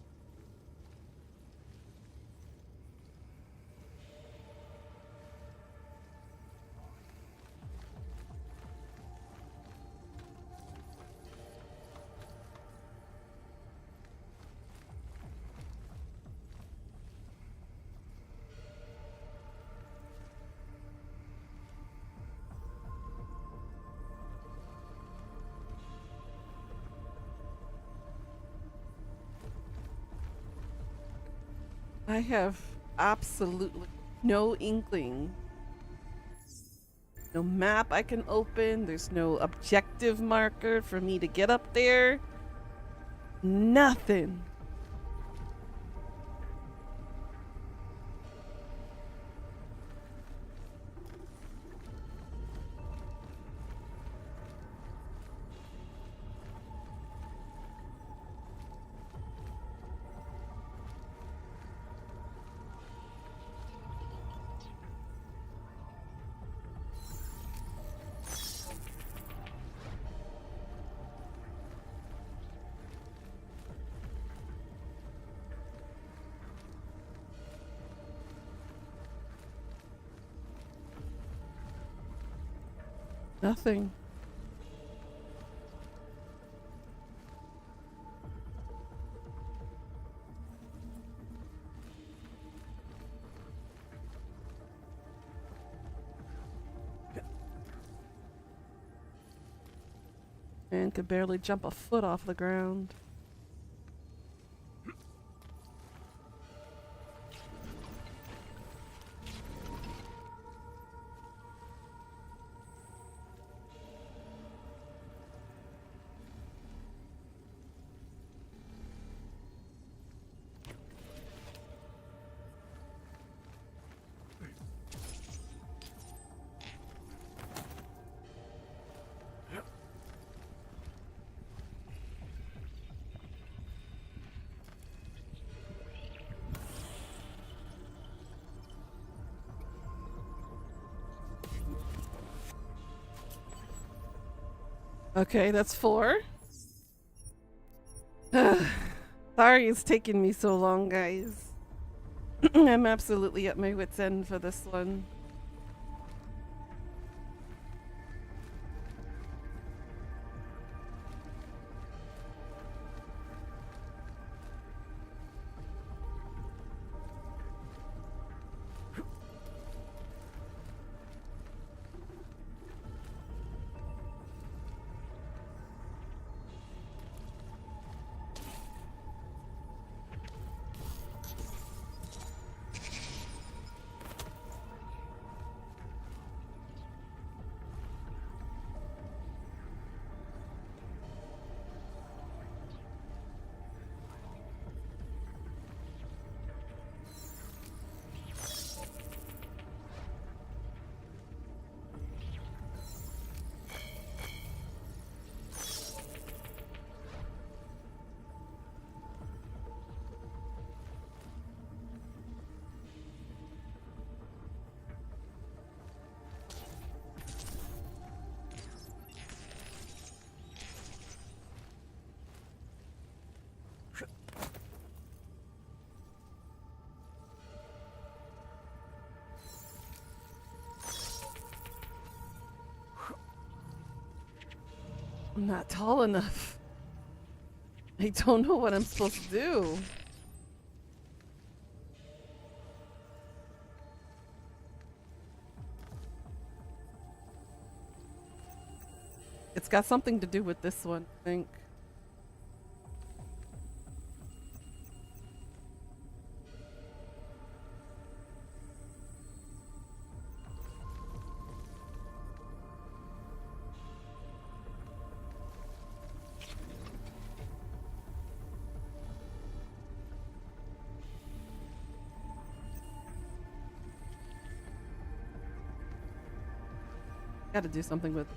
I have absolutely no inkling. No map I can open. There's no objective marker for me to get up there. Nothing. Nothing. Man could barely jump a foot off the ground. Okay, that's 4. Sorry it's taking me so long, guys. I'm absolutely at my wit's end for this one. I'm not tall enough. I don't know what I'm supposed to do. It's got something to do with this one, I think. Got to do something with.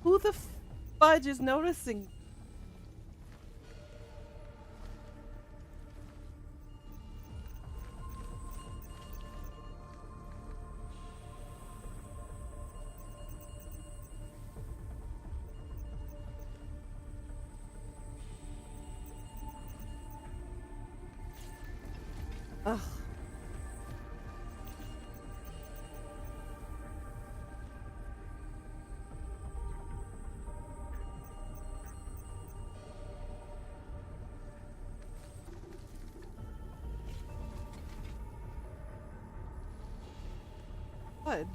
Who the fudge is noticing? Ugh. Fudge.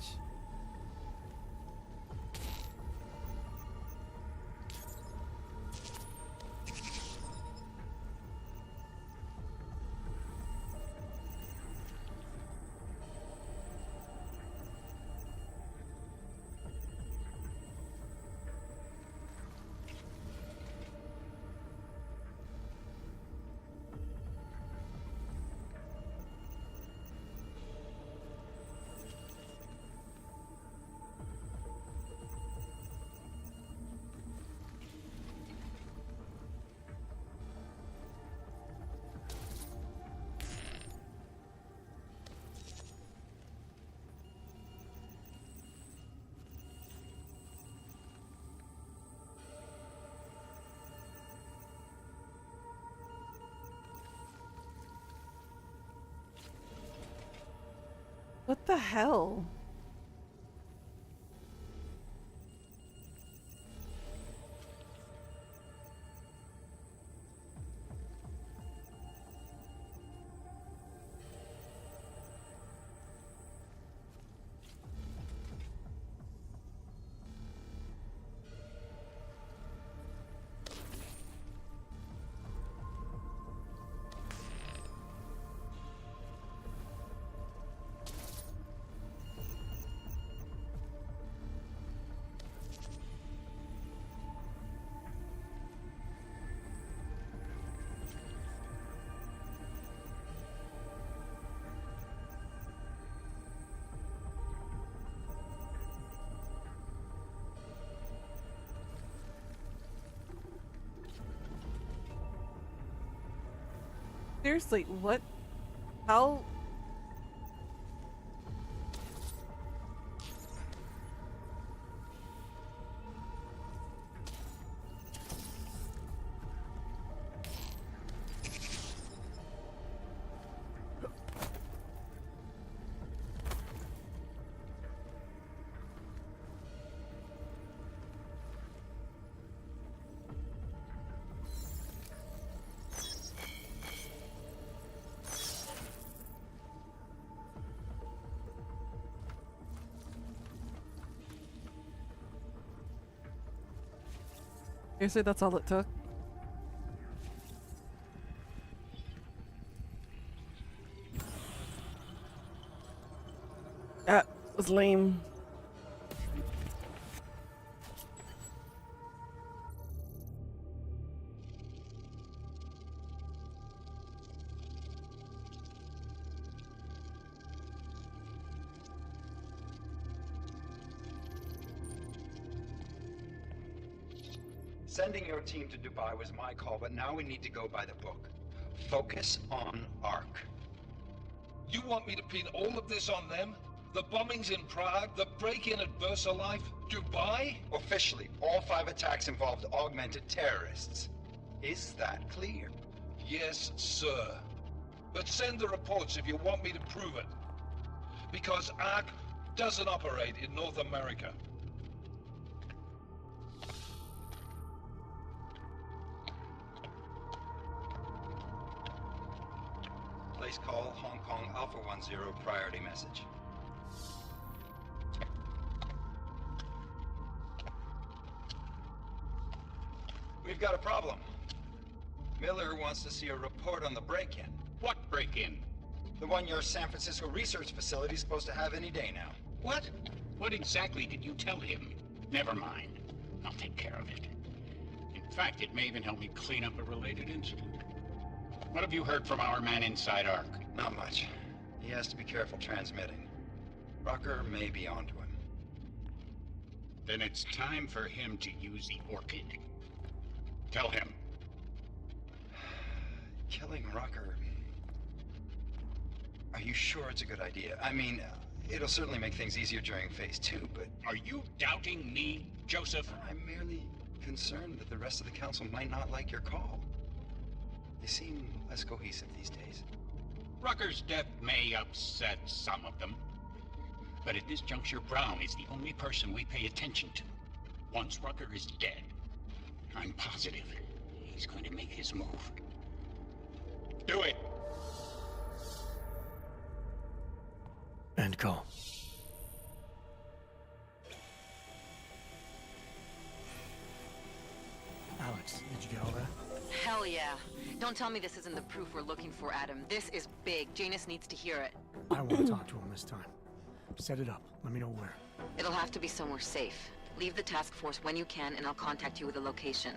What the hell? Seriously, what? How? Seriously, that's all it took? That was lame. Sending your team to Dubai was my call, but now we need to go by the book. Focus on Ark. You want me to pin all of this on them? The bombings in Prague, the break-in at VersaLife, Dubai? Officially, all 5 attacks involved augmented terrorists. Is that clear? Yes, sir. But send the reports if you want me to prove it. Because Ark doesn't operate in North America. Place call Hong Kong Alpha 10 priority message. We've got a problem. Miller wants to see a report on the break-in. What break-in? The one your San Francisco research facility is supposed to have any day now. What? What exactly did you tell him? Never mind. I'll take care of it. In fact, it may even help me clean up a related incident. What have you heard from our man inside Ark? Not much. He has to be careful transmitting. Rucker may be onto him. Then it's time for him to use the orchid. Tell him. Killing Rucker. Are you sure it's a good idea? I mean, it'll certainly make things easier during Phase 2, but... Are you doubting me, Joseph? I'm merely concerned that the rest of the council might not like your call. They seem less cohesive these days. Rucker's death may upset some of them. But at this juncture, Brown is the only person we pay attention to. Once Rucker is dead, I'm positive he's going to make his move. Do it! End call. Alex, did you get all that? Hell yeah. Don't tell me this isn't the proof we're looking for, Adam. This is big. Janus needs to hear it. I want to talk to him this time. Set it up. Let me know where. It'll have to be somewhere safe. Leave the task force when you can, and I'll contact you with a location.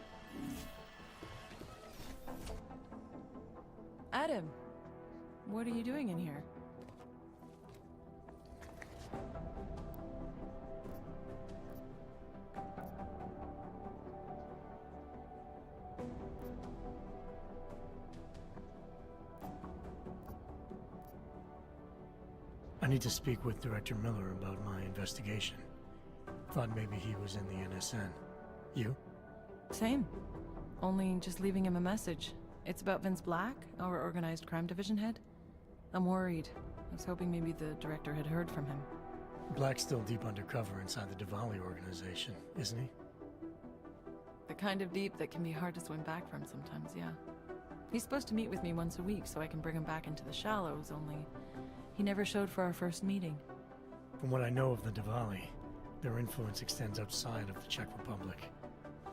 Adam, what are you doing in here? I need to speak with Director Miller about my investigation. Thought maybe he was in the NSN. You? Same. Only just leaving him a message. It's about Vince Black, our organized crime division head. I'm worried. I was hoping maybe the director had heard from him. Black's still deep undercover inside the Diwali organization, isn't he? The kind of deep that can be hard to swim back from sometimes, yeah. He's supposed to meet with me once a week so I can bring him back into the shallows, only he never showed for our first meeting. From what I know of the Diwali, their influence extends outside of the Czech Republic.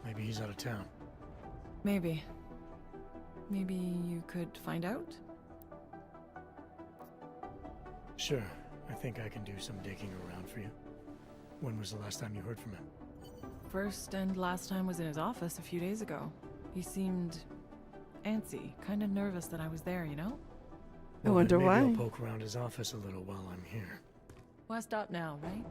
Maybe he's out of town. Maybe. Maybe you could find out? Sure. I think I can do some digging around for you. When was the last time you heard from him? First and last time was in his office a few days ago. He seemed antsy, kind of nervous that I was there, you know? I wonder maybe why. I'll poke around his office a little while I'm here. Why stop now, right?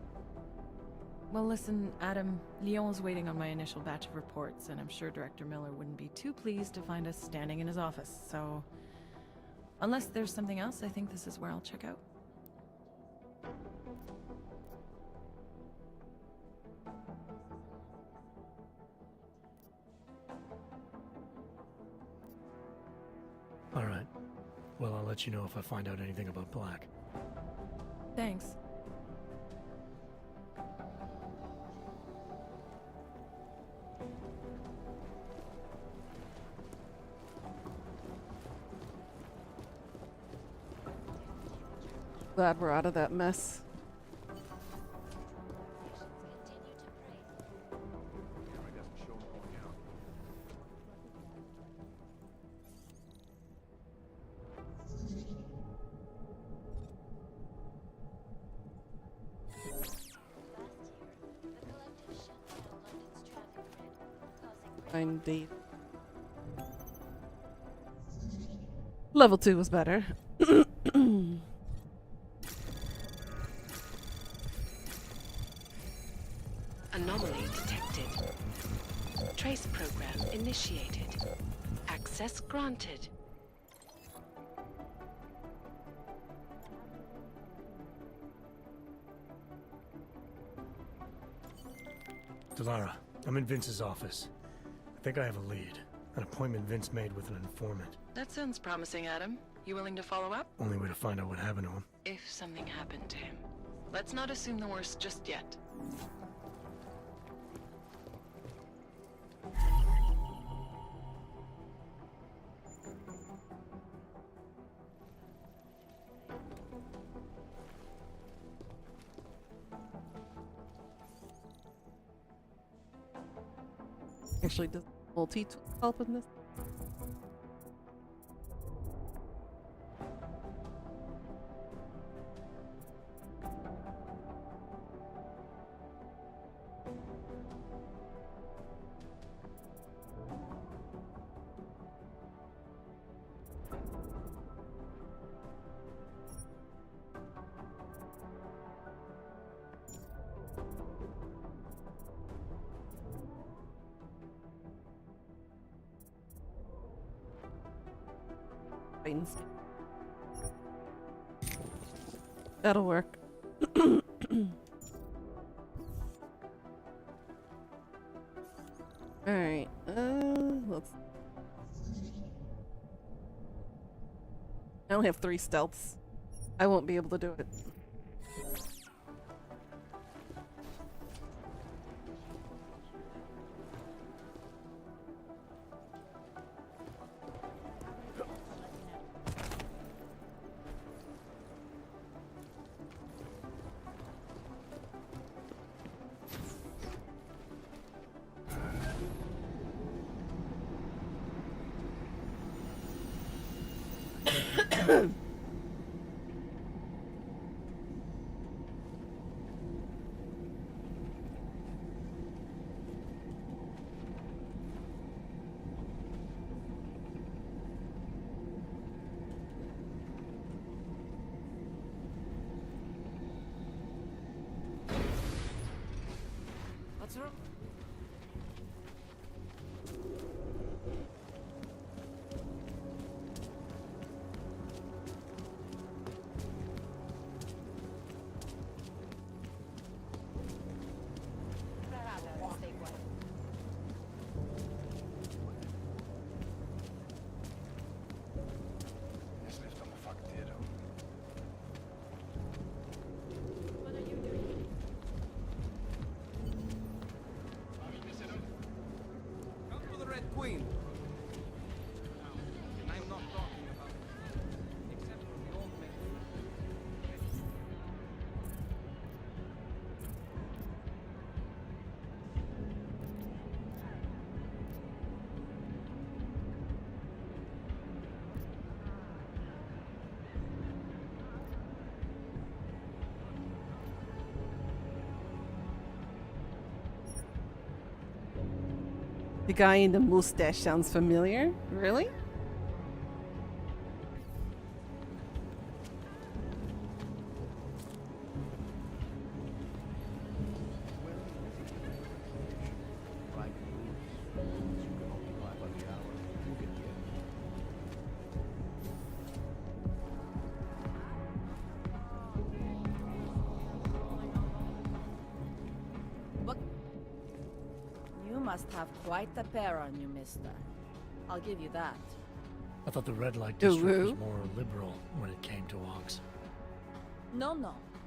Well, listen, Adam, Lyon's waiting on my initial batch of reports, and I'm sure Director Miller wouldn't be too pleased to find us standing in his office, so... Unless there's something else, I think this is where I'll check out. All right. Well, I'll let you know if I find out anything about Black. Thanks. Glad we're out of that mess. Indeed. Level 2 was better. Anomaly detected. Trace program initiated. Access granted. Delara, I'm in Vince's office. I think I have a lead. An appointment Vince made with an informant. That sounds promising, Adam. You willing to follow up? Only way to find out what happened to him. If something happened to him. Let's not assume the worst just yet. Actually, does multi-tool help in this? brains. That'll work. Alright, let's... I only have 3 stealths. I won't be able to do it. What's wrong? Come for the Red Queen. And I'm not talking about except for the old man. The guy in the mustache sounds familiar. Really? What? You must have quite a pair on you, mister. I'll give you that. I thought the red light district was Ooh. more liberal when it came to Ox. No,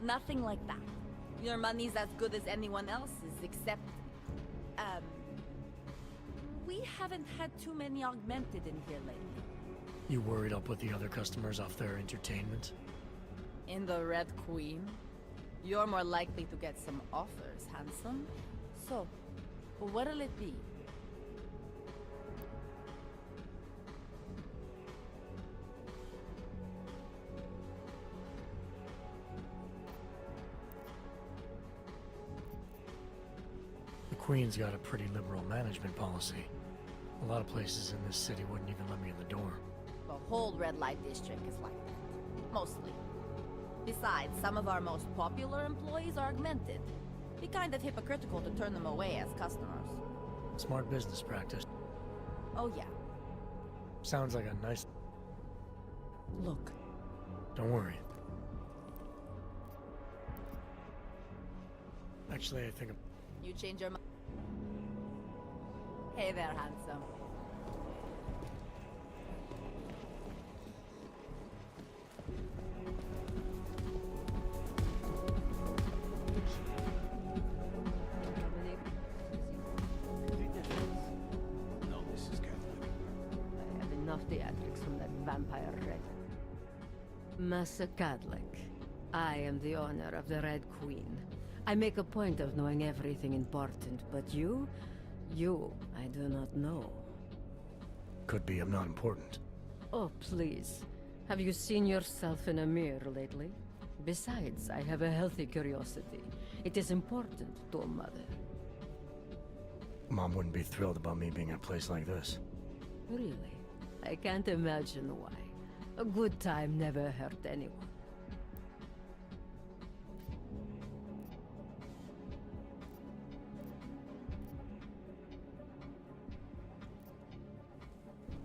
nothing like that. Your money's as good as anyone else's, except... we haven't had too many augmented in here lately. You worried I'll put the other customers off their entertainment? In the Red Queen? You're more likely to get some offers, handsome. So, what'll it be? The Queen's got a pretty liberal management policy. A lot of places in this city wouldn't even let me in the door. The whole red light district is like that. Mostly. Besides, some of our most popular employees are augmented. Be kind of hypocritical to turn them away as customers. Smart business practice. Oh yeah. Sounds like a nice... Look. Don't worry. Actually, I think... You change your mind. Hey there, handsome. No, Mrs. Catholic. I have enough theatrics from that vampire red. Master Cadlick, I am the owner of the Red Queen. I make a point of knowing everything important, but you, I do not know. Could be I'm not important. Oh, please. Have you seen yourself in a mirror lately? Besides, I have a healthy curiosity. It is important to a mother. Mom wouldn't be thrilled about me being in a place like this. Really? I can't imagine why. A good time never hurt anyone.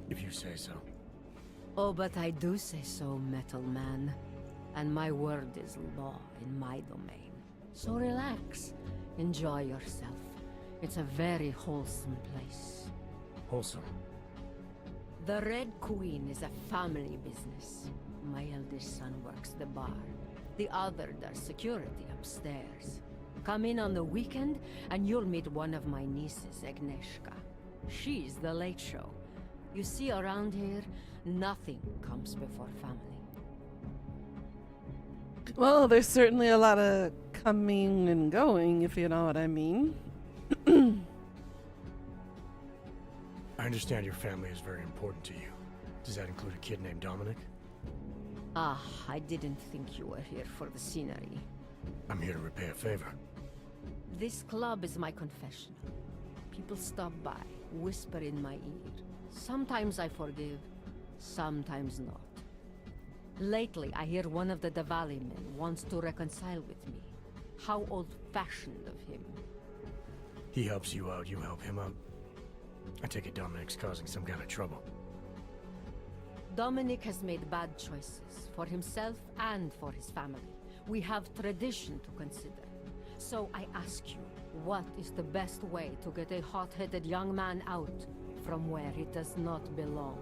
If you say so. Oh, but I do say so, Metal Man. And my word is law in my domain. So relax. Enjoy yourself. It's a very wholesome place. Wholesome? The Red Queen is a family business. My eldest son works the bar. The other does security upstairs. Come in on the weekend, and you'll meet one of my nieces, Agnieszka. She's the late show. You see, around here, nothing comes before family. Well, there's certainly a lot of coming and going, if you know what I mean. I understand your family is very important to you. Does that include a kid named Dominic? Ah, I didn't think you were here for the scenery. I'm here to repay a favor. This club is my confessional. People stop by, whisper in my ear. Sometimes I forgive, sometimes not. Lately, I hear one of the Diwali men wants to reconcile with me. How old-fashioned of him. He helps you out, you help him out. I take it Dominic's causing some kind of trouble. Dominic has made bad choices, for himself and for his family. We have tradition to consider. So I ask you, what is the best way to get a hot-headed young man out from where he does not belong?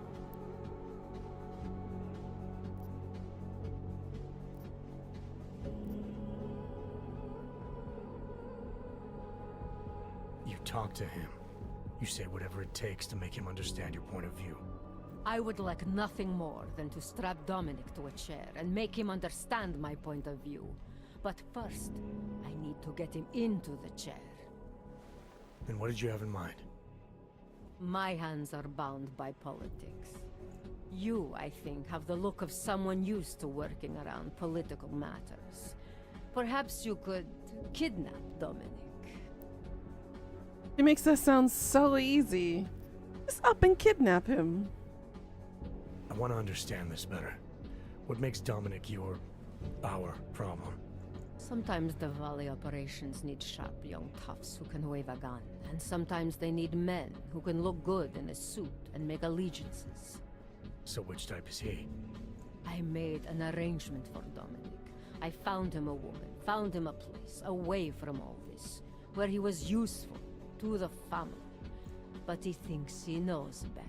You talk to him. You say whatever it takes to make him understand your point of view. I would like nothing more than to strap Dominic to a chair and make him understand my point of view. But first, I need to get him into the chair. Then what did you have in mind? My hands are bound by politics. You, I think, have the look of someone used to working around political matters. Perhaps you could kidnap Dominic. It makes that sound so easy. Just up and kidnap him. I want to understand this better. What makes Dominic our problem? Sometimes the Valley operations need sharp young toughs who can wave a gun, and sometimes they need men who can look good in a suit and make allegiances. So which type is he? I made an arrangement for Dominic. I found him a woman, found him a place, away from all this, where he was useful to the family. But he thinks he knows better.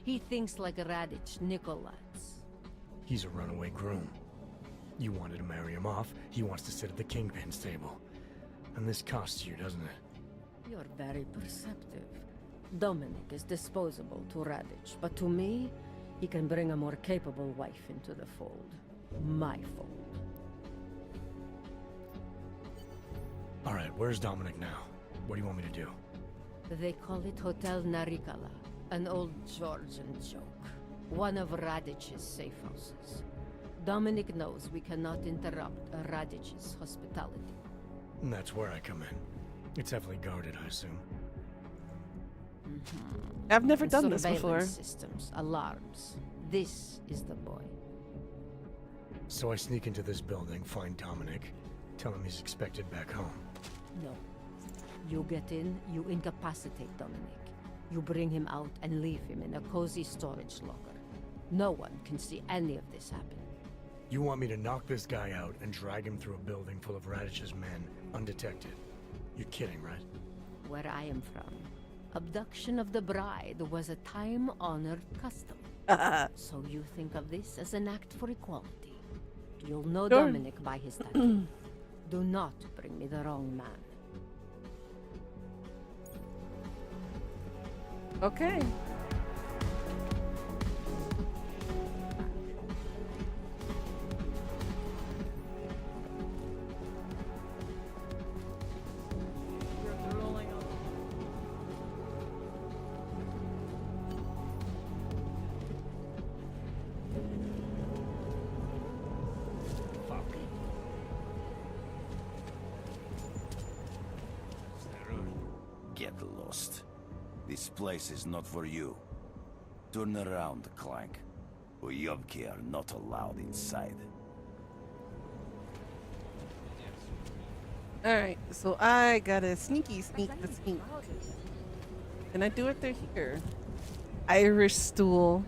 He thinks like Radich Nikolats. He's a runaway groom. You wanted to marry him off, he wants to sit at the Kingpin's table. And this costs you, doesn't it? You're very perceptive. Dominic is disposable to Radich, but to me, he can bring a more capable wife into the fold. My fold. Alright, where's Dominic now? What do you want me to do? They call it Hotel Narikala, an old Georgian joke. One of Radich's safe houses. Dominic knows we cannot interrupt Radich's hospitality. And that's where I come in. It's heavily guarded, I assume. I've never done this before. Systems, alarms. This is the boy. So I sneak into this building, find Dominic, tell him he's expected back home. No. You get in, you incapacitate Dominic. You bring him out and leave him in a cozy storage locker. No one can see any of this happen. You want me to knock this guy out and drag him through a building full of Radich's men, undetected? You're kidding, right? Where I am from, abduction of the bride was a time-honored custom. So you think of this as an act for equality. You'll know Sure. Dominic by his tattoo. Do not bring me the wrong man. Okay. Get lost. This place is not for you. Turn around, Clank. Uyovki are not allowed inside. Alright, so I gotta sneak the sneak. Can I do it through here? Irish stool.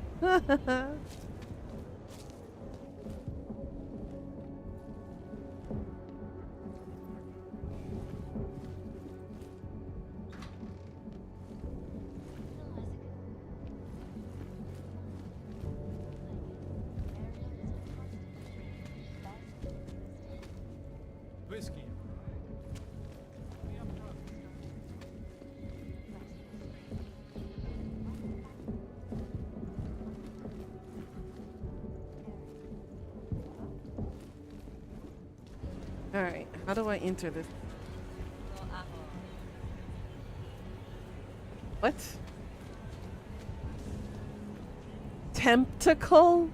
Whiskey. Alright, how do I enter this? What? Tentacle?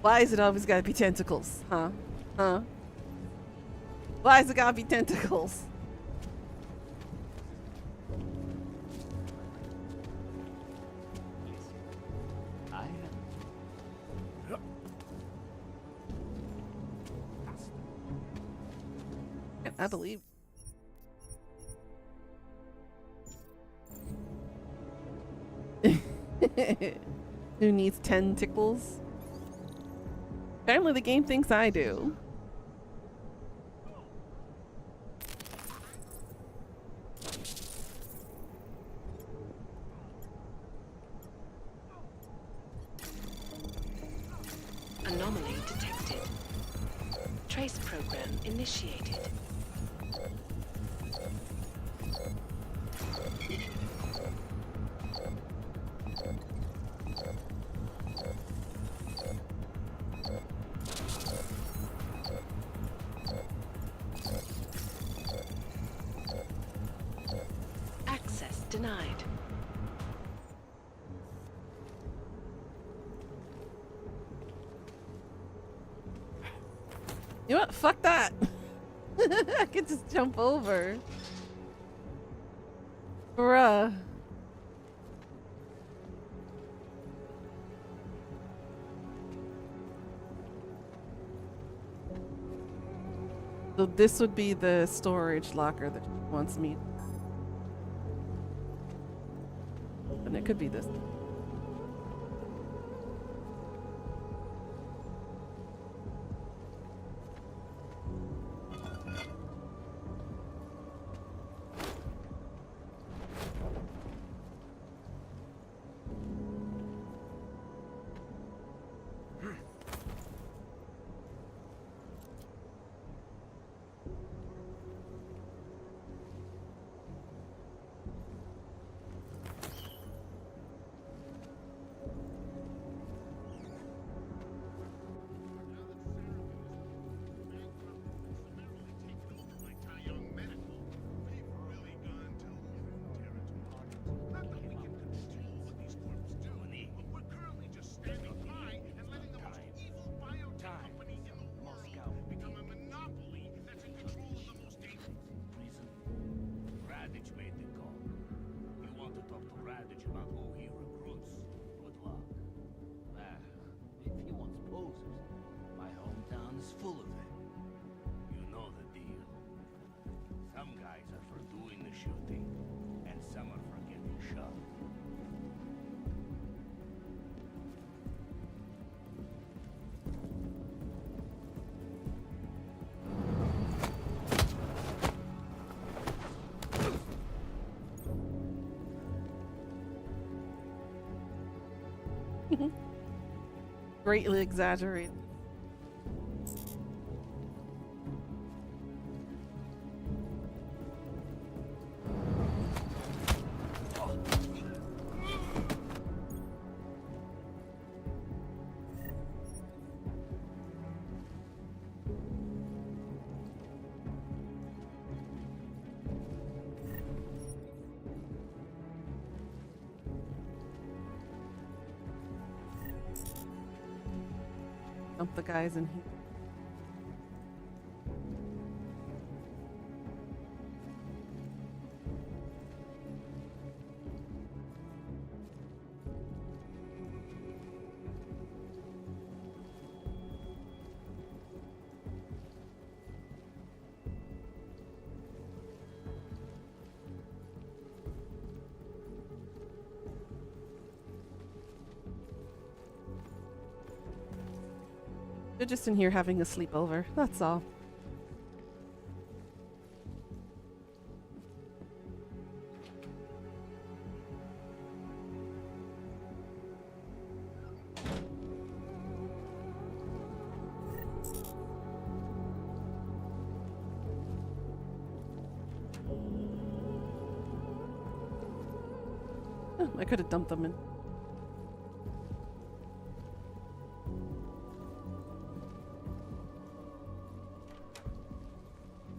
Why is it always gotta be tentacles? Huh? Huh? Why is it gotta be tentacles? I believe. Who needs 10 tickles? Apparently the game thinks I do. Anomaly detected. Trace program initiated. Access denied. You know what? Fuck that. I could just jump over. Bruh. So this would be the storage locker that wants me. And it could be this. Full of them. You know the deal. Some guys are for doing the shooting, and some are for getting shot. Greatly exaggerated. Dump the guys in here. They're just in here having a sleepover, that's all. I could have dumped them in.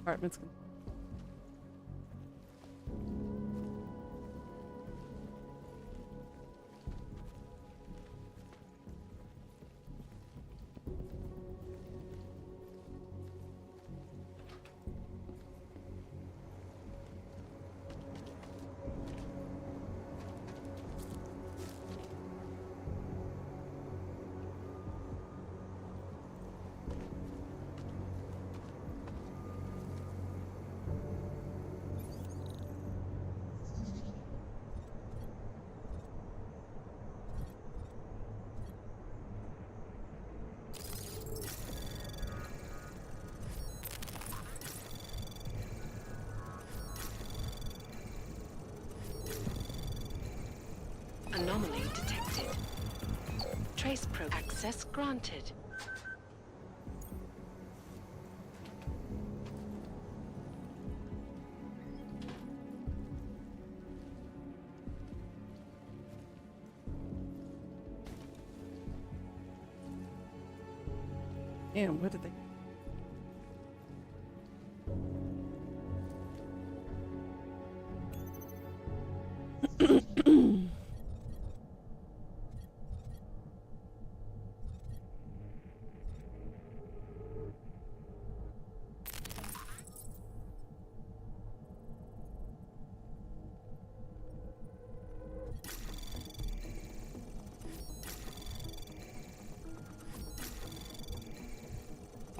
Apartments. Anomaly detected. Trace probe access granted. Damn, what did they...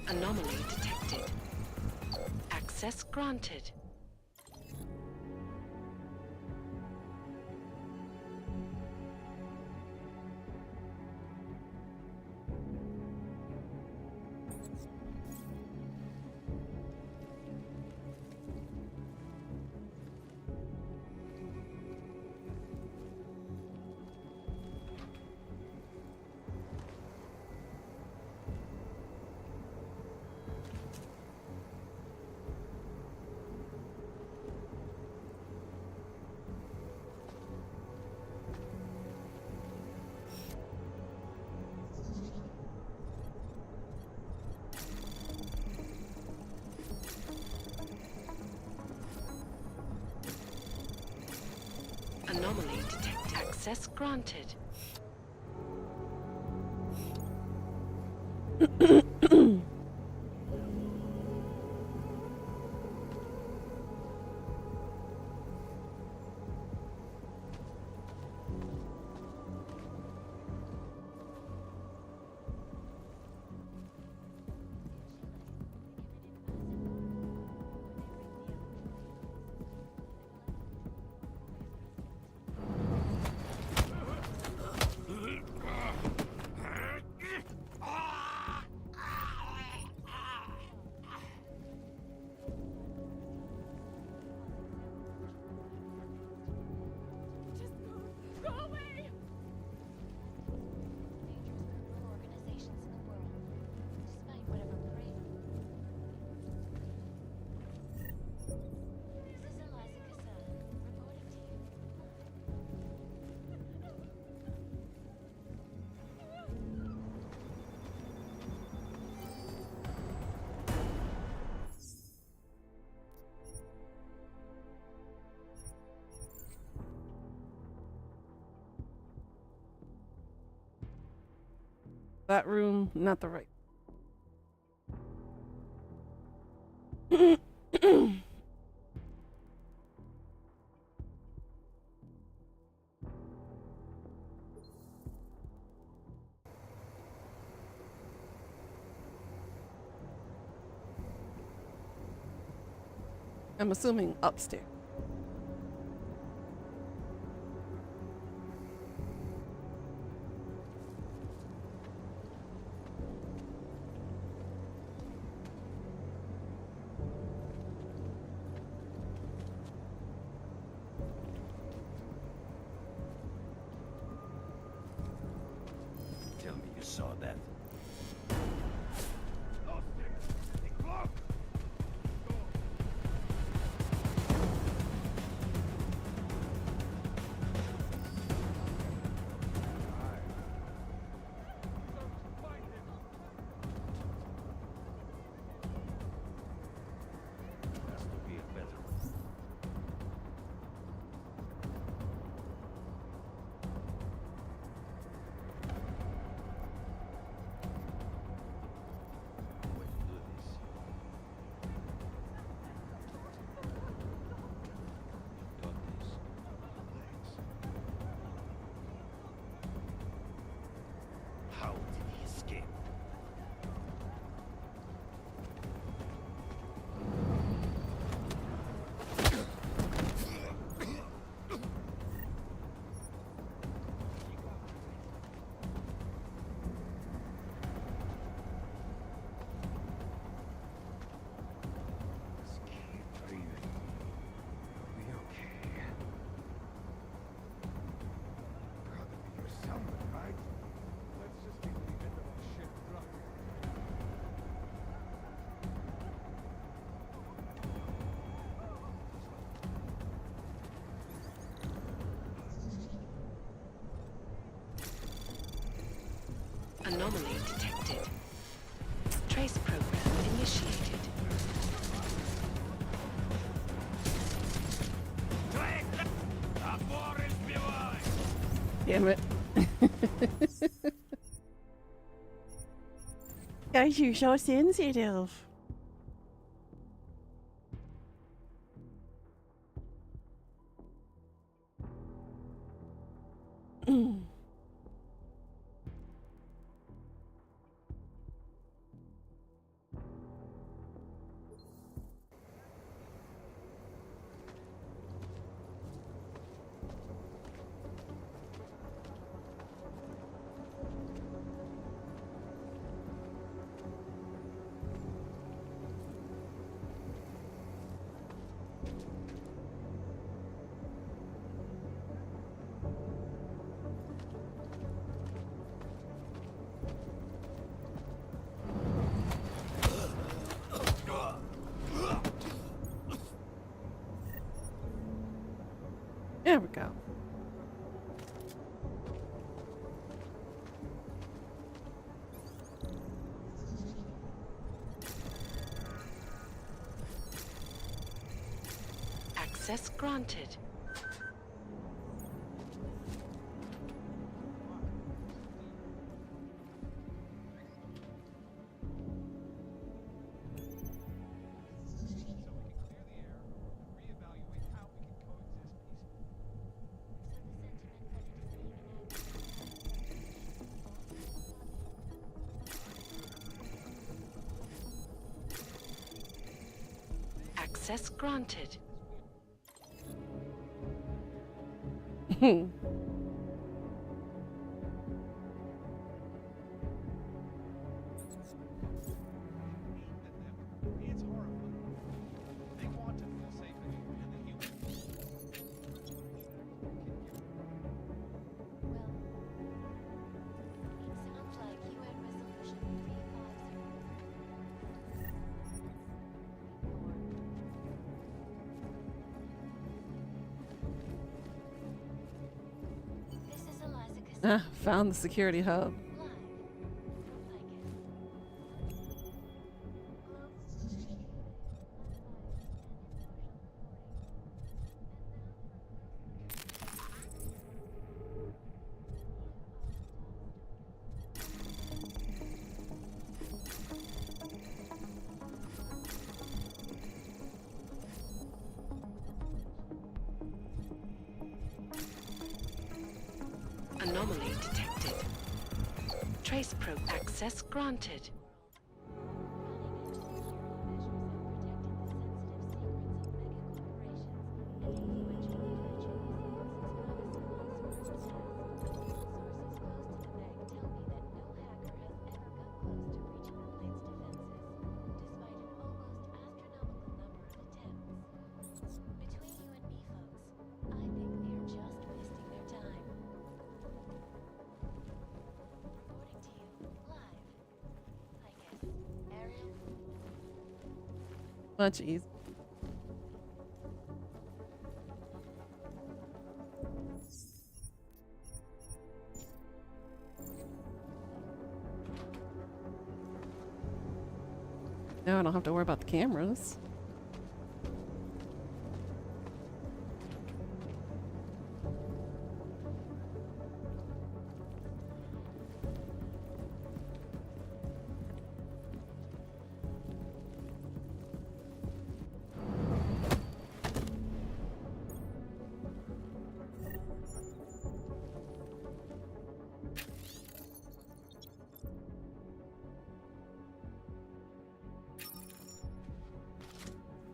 Anomaly detected. Access granted. Anomaly detected. Access granted. Go away! That room, not the right. I'm assuming upstairs. Tell me you saw that. detected. Trace program initiated. Damn it. Guys, you're so sensitive. There we go. Access granted. Access granted. Ah, found the security hub. Anomaly detected. Trace probe access granted. Much easier. Now I don't have to worry about the cameras.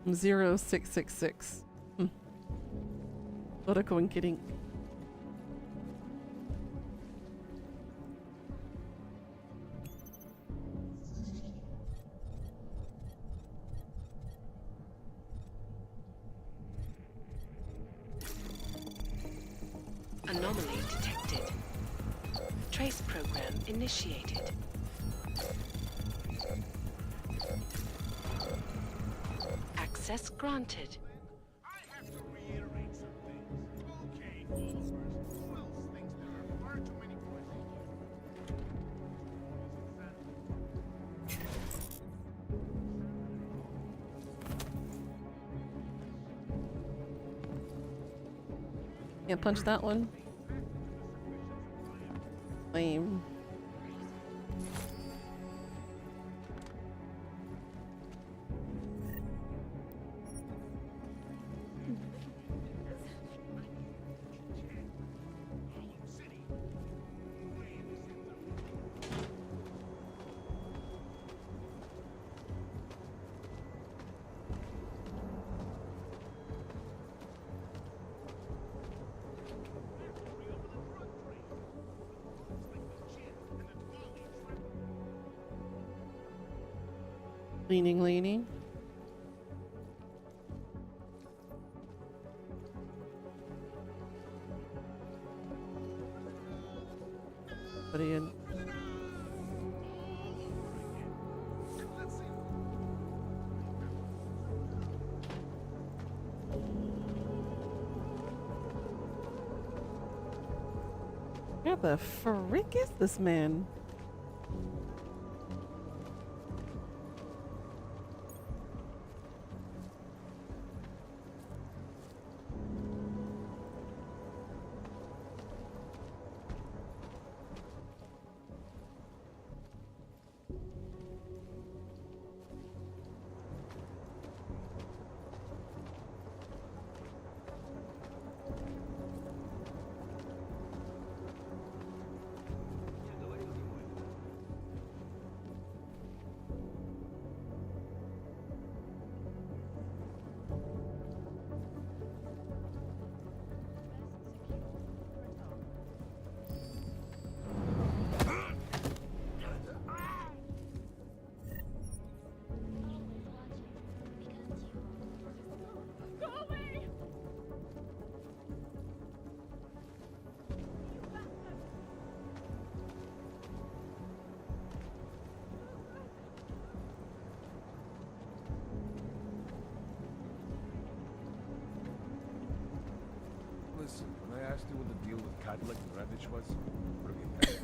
I'm 0666. What a coincidence. Anomaly detected. Trace program initiated. Access granted. Can't punch that one. Lame. Leaning. Put it in. Where the frick is this man? Listen, when I asked you what the deal with Cadillac and Ravage was, forget that.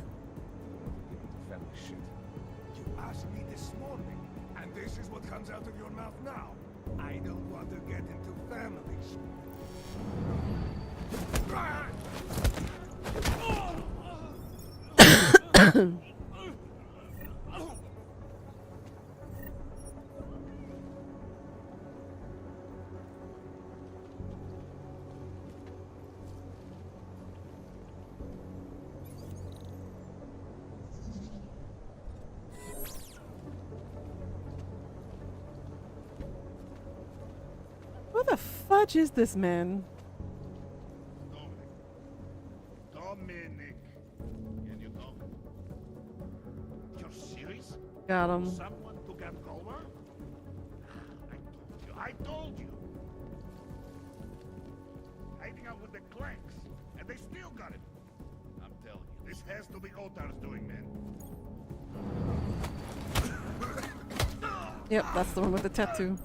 Get into family shit. You asked me this morning, and this is what comes out of your mouth now. I don't want to get into family shit. Who the fudge is this man? Dominic. Can you talk? You're serious? Got him. Someone to get over? I told you. Hiding out with the clanks, and they still got him. I'm telling you, this has to be Otar's doing, man. Yep, that's the one with the tattoo.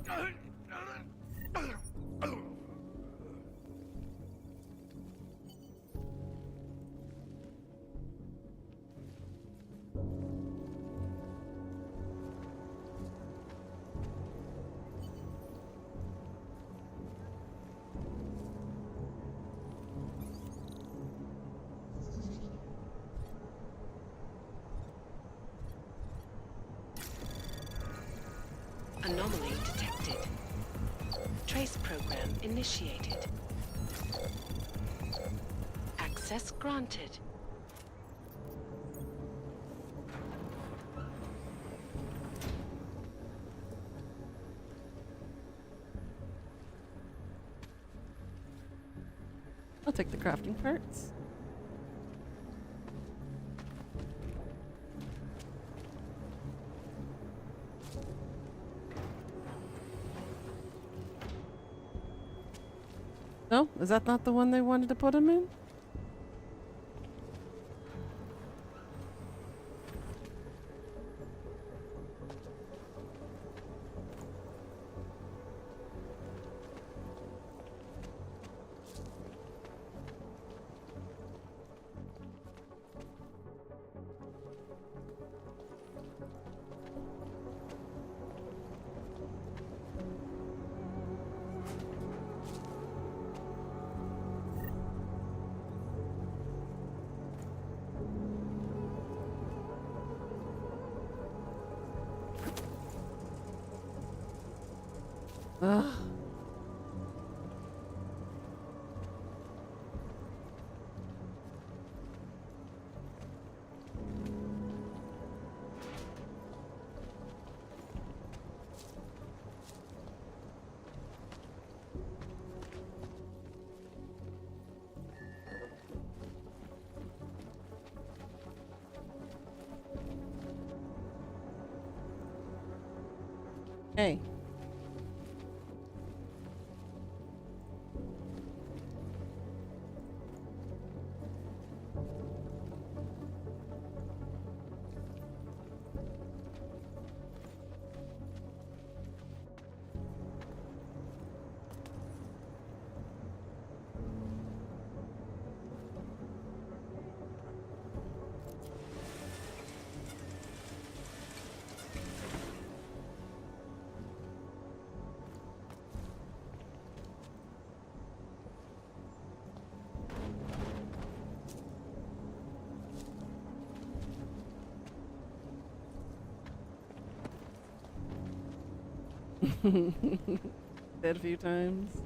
Anomaly detected. Trace program initiated. Access granted. I'll take the crafting parts. No? Is that not the one they wanted to put him in? Ugh. Hey. Dead a few times.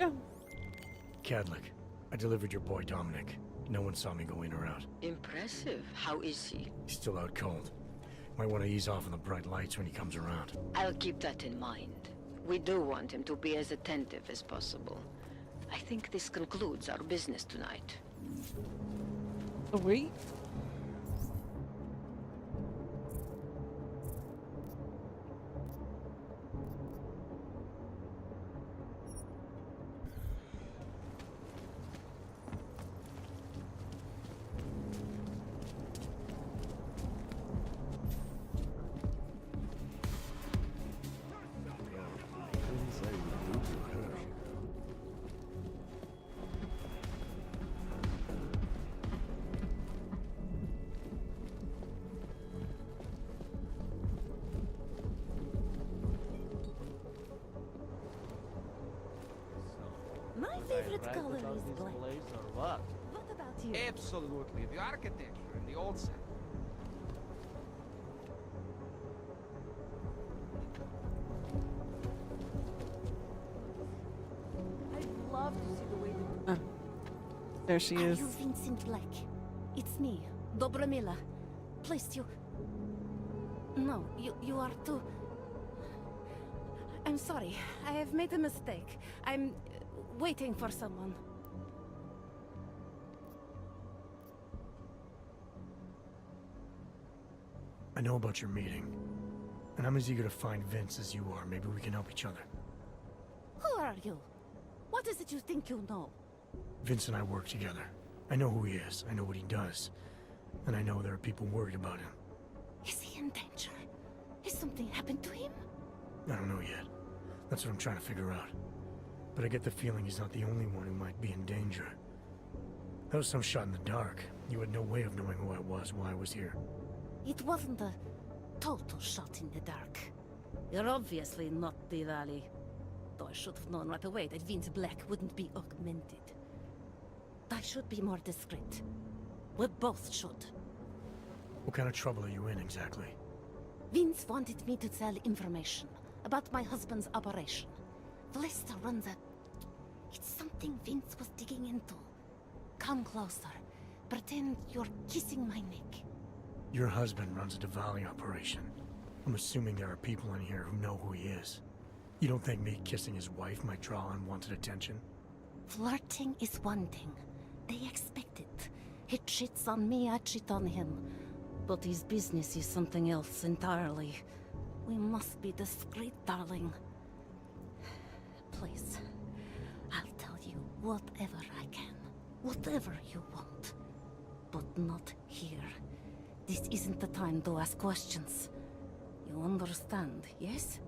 Yeah. Cadlick, I delivered your boy Dominic. No one saw me go in or out. Impressive. How is he? He's still out cold. Might want to ease off on the bright lights when he comes around. I'll keep that in mind. We do want him to be as attentive as possible. I think this concludes our business tonight. Wait. My favorite color is black. Or what? What about you? Absolutely. The architecture and the old set. I'd love to see the way that... There she is. Are you Vincent Black? It's me, Dobramila. Please, you... No, you are too... I'm sorry. I have made a mistake. I'm waiting for someone. I know about your meeting. And I'm as eager to find Vince as you are. Maybe we can help each other. Who are you? What is it you think you know? Vince and I work together. I know who he is. I know what he does. And I know there are people worried about him. Is he in danger? Has something happened to him? I don't know yet. That's what I'm trying to figure out. But I get the feeling he's not the only one who might be in danger. That was some shot in the dark. You had no way of knowing who I was while I was here. It wasn't a total shot in the dark. You're obviously not the Valley. Though I should have known right away that Vince Black wouldn't be augmented. I should be more discreet. We both should. What kind of trouble are you in exactly? Vince wanted me to tell information about my husband's operation. Vlista runs a... It's something Vince was digging into. Come closer. Pretend you're kissing my neck. Your husband runs a Diwali operation. I'm assuming there are people in here who know who he is. You don't think me kissing his wife might draw unwanted attention? Flirting is one thing. They expect it. He cheats on me, I cheat on him. But his business is something else entirely. We must be discreet, darling. Please, I'll tell you whatever I can. Whatever you want. But not here. This isn't the time to ask questions. You understand, yes?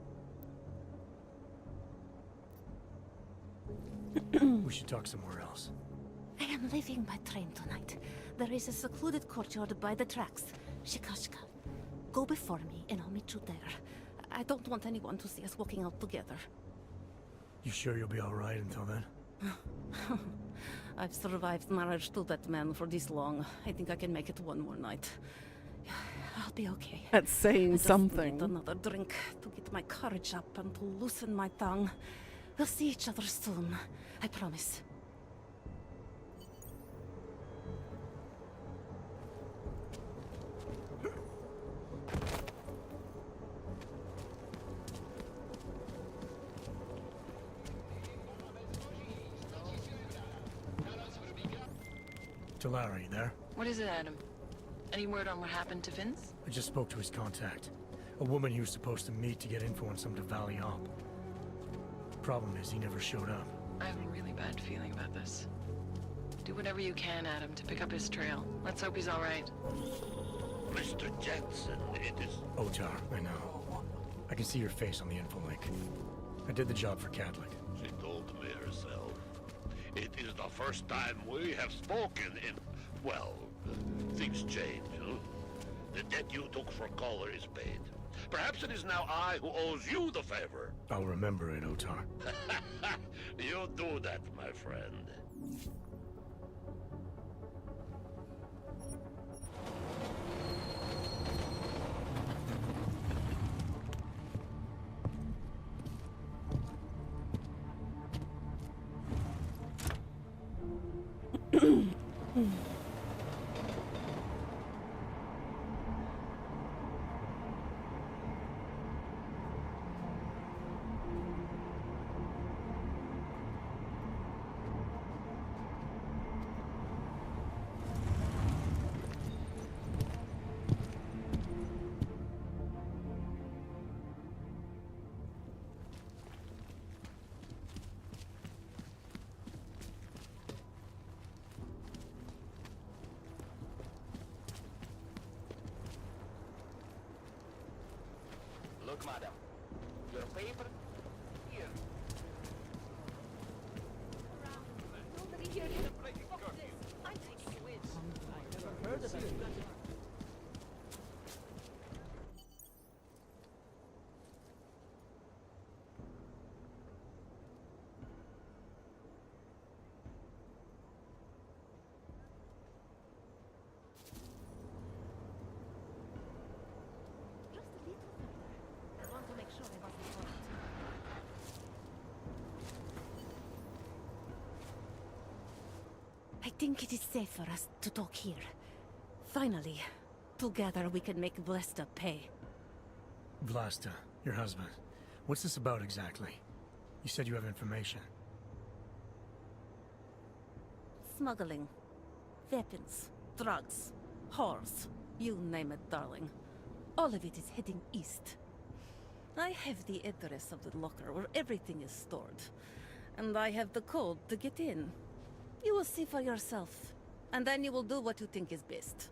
We should talk somewhere else. I am leaving by train tonight. There is a secluded courtyard by the tracks. Shikashka. Go before me and I'll meet you there. I don't want anyone to see us walking out together. You sure you'll be alright until then? I've survived marriage to that man for this long. I think I can make it one more night. I'll be okay. That's saying I just something. need another drink to get my courage up and to loosen my tongue. We'll see each other soon. I promise. Talara, you there? What is it, Adam? Any word on what happened to Vince? I just spoke to his contact. A woman he was supposed to meet to get info on some Diwali op. Problem is, he never showed up. I have a really bad feeling about this. Do whatever you can, Adam, to pick up his trail. Let's hope he's all right. Mr. Jensen, it is... Otar, I know. I can see your face on the info link. I did the job for Catholic. She told me herself. It is the first time we have spoken in... Well, things change, huh? The debt you took for Caller is paid. Perhaps it is now I who owes you the favor. I'll remember it, Otar. You do that, my friend. Look, madam. Your paper here. Nobody here can fuck this. I'm taking you in. I've never heard of it. I think it is safe for us to talk here. Finally, together we can make Vlasta pay. Vlasta, your husband. What's this about exactly? You said you have information. Smuggling. Weapons. Drugs. Whores. You name it, darling. All of it is heading east. I have the address of the locker where everything is stored. And I have the code to get in. You will see for yourself. And then you will do what you think is best.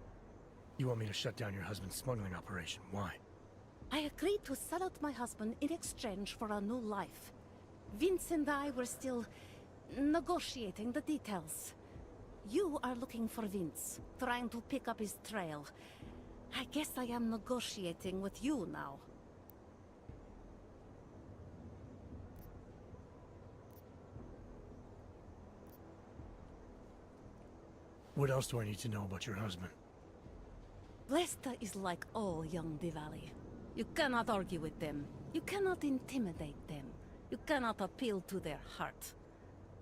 You want me to shut down your husband's smuggling operation? Why? I agreed to sell out my husband in exchange for a new life. Vince and I were still negotiating the details. You are looking for Vince, trying to pick up his trail. I guess I am negotiating with you now. What else do I need to know about your husband? Vlasta is like all young Diwali. You cannot argue with them. You cannot intimidate them. You cannot appeal to their heart.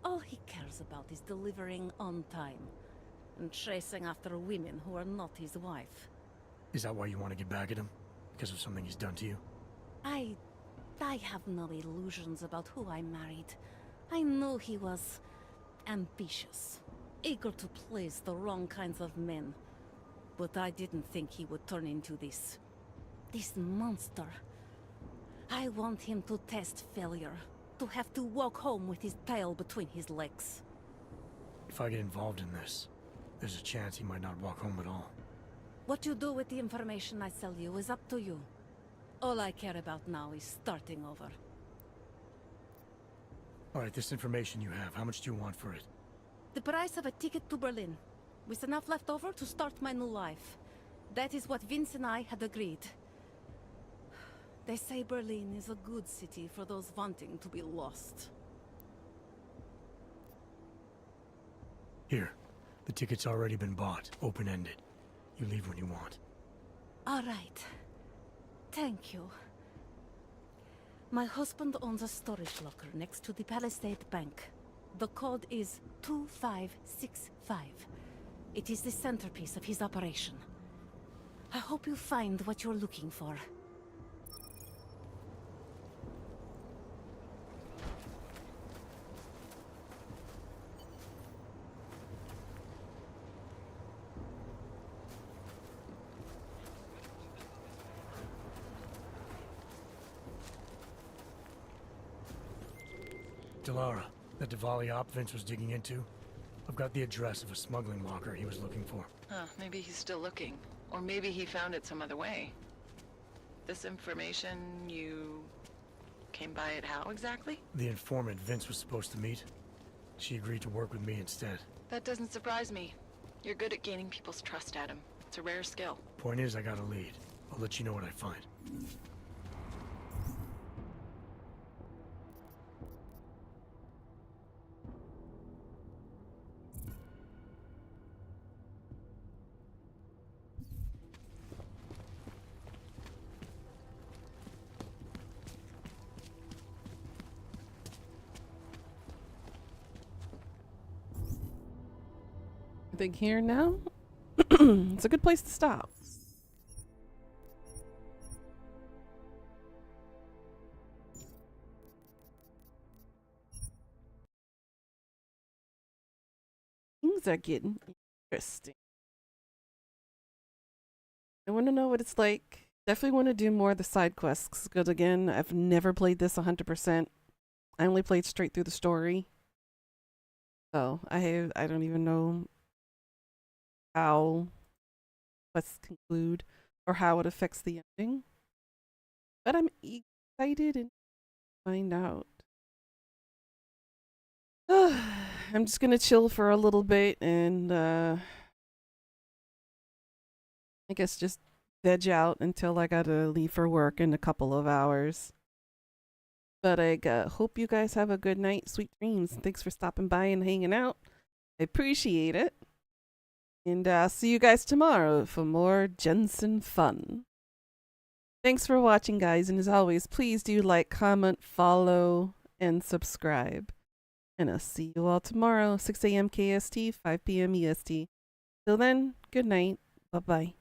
All he cares about is delivering on time. And chasing after women who are not his wife. Is that why you want to get back at him? Because of something he's done to you? I have no illusions about who I married. I knew he was ambitious. Eager to please the wrong kinds of men. But I didn't think he would turn into this monster. I want him to test failure. To have to walk home with his tail between his legs. If I get involved in this, there's a chance he might not walk home at all. What you do with the information I sell you is up to you. All I care about now is starting over. Alright, this information you have, how much do you want for it? The price of a ticket to Berlin, with enough left over to start my new life. That is what Vince and I had agreed. They say Berlin is a good city for those wanting to be lost. Here, the ticket's already been bought, open-ended. You leave when you want. All right. Thank you. My husband owns a storage locker next to the Palisade Bank. The code is 2565. It is the centerpiece of his operation. I hope you find what you're looking for. Delara, that Diwali op Vince was digging into? I've got the address of a smuggling locker he was looking for. Huh, maybe he's still looking. Or maybe he found it some other way. This information, you came by it how exactly? The informant Vince was supposed to meet. She agreed to work with me instead. That doesn't surprise me. You're good at gaining people's trust, Adam. It's a rare skill. Point is, I got a lead. I'll let you know what I find. I think here now, it's a good place to stop. Things are getting interesting. I want to know what it's like. Definitely want to do more of the side quests, because again, I've never played this 100%. I only played straight through the story. So I don't even know how quests conclude or how it affects the ending. But I'm excited and find out. I'm just gonna chill for a little bit and I guess just veg out until I gotta leave for work in a couple of hours. But I hope you guys have a good night, sweet dreams. Thanks for stopping by and hanging out. I appreciate it. And I'll see you guys tomorrow for more Jensen fun. Thanks for watching, guys. And as always, please do like, comment, follow, and subscribe. And I'll see you all tomorrow, 6 a.m. KST, 5 p.m. EST. Till then, good night. Bye-bye.